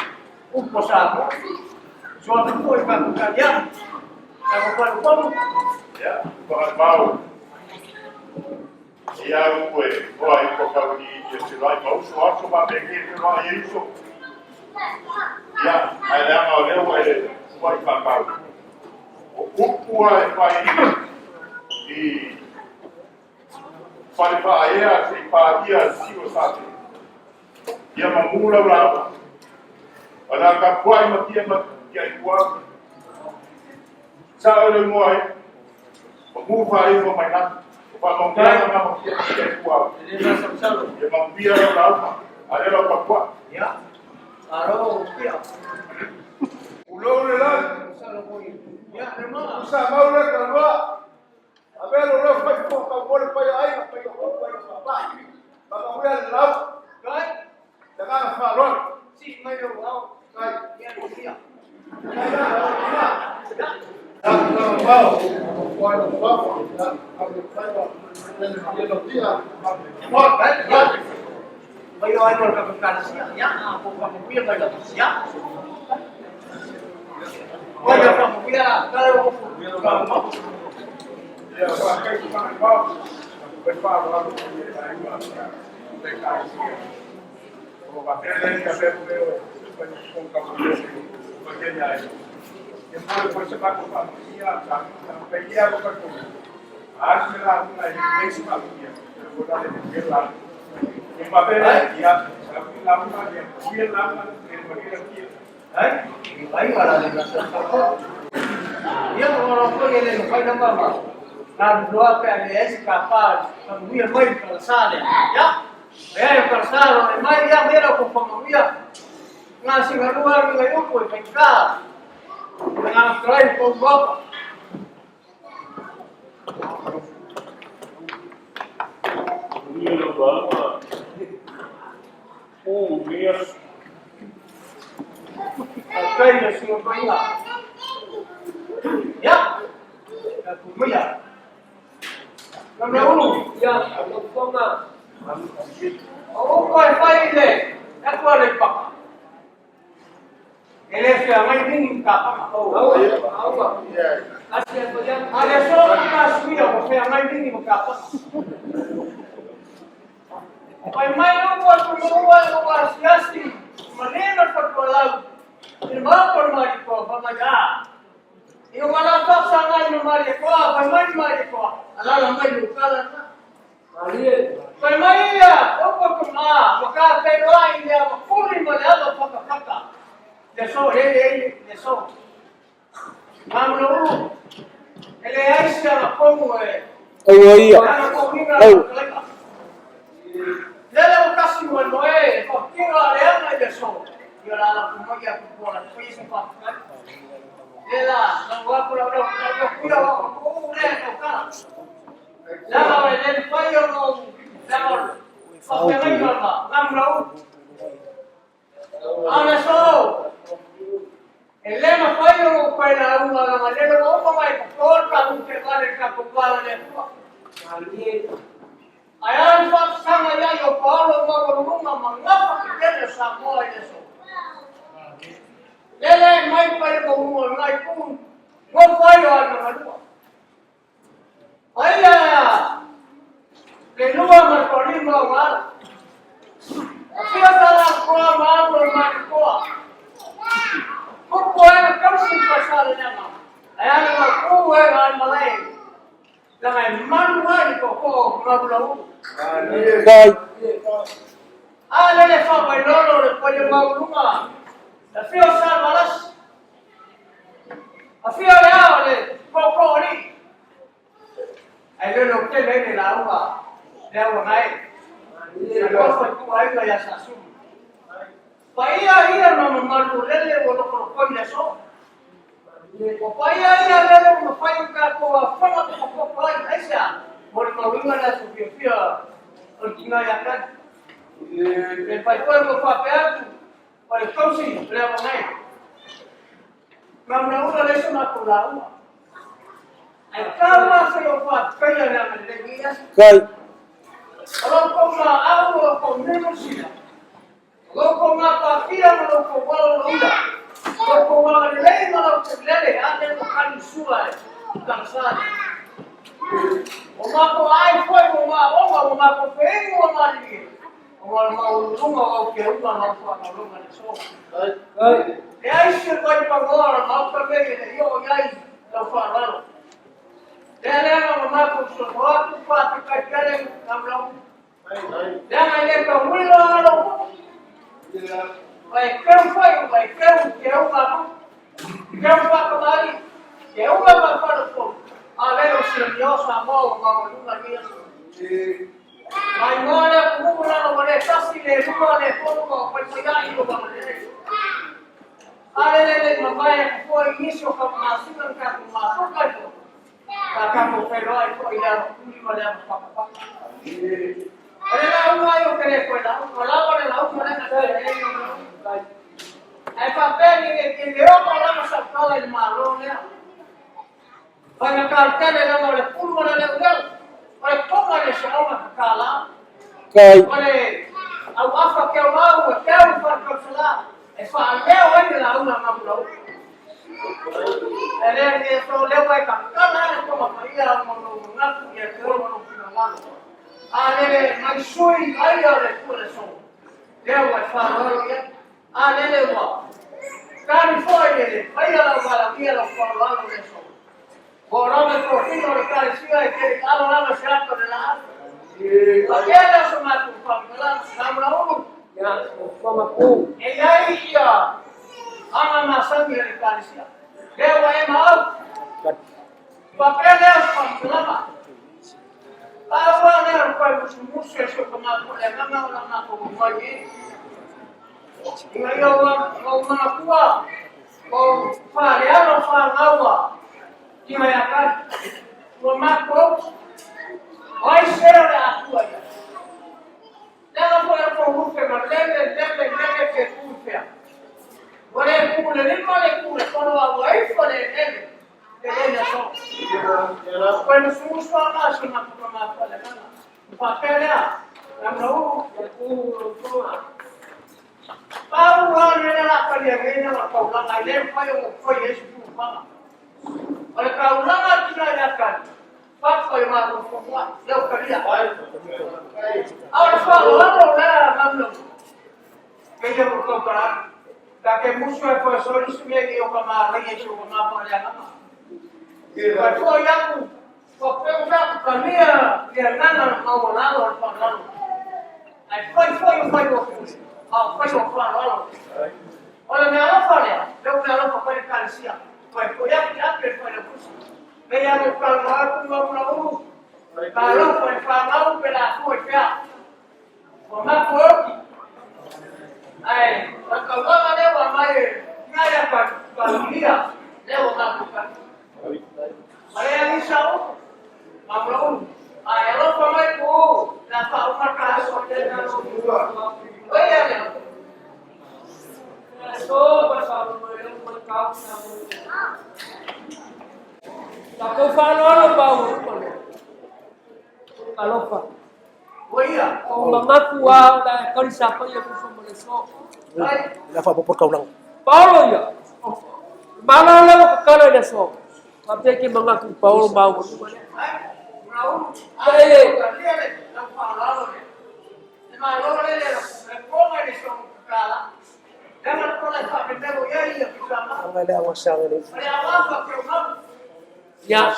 o posado só depois vai ficar já eu vou como ya para Paula ya foi vai colocar o se vai mau suatu para que vai isso ya aí a Paula vai para Paula o cupo vai e fale para ela se paria se o sabe ia mamula lá ana kapuai matia matia igual sabe o moi o vai o mai na para não ter na matia igual ele já sabe ia mampia lá ali lá papua ya aro pia O lore lá, ya hermano usa maula kalwa. A ver, o lore foi por favor para aí, para o papá. Para mulher lá, vai jangan falou. sim mas eu vou vai ya dia Bayo ay mo kapag siya, ako pa mo piya bayo siya. Bayo pa mo piya, kaya ko po. ya pakai para Paula prepara lá o como bater café com café pequena aí depois você vai com a família peguei água para comer acho que lá não é nem se família eu vou dar de lá em papel ya lá não é dia lá não é aqui Vai para ali na sua. Dia orang pun yang lepas nama apa? Nak doa PNS kapal, família mãe para sala, ya? Aí para sala, mãe ya mera com família. Nasi ngaruh ngaruh pun pekak. Dengan try pun bapa. Dia bapa mês Kaya na siya pa iya. Ya. Ako ya. Kami ulo. Ya, ako po nga. Ako po ay paile. Ako ay paka. Ele siya may dingin ka pa. Awa. Asya po yan. Adesso ka suya ko siya may dingin ka pa. Pai mai não pode promover o assim, maneira para falar. Irmão por mais coisa, vamos lá. E o malandro passa mais no mar de coa, vai mais no mar de coa. Lá mais no cala, né? Ali. Vai mais ia, eu vou tomar, o cara tem lá ainda, uma pura molhada para cá. Deixou ele, deixou. Vamos no Ele aisi ala komu e. ia. Ana kominga Au. leka. Lele o kasi Moimoi, ko kinga leana de so. Yo la la kumoja kupona, foi sem papo. Ela, não vai por lá, não cuida o neto, cara. Lá ele foi eu não, lá só pega lá, não. Olha só. Ele não foi eu para lá, mas ele não vai cortar o que vai ficar com bala de tua. Aí a gente sama já eu Paula, uma mangapa que tem essa moa isso. Ele mai para como mai com não foi olha na rua. Aí a de lua marcolino lá. Se a sala com a mão marcou. Como é que se passar na mão? Aí a como é a malay. Lá manual ko mabulau. Vai. Ah, ele fa vai lolo depois de mauluma. A fio sal balas. A fio leao le ko ali. Aí ele não quer ele lá uma. Leauanae. Agora foi com aí vai assassum. Vai aí não malu ele o lo ko só. O pai aí ele não faz o cara com a fama do povo aí já. Por maluma na subia o tinha já tá. Ele vai pôr no papel. Olha, como se Leauanae. Mas não usa isso na cura. Aí calma se eu faço pela na melodia. Vai. Kalau kau nak aku kau nemusia. Kalau kau nak papia, kalau kau bawa luda. Kalau kau bawa lei, kalau kau lei, ada tu kan suai, kangsaan. Oma kau ai foi, oma kau pergi, oma lagi. Oma mau lunga, mau kerja, mau lunga ni so. Ya isi kau pangor, mau pergi, yo ya lau falar. Dia mama kau suruh tu pati kajian namlau. Jangan dia kau mula lalu. Baik kau jauh apa? Jauh apa kembali? Jauh apa pada pun? Ada usia sama mau lagi. Baik mana kumula lalu kasih le rumah le pun kau percaya itu bagaimana? Ada le mabaya kau isu kau masukkan kau masukkan. Kakak mau pergi kau ida lima apa? Ada orang yang kena kuat, kalau orang laut mana ada yang papel ni dia orang masuk kalau di malu ni. Banyak kali ada oleh pun mana oleh pun ada semua kalah. Oleh apa kau mau kau fakir salah. Dia orang laut nama malu. Ada yang tu lewat kalah kau apa dia malu nak dia kau malu malu. Ale maisui ai ale coração. Deu a falar, ale levou. Cari foi ele, vai lá para aqui ela falando isso. Borão de profito de carecia que lá na cerca de lá. Aquela soma tu família, namorou. Já, como com. E aí já. Ana na sangue de carecia. Deu a mal. Papel é família. Apa ni aku bersumus sesuatu kemaluan, nama aku Moimoi. Ingin mau menakua, mau Faletausalā Tali Setu Leauanae memaku, vai ser aku aja. Jangan boleh pengurus lele ke kursia. Boleh kule, kalau aku boleh Ele só. Quando somos falados na programação, o papel é namorou Paula era lá para ele na Paula, lá ele foi esse por falar. Olha Paula lá tinha já cara. Foi uma coisa, eu queria. Agora falando lá, namorou. Que eu vou comprar. Daqui muito é professor, isso me deu para uma linha de uma palha. Foi aku, porque kami dia nana mau lalu lalu. Foi lalu. Olha minha avó falha, eu quero para ele carecia. Foi aku foi na curso. Kaya mo kalmar kung mau. Kalau mau pela ko siya. Mga ko. Ay, kalau ada wa mai ngaya pa pamilya. Leo makuka. Ay ang isao. Mamlo. Ay alo pa mai ko. Na pa umar ka so na no. Oya na. So pasal mo yung magkao na mo. Tako falolo bau ko. Kalau pa. Oya. Kung mamakuha na karisapa yung sumaso. Lafa po kau lang. Paula ya. Mana lang kakala na so. Kapag ki mga kung Paula bau. Ay. Ang alawang sa ngayon. Ya.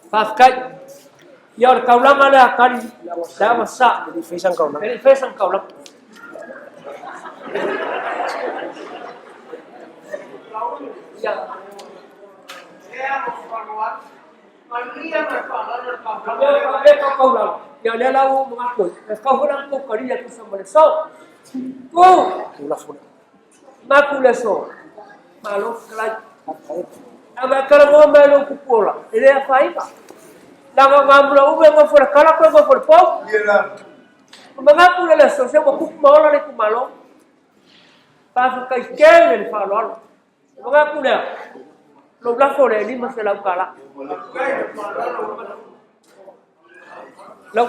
Pakai. Ya kau lang ada kali. Dah masak. Jadi fesan kau lang. Jadi fesan kau lang. Ya. Kau lang. Ya dia lalu mengaku. Kau lang kau kali yang sama leso. Kau. Maku leso. Malu kelaj. Agak kalau malu kupola. Ini apa ini? Nang ngamula ube mo for kala ko mo for po. Mga pula la so se mo kup mo la ni kumalo. Pa ka kelen fa lo. Mga pula. Lo la for ni mo se la kala. Lo.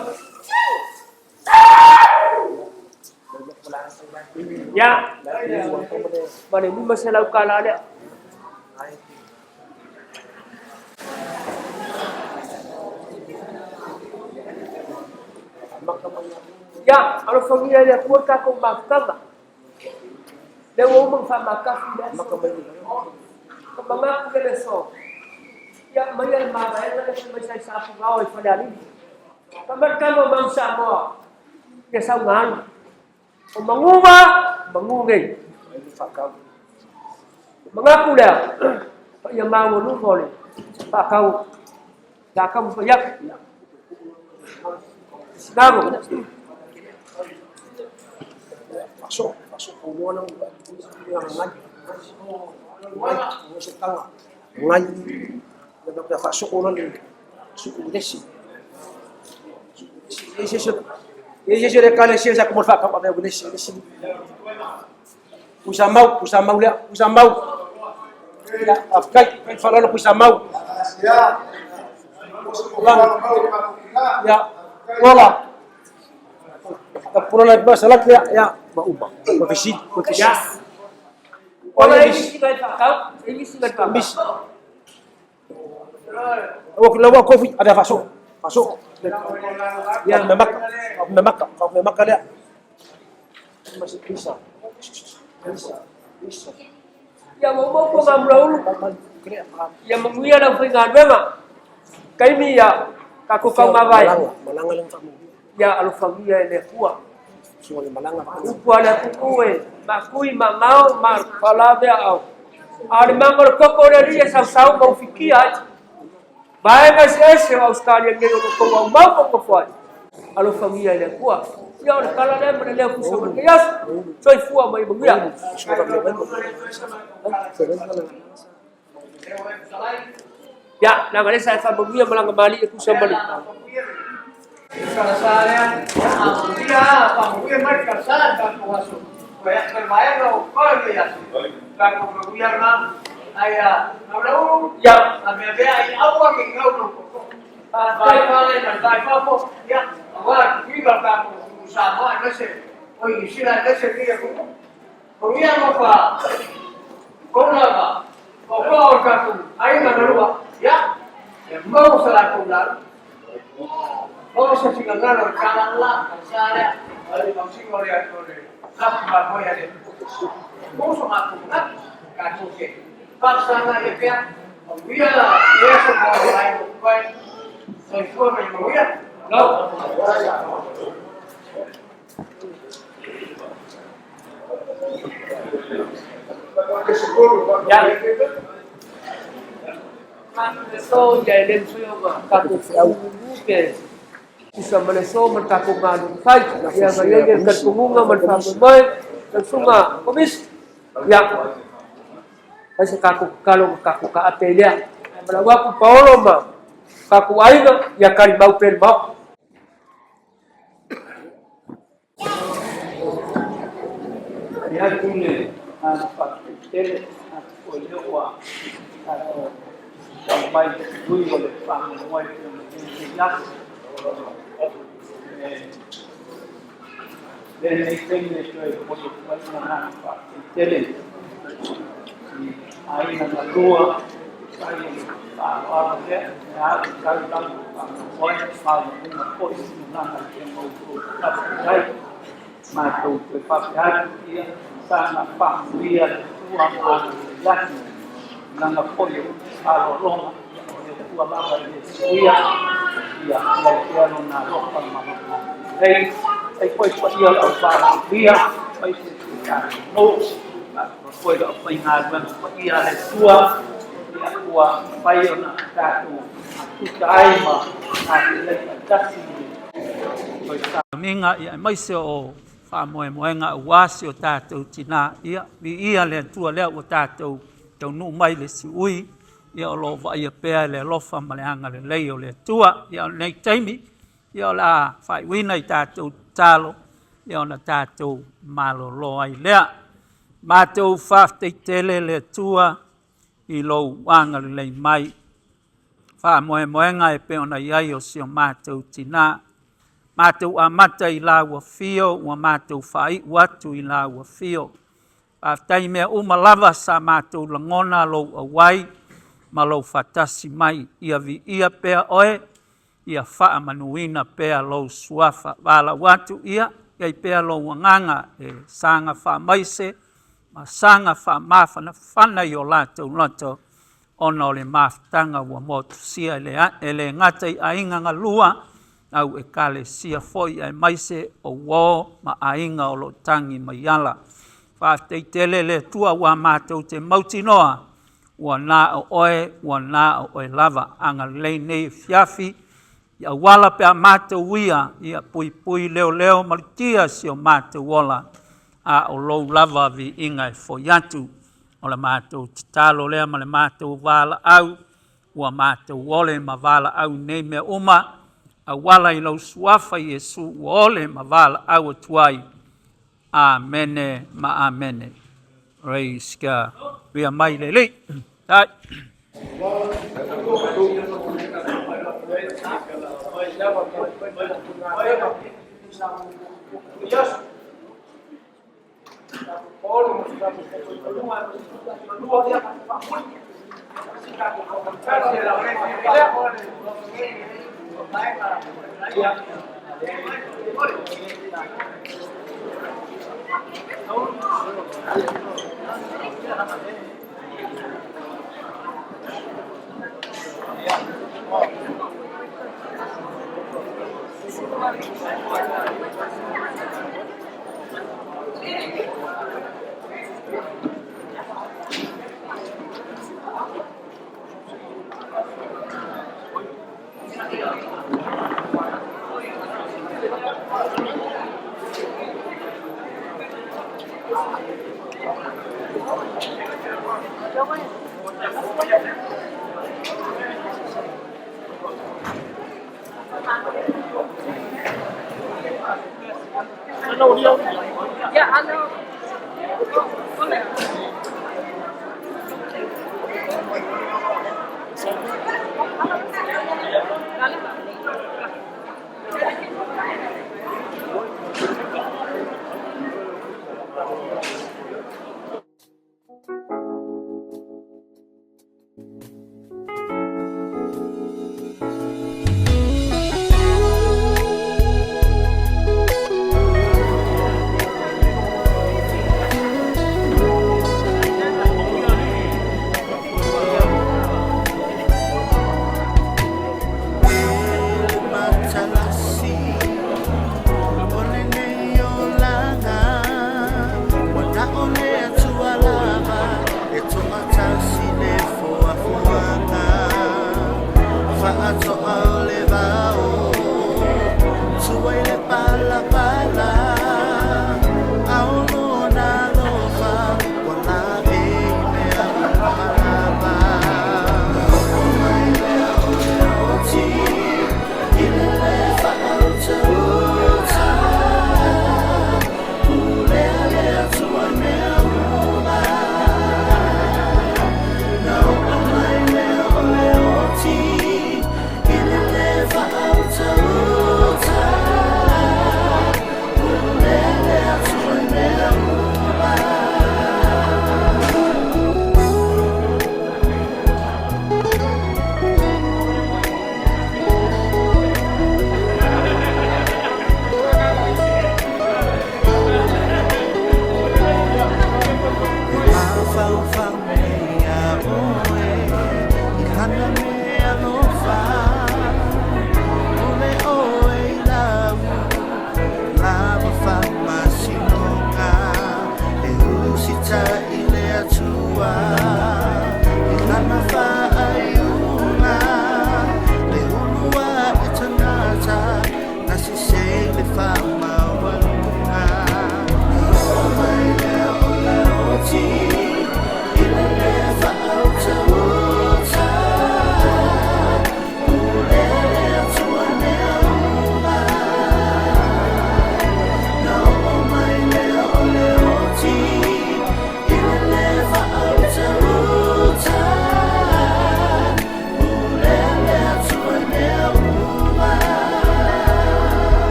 Ya. Mane ni mo se la kala le. Ya, kalau familia dia kuat kau makan. Dia umum sama makan dia. Kemana kita so? Ya, maya marah yang ada macam sapu kau pada ini. Kabar kamu bangsa mo. Dia sangan. Mengubah, mengunggai. Mengaku dia. Yang mau lu boleh. Pak kau. Tak kamu payah. Nago. Pasok po ng ngayon. Ngayon tanga. Ngayon nagpapasok ko ng sukulesi. Yesus kala siya sa kumulfa ka pa bunesi. Usamaw ya, usamaw. Ya, afkay falalo usamaw. Ya. Wala. Kapuro na ba salat ya maubah. Mafisid. Ya. Wala isi ka kau, isi ka kau. Bis. Lawa kofi ada masuk. Ya memak dia. Masih bisa. Ya mau ko ngamlaulu. Ya menguya na fingan bema. Kaimi ya kaku kau mawai. Malanga lang kamu. Ya alufamia ile kuwa. Suwali malanga. Kuala kuwe, makui mamao mar palabe au. Ari mangor kokoreria sau mau fikia. Bae mas ese Australia ngelo ko mau ko foi. Alufamia ile kuwa. Ya ora kala le mele ku so yas. Soy fua mai buya. Ya, na ngale sa fa buya malang mali ku sa balik. Kalau saya, dia pampuya markasar kan kuaso. Kaya bermain lo kau dia. Kan kubiar na aya. Kalau ya, ambil dia ay awak ngau lo. Baik na baik apa ya. Awak juga kan sama nasi. Oh isira nasi dia ko. Kubiar mo pa. Kau apa? Kau kan ay na lupa. Ya. Mau salah kular. Oh, saya tinggal kalau jalan lah, saya ada masih ngeliat oleh apa mau ya deh. Mau sama aku kan, kacau sih. Pas sana ya kan, dia semua lain bukan, saya semua mau ya. No. Ya. So ya len suyo ba kaku ke isa maleso man kaku ngalo fight ya ngayon kan kumunga man famay sunga komis ya kasi kaku kalau kaku ka atelia malawa ku Paula ma kaku aiga ya karibau pen ba ya tune apa tele ko lewa mai vui rồi phang ngoài nhắc nên này tên này chơi một cái món ăn và chơi lên ai là tua ai là hoa thế nhà cái đang quay vào nhưng mà coi như là chuyện mâu thuẫn đây mà tụ cái pháp gia kia sang là phạm vi tua ăn nhắc năng là coi như là long tua ba cái gì ya lại kia nó là long phần mà đây ai coi kia ở ba kia ai cả nô coi ở bên ngoài bên kia là tua bay ở那大肚cái mà lại chắc gì minga ia mai se o fa moe nga wa se o tātou tina ia vi ia le tua le o tātou tau nu mai le si ui ia o lo va ia pe le lo fa ma le anga le lei o le tua ia nei taimi ia la fai wi nei tātou talo ia na tātou malo lo ai le ma tau fa te tele le tua i lo anga le lei mai fa moe nga e pe ona ia o si o ma tau tina Mātou a mata i la ua fio, ua mātou whai watu i la ua fio. Pātai mea umalava sa mātou langona lo awai, ma lo whatasi mai. Ia vi ia pea oe, ia wha manuina pea lo suafa. Wala watu ia, iai pea lo wanganga e sanga wha maise, ma sanga wha mawhana whana i o lātou loto, ona o le mawhtanga ua motu sia ele ngatai a inganga lua, au e kale sia foi ai maise o wo ma ainga o lo tangi mai ala fa te tele le tua wa matou te mautinoa wa na o oe lava anga le nei fiafi ia wala pe matou wia ia pui leo malkia si o matou wala a o lo lava vi inga e foi atu o le matou talo le ma le matou wala au wa matou wole ma wala au nei me uma a wala i lau suafa Yesu ole ma wala au tuai. Amene ma amene. Praise God. We are mai lele. Tai. la